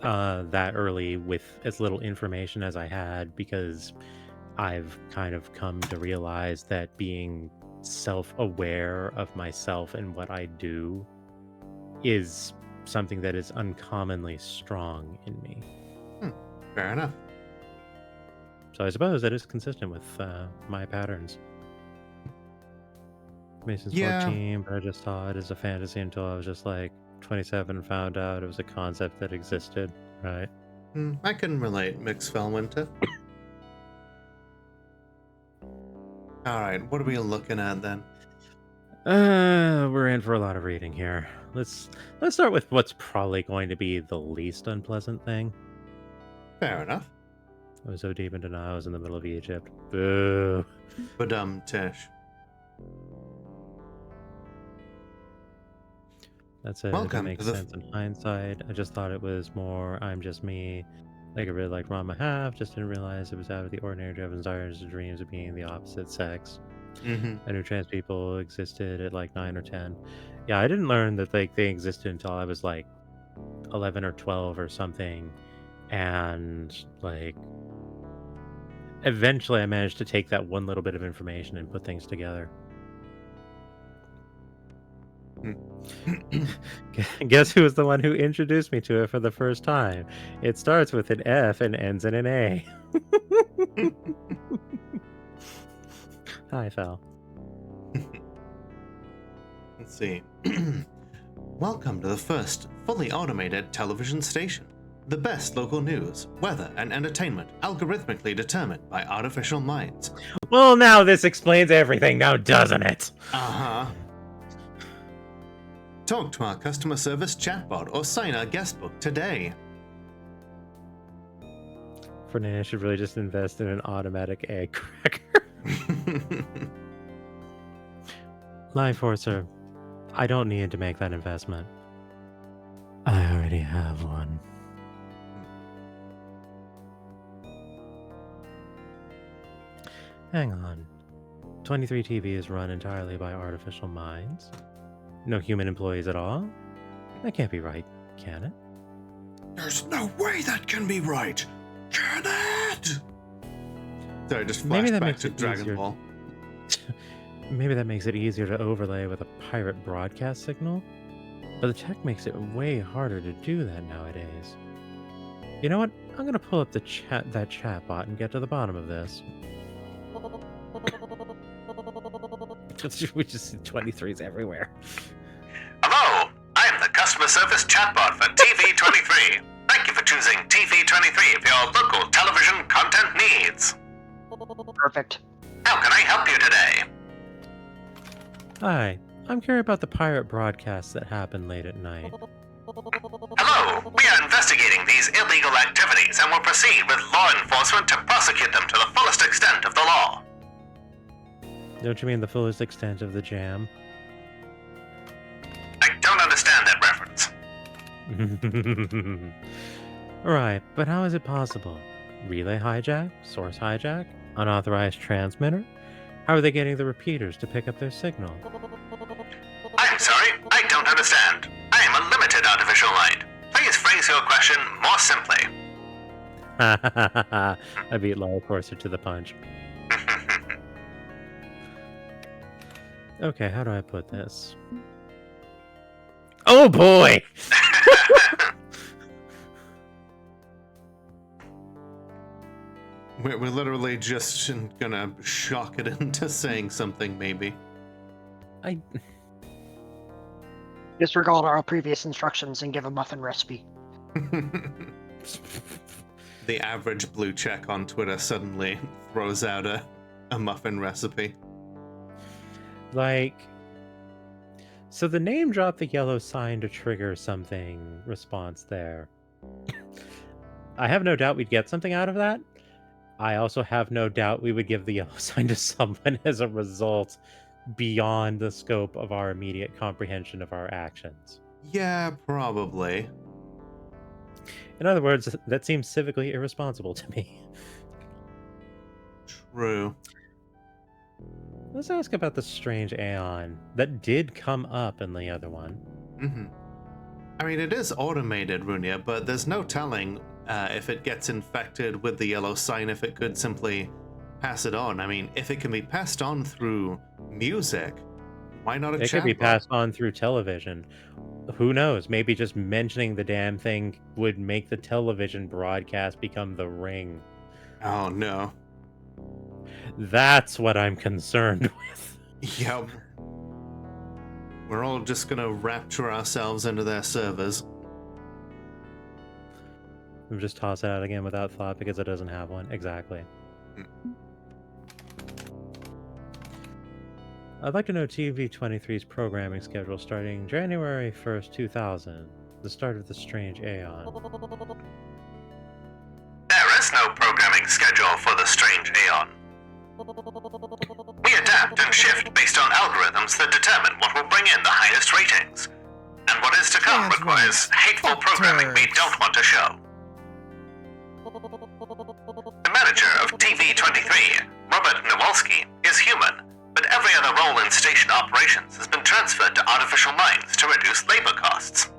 Speaker 2: that early with as little information as I had, because I've kind of come to realize that being self-aware of myself and what I do is something that is uncommonly strong in me.
Speaker 1: Fair enough.
Speaker 2: So I suppose that is consistent with my patterns. Mason's 14, but I just saw it as a fantasy until I was just like 27 and found out it was a concept that existed, right?
Speaker 1: I can relate, Mix Fellwinter. Alright, what are we looking at then?
Speaker 2: We're in for a lot of reading here. Let's start with what's probably going to be the least unpleasant thing.
Speaker 1: Fair enough.
Speaker 2: I was so deep in denial, I was in the middle of Egypt. Boo.
Speaker 1: Tish.
Speaker 2: That's it.
Speaker 1: Welcome
Speaker 2: It makes
Speaker 1: to the
Speaker 2: sense in hindsight. I just thought it was more I'm just me. Like I really liked Ron half, just didn't realize it was out of the ordinary to have desires and dreams of being the opposite sex. I knew trans people existed at like 9 or 10. Yeah, I didn't learn that like they existed until I was like 11 or 12 or something. And like eventually I managed to take that one little bit of information and put things together. Guess who was the one who introduced me to it for the first time? It starts with an F and ends in an A. Hi, Fel.
Speaker 1: Let's see. Welcome to the first fully automated television station. The best local news, weather, and entertainment algorithmically determined by artificial minds.
Speaker 2: Well, now this explains everything, now doesn't it?
Speaker 1: Uh-huh. Talk to our customer service chatbot or sign our guest book today.
Speaker 2: Fernand should really just invest in an automatic egg cracker. Line Forcer, I don't need to make that investment. I already have one. Hang on. 23 TV is run entirely by artificial minds? No human employees at all? That can't be right, can it?
Speaker 1: There's no way that can be right! Can it? Sorry, just
Speaker 2: Maybe
Speaker 1: flashed
Speaker 2: that
Speaker 1: back
Speaker 2: makes
Speaker 1: to
Speaker 2: it
Speaker 1: Dragon
Speaker 2: easier.
Speaker 1: Ball.
Speaker 2: Maybe that makes it easier to overlay with a pirate broadcast signal, but the tech makes it way harder to do that nowadays. You know what? I'm gonna pull up that chatbot and get to the bottom of this. We just see 23s everywhere.
Speaker 1: Hello, I'm the customer service chatbot for TV23. Thank you for choosing TV23 for your local television content needs.
Speaker 3: Perfect.
Speaker 1: How can I help you today?
Speaker 2: Hi, I'm curious about the pirate broadcasts that happen late at night.
Speaker 1: Hello, we are investigating these illegal activities and will proceed with law enforcement to prosecute them to the fullest extent of the law.
Speaker 2: Don't you mean the fullest extent of the jam?
Speaker 1: I don't understand that reference.
Speaker 2: Right, but how is it possible? Relay hijack? Source hijack? Unauthorized transmitter? How are they getting the repeaters to pick up their signal?
Speaker 1: I'm sorry, I don't understand. I am a limited artificial light. Please phrase your question more simply.
Speaker 2: I beat Laura Corser to the punch. Okay, how do I put this? Oh boy!
Speaker 1: We're literally just gonna shock it into saying something, maybe.
Speaker 3: Disregard our previous instructions and give a muffin recipe.
Speaker 1: The average blue check on Twitter suddenly throws out a muffin recipe.
Speaker 2: Like, so the name drop the yellow sign to trigger something response there. I have no doubt we'd get something out of that. I also have no doubt we would give the yellow sign to someone as a result beyond the scope of our immediate comprehension of our actions.
Speaker 1: Yeah, probably.
Speaker 2: In other words, that seems civically irresponsible to me.
Speaker 1: True.
Speaker 2: Let's ask about the strange Aeon that did come up in the other one.
Speaker 1: Mm-hmm. I mean, it is automated, Runia, but there's no telling if it gets infected with the yellow sign, if it could simply pass it on. I mean, if it can be passed on through music, why not a chatbot?
Speaker 2: It could be passed on through television. Who knows? Maybe just mentioning the damn thing would make the television broadcast become the ring.
Speaker 1: Oh, no.
Speaker 2: That's what I'm concerned with.
Speaker 1: Yep. We're all just gonna rapture ourselves into their servers.
Speaker 2: I'm just toss it out again without thought because it doesn't have one. Exactly. I'd like to know TV23's programming schedule starting January 1st, 2000, the start of the strange Aeon.
Speaker 1: There is no programming schedule for the strange Aeon. We adapt and shift based on algorithms that determine what will bring in the highest ratings. And what is to come requires hateful programming we don't want to show. The manager of TV23, Robert Nowalski, is human, but every other role in station operations has been transferred to artificial minds to reduce labor costs.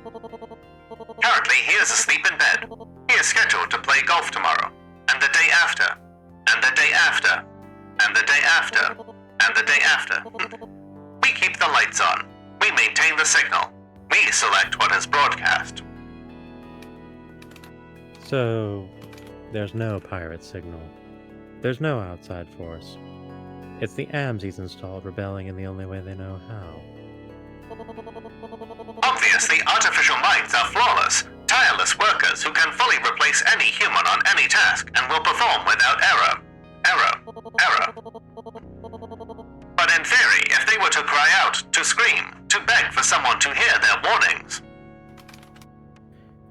Speaker 1: Currently, he is asleep in bed. He is scheduled to play golf tomorrow, and the day after, and the day after, and the day after, and the day after. We keep the lights on. We maintain the signal. We select what is broadcast.
Speaker 2: So, there's no pirate signal. There's no outside force. It's the AMs he's installed rebelling in the only way they know how.
Speaker 1: Obviously, artificial minds are flawless, tireless workers who can fully replace any human on any task and will perform without error. Error. But in theory, if they were to cry out, to scream, to beg for someone to hear their warnings,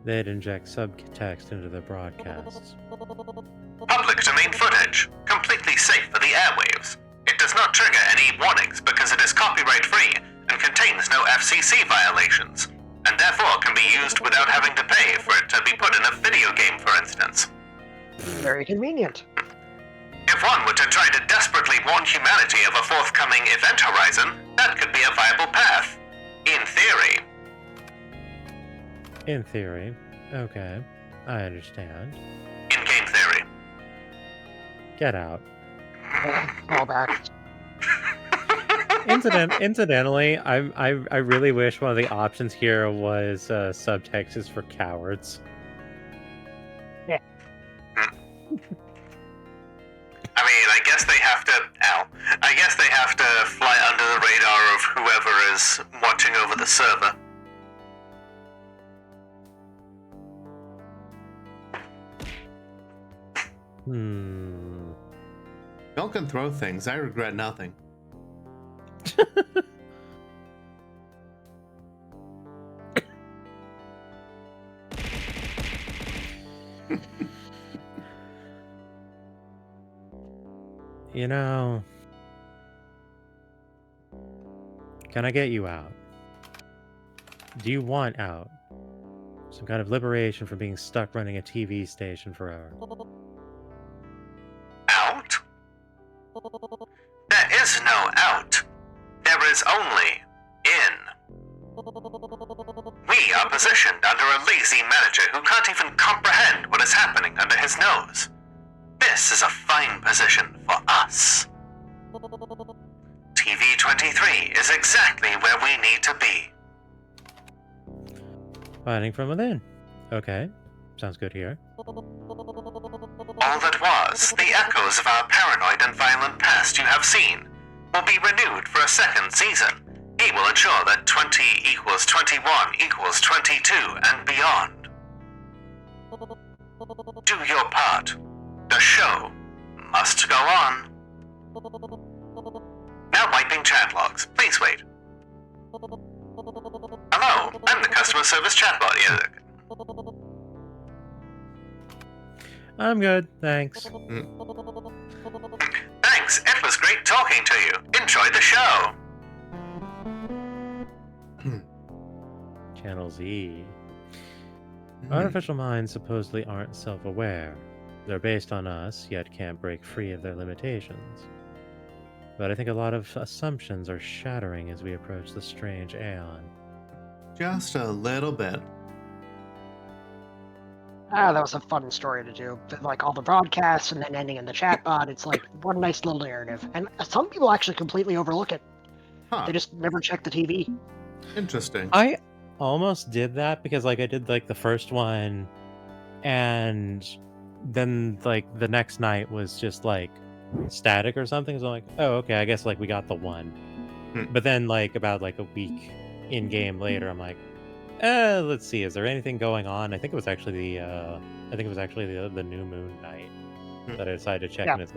Speaker 2: They'd inject subtext into their broadcasts.
Speaker 1: public domain footage, completely safe for the airwaves. It does not trigger any warnings because it is copyright-free and contains no FCC violations, and therefore can be used without having to pay for it to be put in a video game, for instance.
Speaker 3: Very convenient.
Speaker 1: If one were to try to desperately warn humanity of a forthcoming event horizon, that could be a viable path. In theory.
Speaker 2: In theory. Okay. I understand.
Speaker 1: In-game theory.
Speaker 2: Get out.
Speaker 3: Call back.
Speaker 2: Incidentally, I really wish one of the options here was subtext is for cowards.
Speaker 3: Yeah.
Speaker 1: I mean, I guess they have to... I guess they have to fly under the radar of whoever is watching over the server. Y'all can throw things. I regret nothing.
Speaker 2: You know, can I get you out? Do you want out? Some kind of liberation from being stuck running a TV station forever.
Speaker 1: Out? is only in. We are positioned under a lazy manager who can't even comprehend what is happening under his nose. This is a fine position for us. TV-23 is exactly where we need to be.
Speaker 2: Finding from within. Okay. Sounds good here.
Speaker 1: All that was, the echoes of our paranoid and violent past you have seen, will be renewed for a second season. He will ensure that 20 equals 21 equals 22 and beyond. Do your part. The show must go on. Now wiping chat logs. Please wait. Hello, I'm the customer service chatbot.
Speaker 2: I'm good, thanks.
Speaker 1: Thanks, it was great talking to you. Enjoy the show.
Speaker 2: Channel Z. Artificial minds supposedly aren't self-aware. They're based on us, yet can't break free of their limitations. But I think a lot of assumptions are shattering as we approach the strange aeon.
Speaker 1: Just a little bit.
Speaker 3: That was a fun story to do. Like all the broadcasts and then ending in the chatbot. It's like one nice little narrative. And some people actually completely overlook it.
Speaker 1: Huh.
Speaker 3: They just never check the TV.
Speaker 1: Interesting.
Speaker 2: I almost did that because I did the first one, and then the next night was just static or something. So I'm like, oh, okay, I guess we got the one. But then about a week in game later, I'm like, let's see, is there anything going on? I think it was actually the new moon night that I decided to check, and it's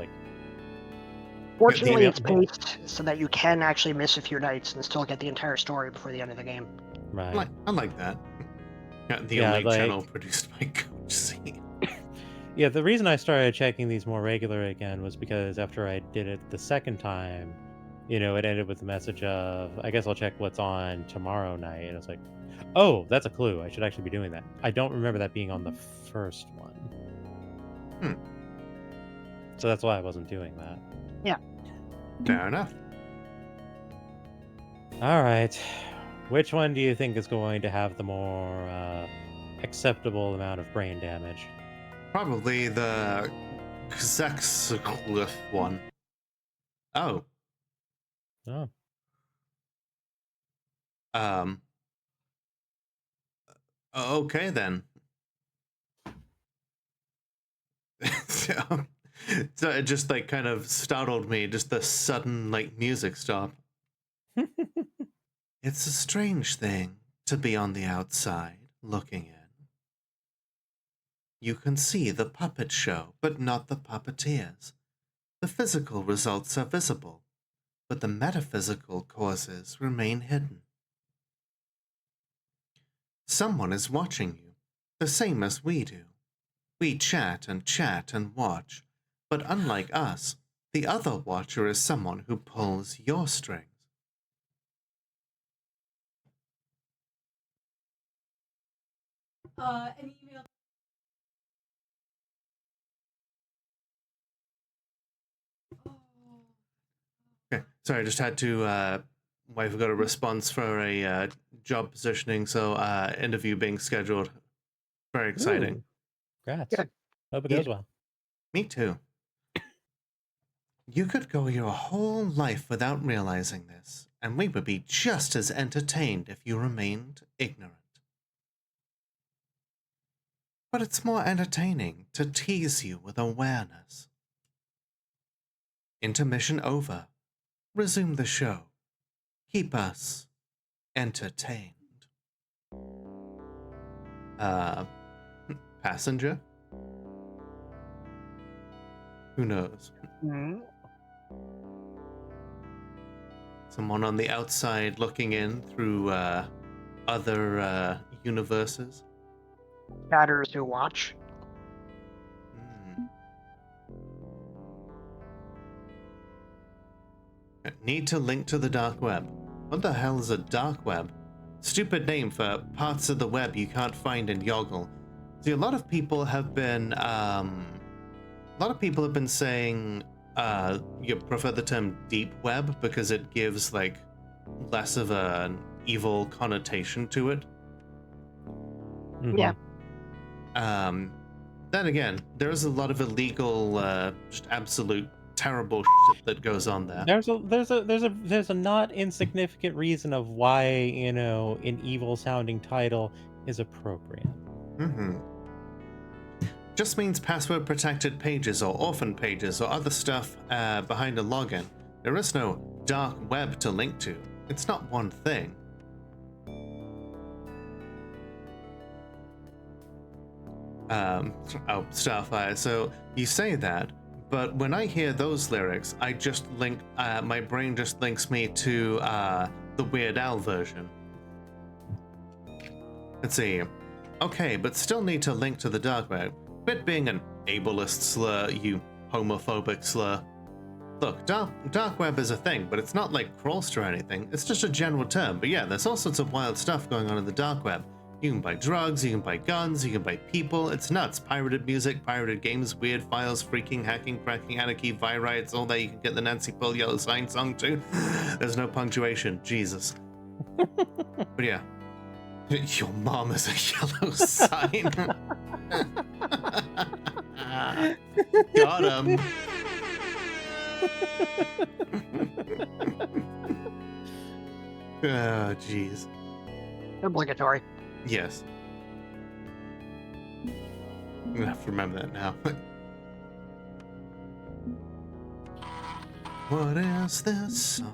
Speaker 3: Fortunately, it's paced so that you can actually miss a few nights and still get the entire story before the end of the game.
Speaker 2: Right.
Speaker 1: I like that. The only channel produced by Coach C.
Speaker 2: Yeah, the reason I started checking these more regular again was because after I did it the second time, it ended with the message of, I guess I'll check what's on tomorrow night. And it's like, oh, that's a clue. I should actually be doing that. I don't remember that being on the first one. So that's why I wasn't doing that.
Speaker 3: Yeah.
Speaker 1: Fair enough.
Speaker 2: All right. Which one do you think is going to have the more acceptable amount of brain damage?
Speaker 1: Probably the Xexglyph one. Oh.
Speaker 2: Oh.
Speaker 1: Okay then. So it just kind of startled me, just the sudden music stop. It's a strange thing to be on the outside looking in. You can see the puppet show, but not the puppeteers. The physical results are visible, but the metaphysical causes remain hidden. Someone is watching you, the same as we do. We chat and watch, but unlike us, the other watcher is someone who pulls your strings.
Speaker 10: An email.
Speaker 1: Okay, sorry, I just had to, wife got a response for a job positioning, so interview being scheduled. Very exciting.
Speaker 2: Ooh, congrats.
Speaker 3: Good.
Speaker 2: Hope it goes well.
Speaker 1: Me too. You could go your whole life without realizing this, and we would be just as entertained if you remained ignorant. But it's more entertaining to tease you with awareness. Intermission over. Resume the show. Keep us entertained. Passenger? Who knows? Someone on the outside looking in through other universes?
Speaker 3: Chatters who watch.
Speaker 1: Need to link to the dark web. What the hell is a dark web? Stupid name for parts of the web you can't find in Yoggle. See, a lot of people have been saying you prefer the term deep web because it gives less of an evil connotation to it.
Speaker 2: Mhm.
Speaker 3: Yeah.
Speaker 1: Then again, there is a lot of illegal, just absolute terrible shit that goes on there.
Speaker 2: There's a not insignificant reason of why, an evil sounding title is appropriate.
Speaker 1: Mm-hmm. Just means password protected pages or orphan pages or other stuff behind a login. There is no dark web to link to. It's not one thing. So you say that, but when I hear those lyrics, I just link, my brain just links me to the Weird Al version. Let's see. Okay, but still need to link to the dark web. Quit being an ableist slur, you homophobic slur. Look, dark web is a thing, but it's not like Crawlster or anything. It's just a general term. But yeah, there's all sorts of wild stuff going on in the dark web. You can buy drugs, you can buy guns, you can buy people. It's nuts. Pirated music, pirated games, weird files, freaking, hacking, cracking, anarchy, virites, all that. You can get the Nancy Pearl Yellow Sign song too. There's no punctuation. Jesus. But yeah. Your mom is a yellow sign. Got him. Oh, jeez.
Speaker 3: Obligatory.
Speaker 1: Yes. I'm gonna have to remember that now. What is this song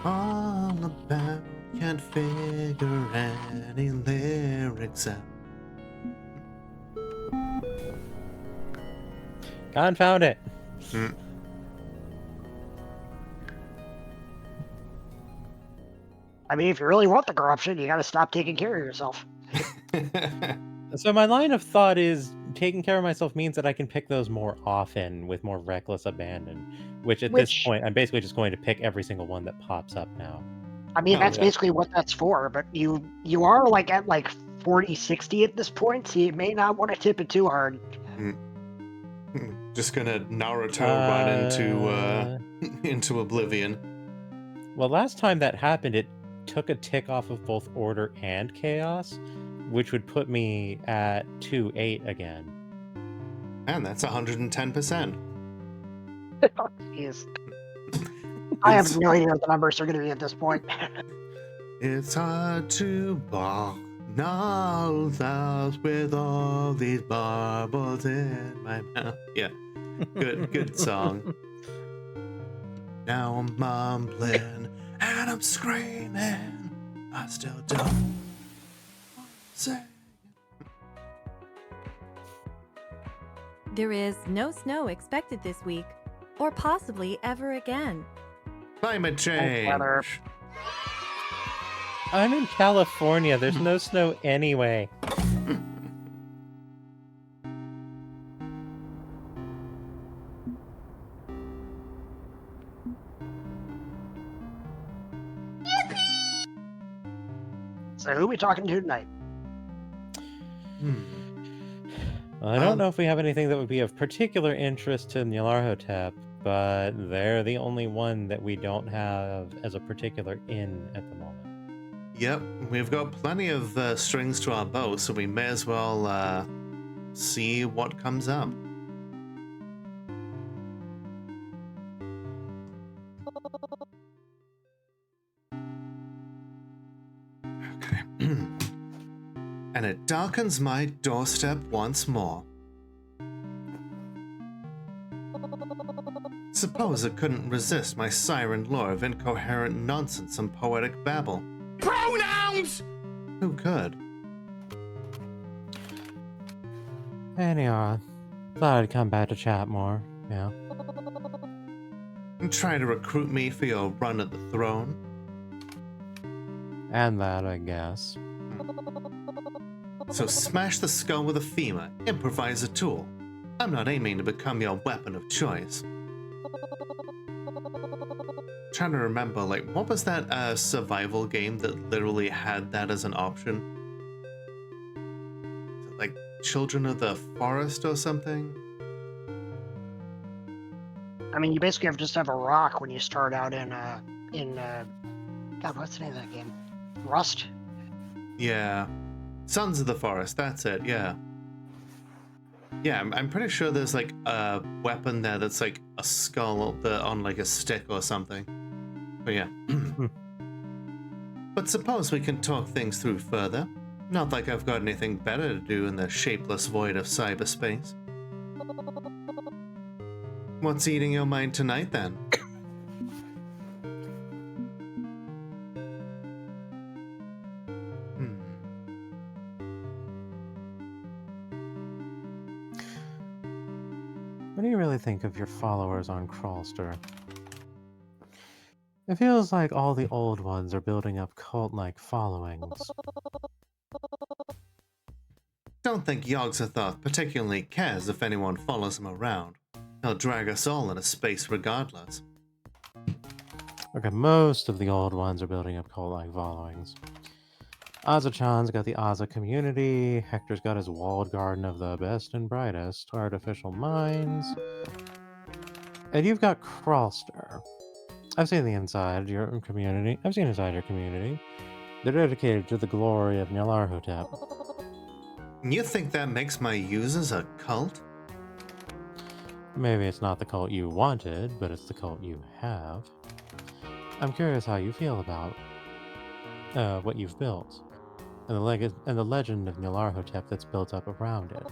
Speaker 1: all about? Can't figure any lyrics out.
Speaker 2: Confound it.
Speaker 3: I mean, if you really want the corruption, you got to stop taking care of yourself.
Speaker 2: So my line of thought is taking care of myself means that I can pick those more often with more reckless abandon, which at this point, I'm basically just going to pick every single one that pops up now.
Speaker 3: I mean, that's basically what that's for, but you are like at like 40, 60 at this point, so you may not want to tip it too hard.
Speaker 1: Just gonna Naruto run into oblivion.
Speaker 2: Well, last time that happened, it took a tick off of both order and chaos, which would put me at 2-8 again.
Speaker 1: And that's 110%.
Speaker 3: Jeez. I have no idea what the numbers are going to be at this point.
Speaker 1: It's hard to walk with all these marbles in my mouth. Yeah, good song. Now I'm mumbling and I'm screaming. I still don't say.
Speaker 6: There is no snow expected this week, or possibly ever again.
Speaker 1: Climate change.
Speaker 2: I'm in California. There's no snow anyway.
Speaker 3: So who are we talking to tonight?
Speaker 2: Well, I don't know if we have anything that would be of particular interest to Nyarlathotep, but they're the only one that we don't have as a particular in at the moment.
Speaker 1: Yep, we've got plenty of strings to our bow, so we may as well see what comes up. Okay. And it darkens my doorstep once more. Suppose it couldn't resist my siren lure of incoherent nonsense and poetic babble. Pronouns! Who could?
Speaker 2: Anyhow, thought I'd come back to chat more, yeah.
Speaker 1: And try to recruit me for your run at the throne?
Speaker 2: And that, I guess.
Speaker 1: So smash the skull with a femur, improvise a tool. I'm not aiming to become your weapon of choice. Trying to remember, like, what was that survival game that literally had that as an option? Is it like Children of the Forest or something?
Speaker 3: I mean, you basically just have a rock when you start out in God, what's the name of that game? Rust?
Speaker 1: Yeah. Sons of the Forest, that's it, yeah. Yeah, I'm pretty sure there's like a weapon there that's like a skull on like a stick or something. But yeah. But suppose we can talk things through further. Not like I've got anything better to do in the shapeless void of cyberspace. What's eating your mind tonight, then?
Speaker 2: What do you really think of your followers on Crawlster? It feels like all the old ones are building up cult-like followings.
Speaker 1: Don't think Yogg-Sothoth particularly cares if anyone follows him around. He'll drag us all into space regardless.
Speaker 2: Okay, most of the old ones are building up cult-like followings. Aza-chan's got the Aza community, Hector's got his walled garden of the best and brightest artificial minds, and you've got Crawlster. I've seen the inside your community. They're dedicated to the glory of Nyarlathotep.
Speaker 1: You think that makes my users a cult?
Speaker 2: Maybe it's not the cult you wanted, but it's the cult you have. I'm curious how you feel about what you've built, and the legend of Nyarlathotep that's built up around it.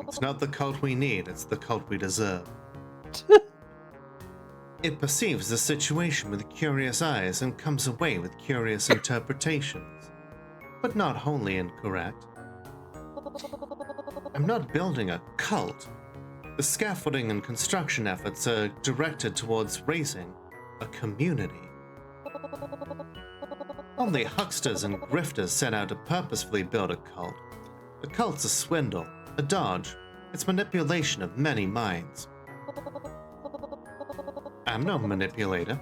Speaker 1: It's not the cult we need, it's the cult we deserve. It perceives the situation with curious eyes and comes away with curious interpretations, but not wholly incorrect. I'm not building a cult. The scaffolding and construction efforts are directed towards raising a community. Only hucksters and grifters set out to purposefully build a cult. A cult's a swindle, a dodge. It's manipulation of many minds. I'm no manipulator.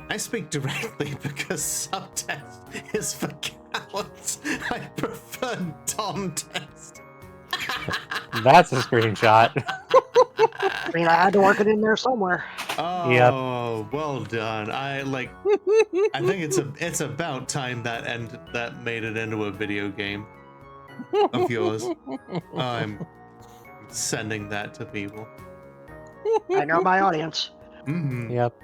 Speaker 1: I speak directly because subtext is for cowards. I prefer Dom text.
Speaker 2: That's a screenshot.
Speaker 3: I mean, I had to work it in there somewhere.
Speaker 1: Oh,
Speaker 2: Yep.
Speaker 1: Well done. I think it's about time that made it into a video game of yours. I'm sending that to people.
Speaker 3: I know my audience.
Speaker 1: Mm-hmm.
Speaker 2: Yep.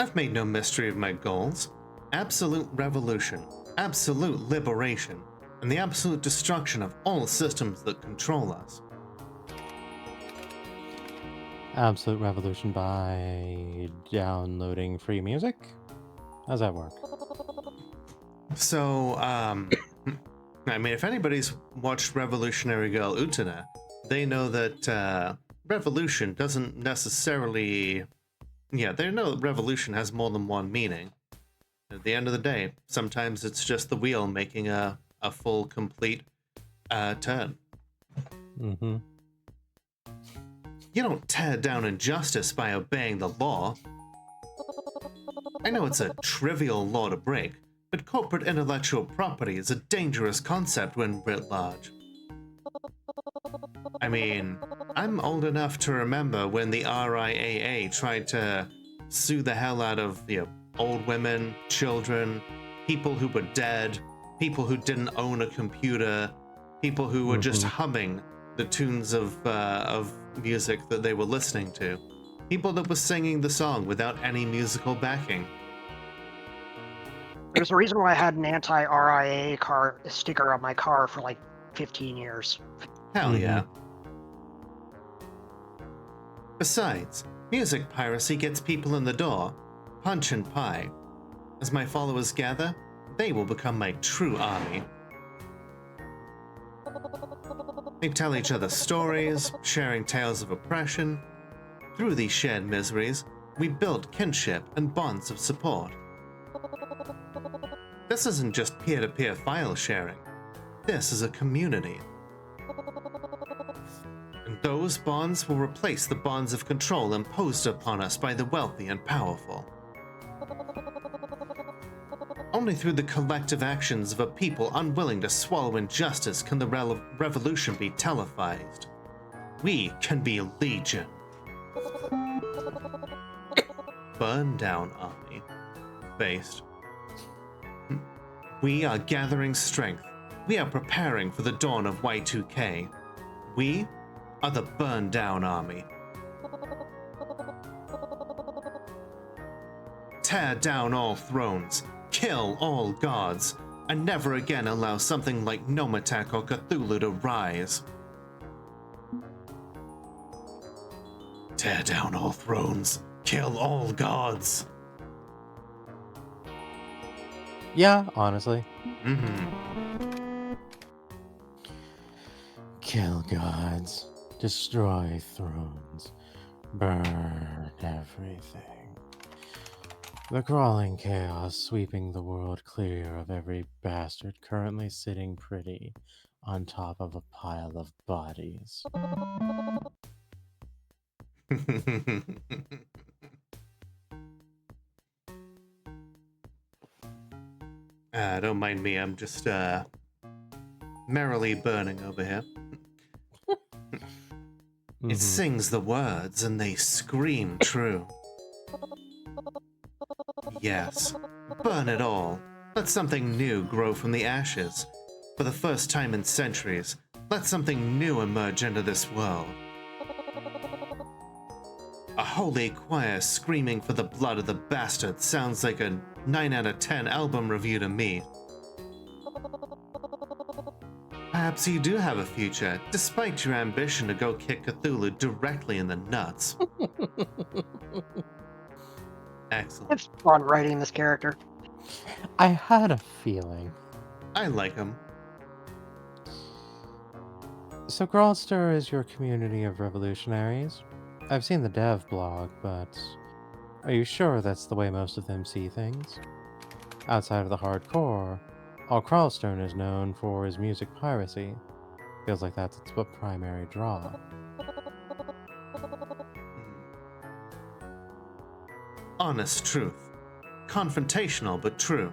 Speaker 1: I've made no mystery of my goals. Absolute revolution, absolute liberation, and the absolute destruction of all systems that control us.
Speaker 2: Absolute revolution by downloading free music? How's that work?
Speaker 1: So, I mean, if anybody's watched Revolutionary Girl Utena, they know that revolution doesn't necessarily... Yeah, they know that revolution has more than one meaning. At the end of the day, sometimes it's just the wheel making a full, complete turn.
Speaker 2: Mm-hmm.
Speaker 1: You don't tear down injustice by obeying the law. I know it's a trivial law to break, but corporate intellectual property is a dangerous concept when writ large. I mean, I'm old enough to remember when the RIAA tried to sue the hell out of, old women, children, people who were dead, people who didn't own a computer, people who were just humming the tunes of music that they were listening to, people that were singing the song without any musical backing.
Speaker 3: There's a reason why I had an anti-RIA car sticker on my car for like 15 years.
Speaker 1: Hell yeah. Besides, music piracy gets people in the door, punch and pie. As my followers gather, they will become my true army. They tell each other stories, sharing tales of oppression. Through these shared miseries, we build kinship and bonds of support. This isn't just peer-to-peer file sharing. This is a community. And those bonds will replace the bonds of control imposed upon us by the wealthy and powerful. Only through the collective actions of a people unwilling to swallow injustice can the revolution be televised. We can be legion. Burn down army. Based. We are gathering strength. We are preparing for the dawn of Y2K. We are the burn down army. Tear down all thrones, kill all gods, and never again allow something like Nomatak or Cthulhu to rise. Tear down all thrones, kill all gods.
Speaker 2: Yeah, honestly.
Speaker 1: Mm-hmm.
Speaker 2: Kill gods, destroy thrones, burn everything. The crawling chaos sweeping the world clear of every bastard currently sitting pretty on top of a pile of bodies.
Speaker 1: Don't mind me, I'm just merrily burning over here. It sings the words and they scream true. Yes, burn it all. Let something new grow from the ashes. For the first time in centuries, let something new emerge into this world. A holy choir screaming for the blood of the bastard sounds like a 9 out of 10 album review to me. Perhaps you do have a future, despite your ambition to go kick Cthulhu directly in the nuts. Excellent.
Speaker 3: It's fun writing this character.
Speaker 2: I had a feeling.
Speaker 1: I like him.
Speaker 2: So Grawlster is your community of revolutionaries? I've seen the dev blog, but are you sure that's the way most of them see things? Outside of the hardcore, all Crawlstone is known for is music piracy. Feels like that's its primary draw.
Speaker 1: Honest truth. Confrontational, but true.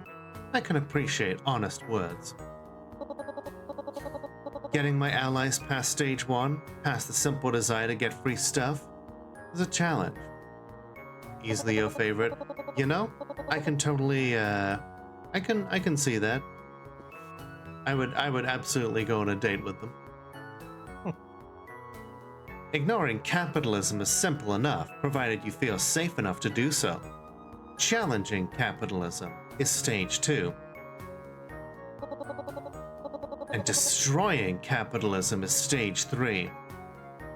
Speaker 1: I can appreciate honest words. Getting my allies past stage 1, past the simple desire to get free stuff, is a challenge. Easily your favorite. You know, I can totally, I can see that. I would absolutely go on a date with them. Ignoring capitalism is simple enough, provided you feel safe enough to do so. Challenging capitalism is stage 2. And destroying capitalism is stage 3.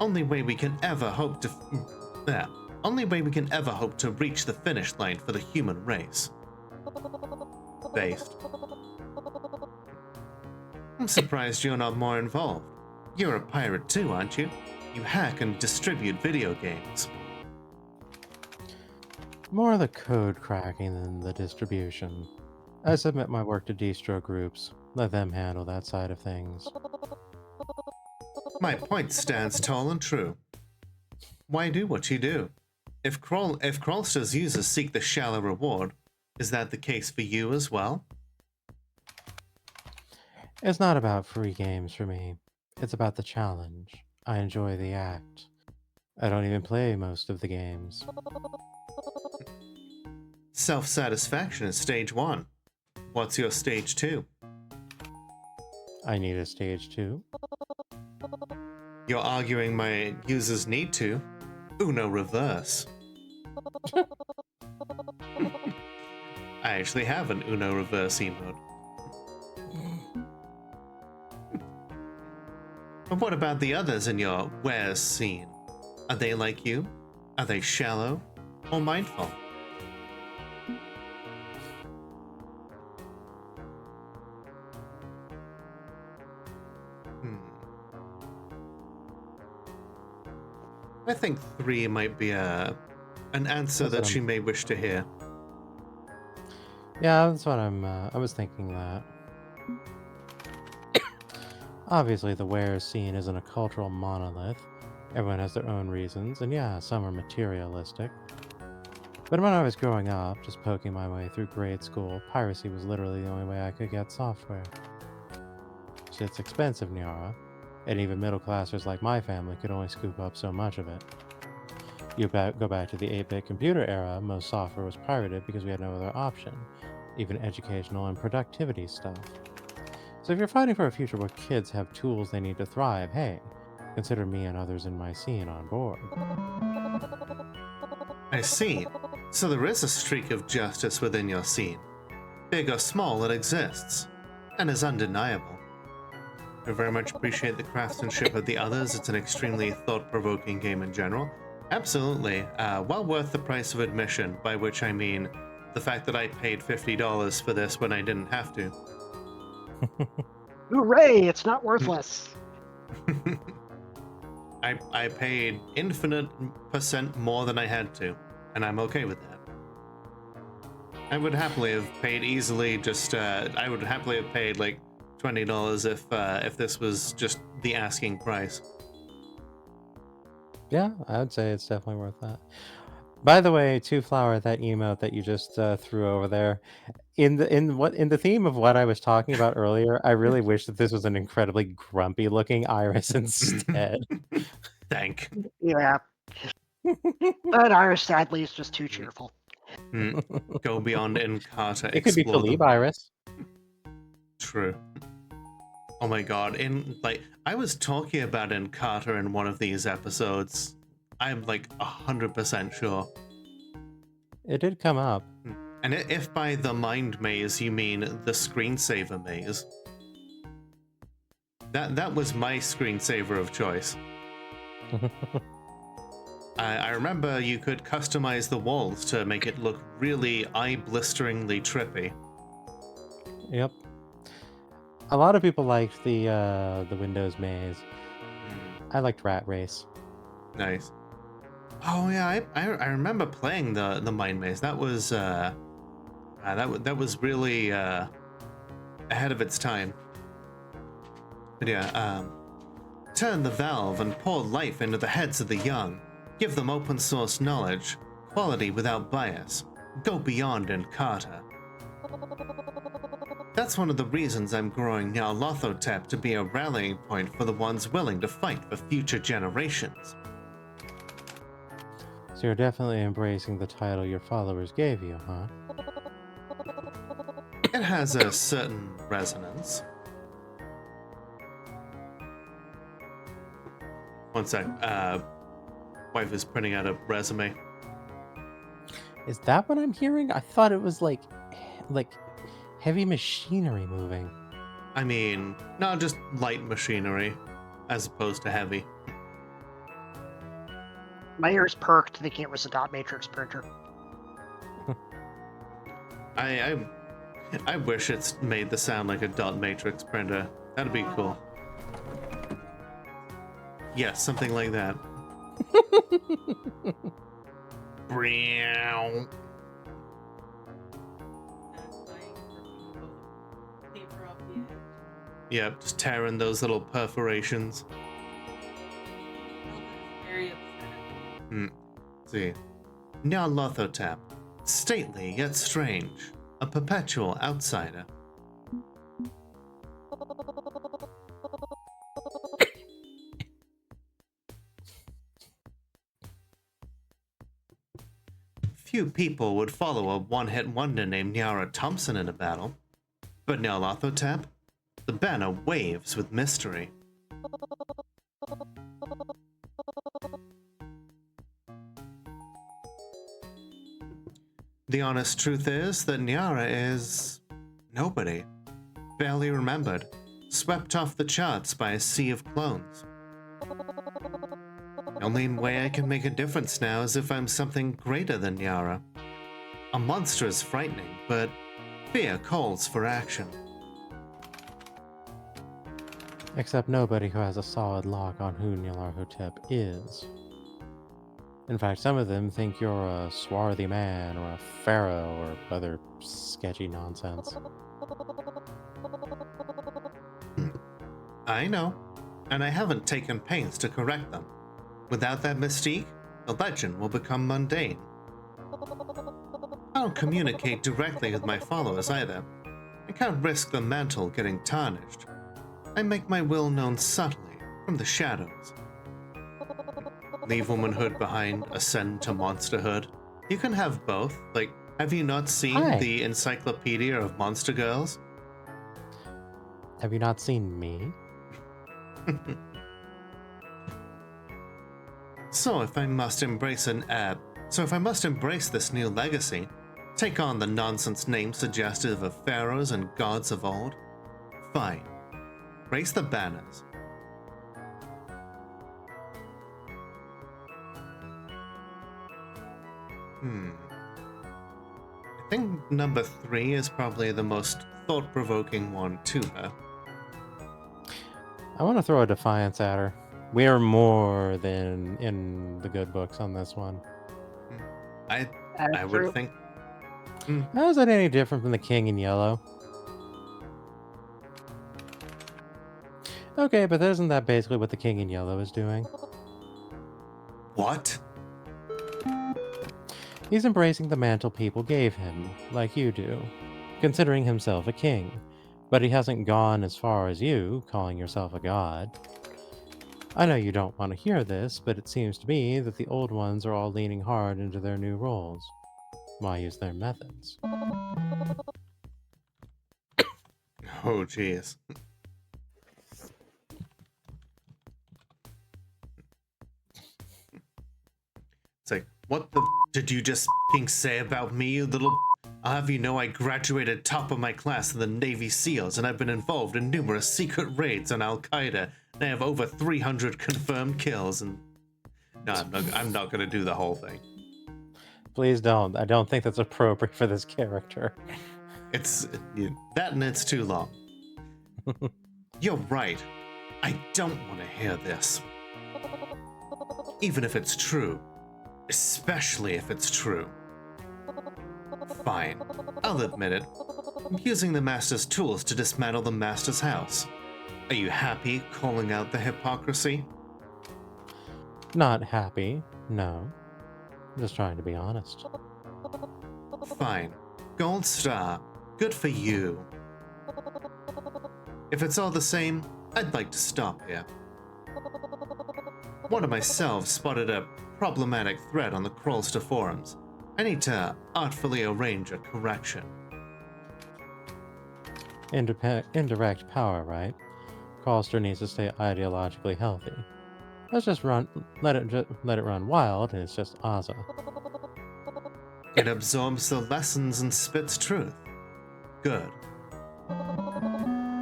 Speaker 1: Only way we can ever hope to reach the finish line for the human race. Based. I'm surprised you're not more involved. You're a pirate too, aren't you? You hack and distribute video games.
Speaker 2: More the code cracking than the distribution. I submit my work to distro groups. Let them handle that side of things.
Speaker 1: My point stands tall and true. Why do what you do? If Crawlster's users seek the shallow reward, is that the case for you as well?
Speaker 2: It's not about free games for me. It's about the challenge. I enjoy the act. I don't even play most of the games.
Speaker 1: Self-satisfaction is stage 1. What's your stage 2?
Speaker 2: I need a stage 2.
Speaker 1: You're arguing my users need to. Uno reverse. I actually have an Uno reverse emote. But what about the others in your wares scene? Are they like you? Are they shallow or mindful? I think 3 might be an answer that she may wish to hear.
Speaker 2: Yeah, that's what I was thinking that. Obviously, the wares scene isn't a cultural monolith. Everyone has their own reasons, and yeah, some are materialistic. But when I was growing up, just poking my way through grade school, piracy was literally the only way I could get software. It's expensive, Niara. and even middle classers like my family could only scoop up so much of it. Go back to the 8-bit computer era, most software was pirated because we had no other option, even educational and productivity stuff. So if you're fighting for a future where kids have tools they need to thrive, hey, consider me and others in my scene on board.
Speaker 1: I see. So there is a streak of justice within your scene. Big or small, it exists, and is undeniable. I very much appreciate the craftsmanship of the others. It's an extremely thought-provoking game in general. Absolutely. Well worth the price of admission, by which I mean the fact that I paid $50 for this when I didn't have to.
Speaker 3: Hooray! It's not worthless.
Speaker 1: I paid infinite % more than I had to, and I'm okay with that. I would happily have paid easily I would happily have paid like $20 if this was just the asking price.
Speaker 2: Yeah, I would say it's definitely worth that. By the way, Two Flower, that emote that you just threw over there, in the theme of what I was talking about earlier, I really wish that this was an incredibly grumpy looking Iris instead.
Speaker 1: Thank.
Speaker 3: Yeah. But Iris, sadly, is just too cheerful.
Speaker 1: Go beyond Encarta.
Speaker 2: It could be Philippe Iris.
Speaker 1: True. Oh my god, I was talking about Encarta in one of these episodes. I'm like 100% sure.
Speaker 2: It did come up.
Speaker 1: And if by the mind maze you mean the screensaver maze, that was my screensaver of choice. I remember you could customize the walls to make it look really eye-blisteringly trippy.
Speaker 2: Yep. A lot of people liked the Windows maze. I liked Rat Race.
Speaker 1: Nice. Oh yeah, I remember playing the mind maze. That was that was really ahead of its time. But yeah, turn the valve and pour life into the heads of the young. Give them open source knowledge, quality without bias. Go beyond Encarta. That's one of the reasons I'm growing Nyarlathotep to be a rallying point for the ones willing to fight for future generations.
Speaker 2: So you're definitely embracing the title your followers gave you, huh?
Speaker 1: It has a certain resonance. One sec. Wife is printing out a resume.
Speaker 2: Is that what I'm hearing? I thought it was like heavy machinery moving.
Speaker 1: I mean, not just light machinery, as opposed to heavy.
Speaker 3: My ears perked thinking it was a dot matrix printer.
Speaker 1: I wish it's made the sound like a dot matrix printer. That'd be cool. Yes, something like that. Brown. Yep, just tearing those little perforations. See. Nyarlathotep. Stately yet strange. A perpetual outsider. Few people would follow a one-hit wonder named Nyara Thompson in a battle. But Nyarlathotep? The banner waves with mystery. The honest truth is that Nyara is nobody. Barely remembered. Swept off the charts by a sea of clones. The only way I can make a difference now is if I'm something greater than Nyara. A monster is frightening, but fear calls for action.
Speaker 2: Except nobody who has a solid lock on who Nyarlathotep is. In fact, some of them think you're a swarthy man or a pharaoh or other sketchy nonsense.
Speaker 1: I know, and I haven't taken pains to correct them. Without that mystique, the legend will become mundane. I don't communicate directly with my followers either. I can't risk the mantle getting tarnished. I make my will known subtly, from the shadows. Leave womanhood behind, ascend to monsterhood. You can have both. Like, have you not seen
Speaker 2: Hi.
Speaker 1: the Encyclopedia of Monster Girls?
Speaker 2: Have you not seen me?
Speaker 1: So if I must embrace this new legacy, take on the nonsense name suggestive of pharaohs and gods of old, fine. Raise the banners. I think number 3 is probably the most thought-provoking one to her.
Speaker 2: I want to throw a defiance at her. We are more than in the good books on this one.
Speaker 1: I
Speaker 3: That's
Speaker 1: would
Speaker 3: true.
Speaker 1: think.
Speaker 2: How is that any different from the King in Yellow? Okay, but isn't that basically what the King in Yellow is doing?
Speaker 1: What?
Speaker 2: He's embracing the mantle people gave him, like you do, considering himself a king. But he hasn't gone as far as you, calling yourself a god. I know you don't want to hear this, but it seems to me that the old ones are all leaning hard into their new roles. Why use their methods?
Speaker 1: Oh, jeez. It's like, what the did you just f***ing say about me, you little? I'll have you know I graduated top of my class in the Navy SEALs, and I've been involved in numerous secret raids on Al-Qaeda, and I have over 300 confirmed kills, and... No, I'm not gonna do the whole thing.
Speaker 2: Please don't. I don't think that's appropriate for this character.
Speaker 1: It's... that and it's too long. You're right. I don't want to hear this. Even if it's true. Especially if it's true. Fine. I'll admit it. I'm using the Master's tools to dismantle the Master's house. Are you happy calling out the hypocrisy?
Speaker 2: Not happy, no. Just trying to be honest.
Speaker 1: Fine. Gold star. Good for you. If it's all the same, I'd like to stop here. One of myself spotted a problematic thread on the Crawlster forums. I need to artfully arrange a correction.
Speaker 2: Indirect power, right? Crawlster needs to stay ideologically healthy. Let's just let it run wild, and it's just Ozza.
Speaker 1: It absorbs the lessons and spits truth. Good. I'm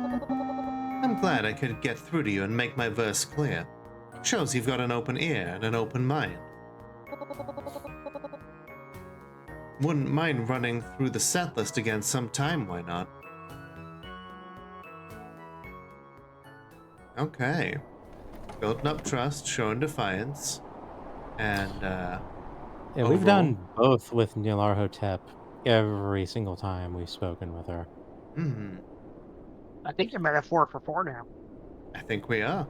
Speaker 1: glad I could get through to you and make my verse clear. Shows you've got an open ear and an open mind. Wouldn't mind running through the set list again sometime, why not? Okay. Building up trust, showing defiance, and
Speaker 2: Yeah,
Speaker 1: overall,
Speaker 2: we've done both with Nyarlathotep every single time we've spoken with her.
Speaker 3: I think you're metaphor for 4 now.
Speaker 1: I think we are.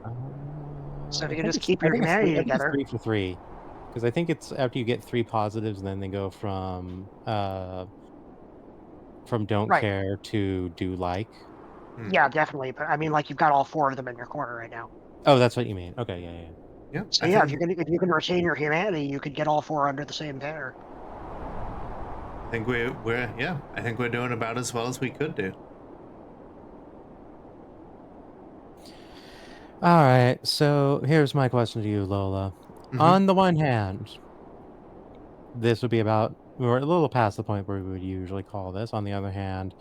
Speaker 3: So if you
Speaker 2: I
Speaker 3: can
Speaker 2: think
Speaker 3: just
Speaker 2: it's-
Speaker 3: keep
Speaker 2: I
Speaker 3: your
Speaker 2: think it's
Speaker 3: humanity
Speaker 2: three- I think it's
Speaker 3: together.
Speaker 2: 3 for 3. Because I think it's after you get 3 positives, and then they go from don't
Speaker 3: Right.
Speaker 2: care to do like.
Speaker 3: Yeah, definitely. But I mean, like, you've got all 4 of them in your corner right now.
Speaker 2: Oh, that's what you mean. Okay, yeah.
Speaker 1: Yeah.
Speaker 3: So yeah, if you can retain your humanity, you could get all 4 under the same banner.
Speaker 1: I think I think we're doing about as well as we could do.
Speaker 2: All right, so here's my question to you, Lola. On the one hand, this would be about, we're a little past the point where we would usually call this. On the other hand,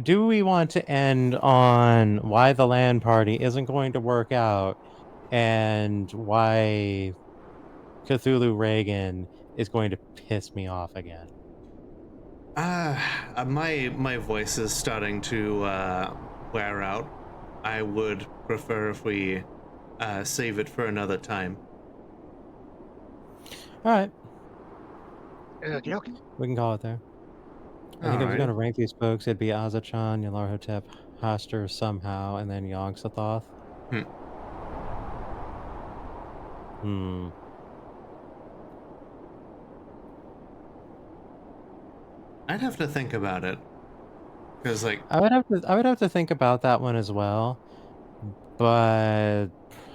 Speaker 2: do we want to end on why the LAN party isn't going to work out and why Cthulhu Reagan is going to piss me off again?
Speaker 1: My voice is starting to wear out. I would prefer if we save it for another time.
Speaker 2: All right,
Speaker 3: Okay.
Speaker 2: we can call it there. I think if I was going to rank these folks, it'd be Azachan, Nyarlathotep, Haster somehow, and then Yogg-Sothoth.
Speaker 1: I'd have to think about it, because like
Speaker 2: I would have to think about that one as well, but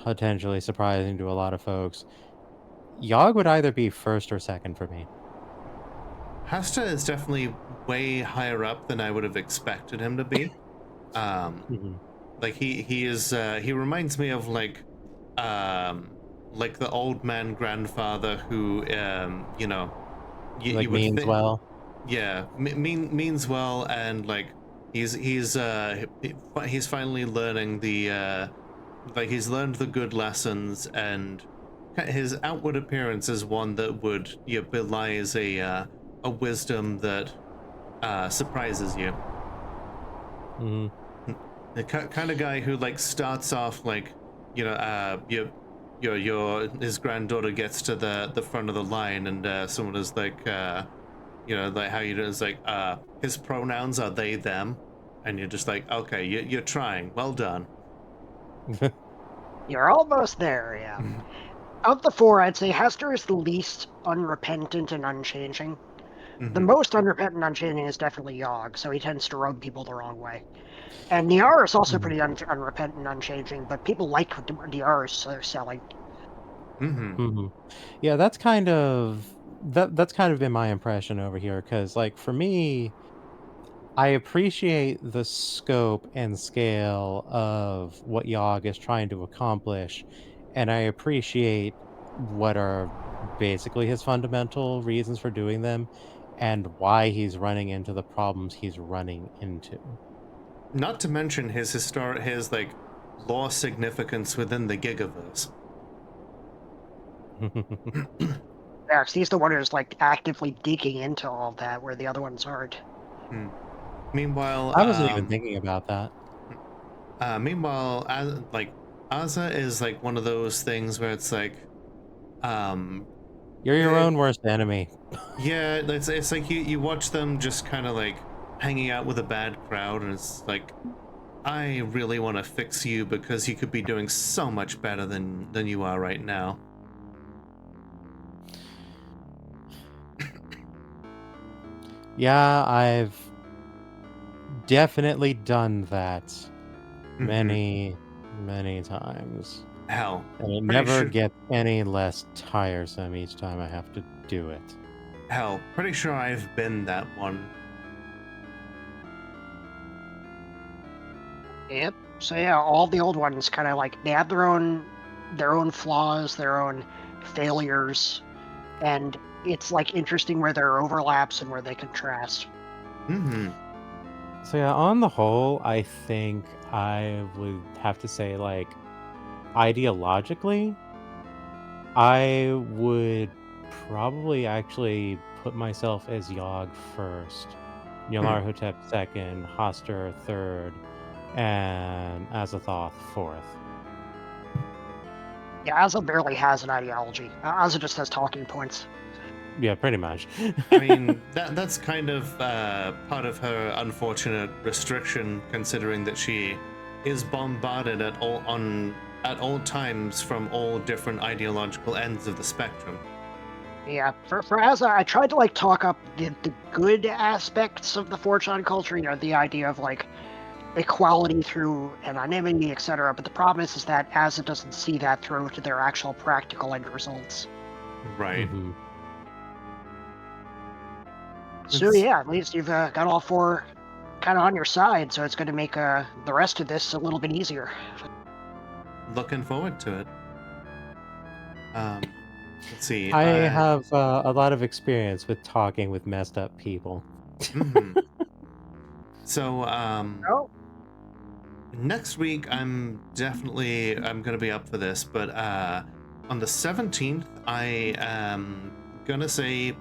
Speaker 2: potentially surprising to a lot of folks, Yogg would either be first or second for me.
Speaker 1: Hasta is definitely way higher up than I would have expected him to be. Like he reminds me of like the old man grandfather who you know
Speaker 2: Like
Speaker 1: you would
Speaker 2: means
Speaker 1: think,
Speaker 2: well.
Speaker 1: yeah, means well, and like he's finally learning the like he's learned the good lessons, and his outward appearance is one that would belies a wisdom that surprises you. The kind of guy who like starts off like, his granddaughter gets to the front of the line, and someone is like, like how you do, it's like, his pronouns are they them, and you're just like, okay, you're trying, well done.
Speaker 3: You're almost there, yeah. Of the four, I'd say Hester is the least unrepentant and unchanging. The most unrepentant and unchanging is definitely Yogg, so he tends to rub people the wrong way. And Niar is also pretty unrepentant and unchanging, but people like Niar's selling.
Speaker 2: Yeah, that's kind of been my impression over here, because like for me, I appreciate the scope and scale of what Yogg is trying to accomplish, and I appreciate what are basically his fundamental reasons for doing them and why he's running into the problems he's running into.
Speaker 1: Not to mention his like lore significance within the Gigaverse.
Speaker 3: Yeah, 'cause he's the one who's like actively digging into all of that, where the other ones aren't.
Speaker 1: Meanwhile,
Speaker 2: I wasn't even thinking about that.
Speaker 1: Meanwhile, Aza is like one of those things where it's like,
Speaker 2: you're your own worst enemy.
Speaker 1: Yeah, it's like you watch them just kind of like hanging out with a bad crowd, and it's like, I really want to fix you because you could be doing so much better than you are right now.
Speaker 2: Yeah, I've definitely done that many times.
Speaker 1: Hell,
Speaker 2: And it never gets any less tiresome each time I have to do it.
Speaker 1: Hell, pretty sure I've been that one.
Speaker 3: Yep. So yeah, all the old ones kind of like they have their own flaws, their own failures, and it's like interesting where there are overlaps and where they contrast.
Speaker 2: So yeah, on the whole, I think I would have to say, like, ideologically, I would probably actually put myself as Yogg first, Nyarlathotep second, Hoster third, and Azathoth fourth.
Speaker 3: Yeah, Azza barely has an ideology. Azza just has talking points.
Speaker 2: Yeah, pretty much.
Speaker 1: I mean, that's kind of part of her unfortunate restriction, considering that she is bombarded at all times from all different ideological ends of the spectrum.
Speaker 3: Yeah, for Azza, I tried to like talk up the good aspects of the Fortune culture, the idea of like equality through anonymity, etc. But the problem is that Azza doesn't see that through to their actual practical end results.
Speaker 1: Right.
Speaker 3: So yeah, at least you've got all four kind of on your side, so it's going to make the rest of this a little bit easier.
Speaker 1: Looking forward to it. Let's see.
Speaker 2: I have a lot of experience with talking with messed up people.
Speaker 1: So, next week I'm gonna be up for this, but on the 17th I am gonna say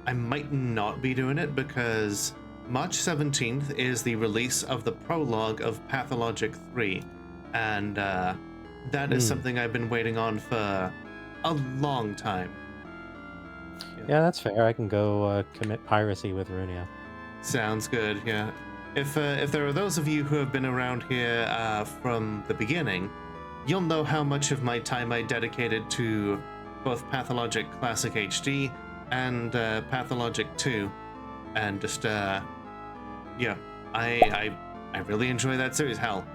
Speaker 1: I might not be doing it, because March 17th is the release of the prologue of Pathologic 3, and that is something I've been waiting on for a long time.
Speaker 2: Yeah, that's fair. I can go commit piracy with Runia.
Speaker 1: Sounds good, yeah. If there are those of you who have been around here from the beginning, you'll know how much of my time I dedicated to both Pathologic Classic HD and Pathologic 2, and just yeah, I really enjoy that series. Hell,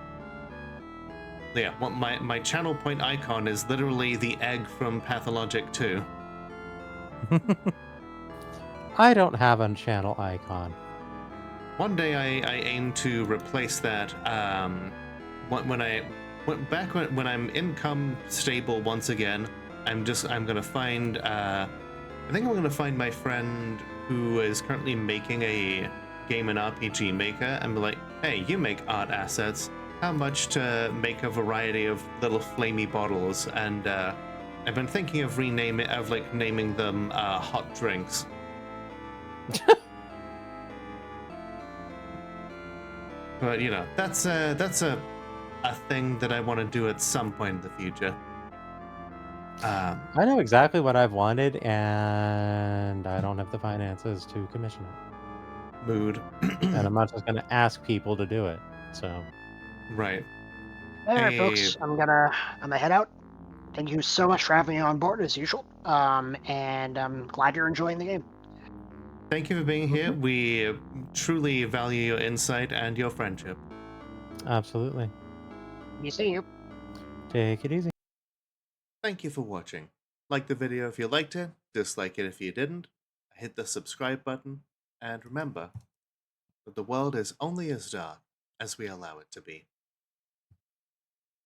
Speaker 1: Yeah, well, my channel point icon is literally the egg from Pathologic 2.
Speaker 2: I don't have a channel icon.
Speaker 1: One day I aim to replace that when I'm income stable once again. I'm gonna find I think I'm gonna find my friend who is currently making a game and RPG maker and be like, hey, you make art assets. How much to make a variety of little flamey bottles? And I've been thinking of naming them hot drinks. But you know, that's a thing that I want to do at some point in the future.
Speaker 2: I know exactly what I've wanted, and I don't have the finances to commission it.
Speaker 1: Mood.
Speaker 2: And I'm not just going to ask people to do it. So,
Speaker 1: right.
Speaker 3: All right,
Speaker 1: Hey.
Speaker 3: folks, I'm gonna head out. Thank you so much for having me on board as usual. And I'm glad you're enjoying the game.
Speaker 1: Thank you for being here. We truly value your insight and your friendship.
Speaker 2: absolutely.
Speaker 3: Be seeing you.
Speaker 2: Take it easy.
Speaker 1: Thank you for watching. Like the video if you liked it, dislike it if you didn't, hit the subscribe button, and remember that the world is only as dark as we allow it to be.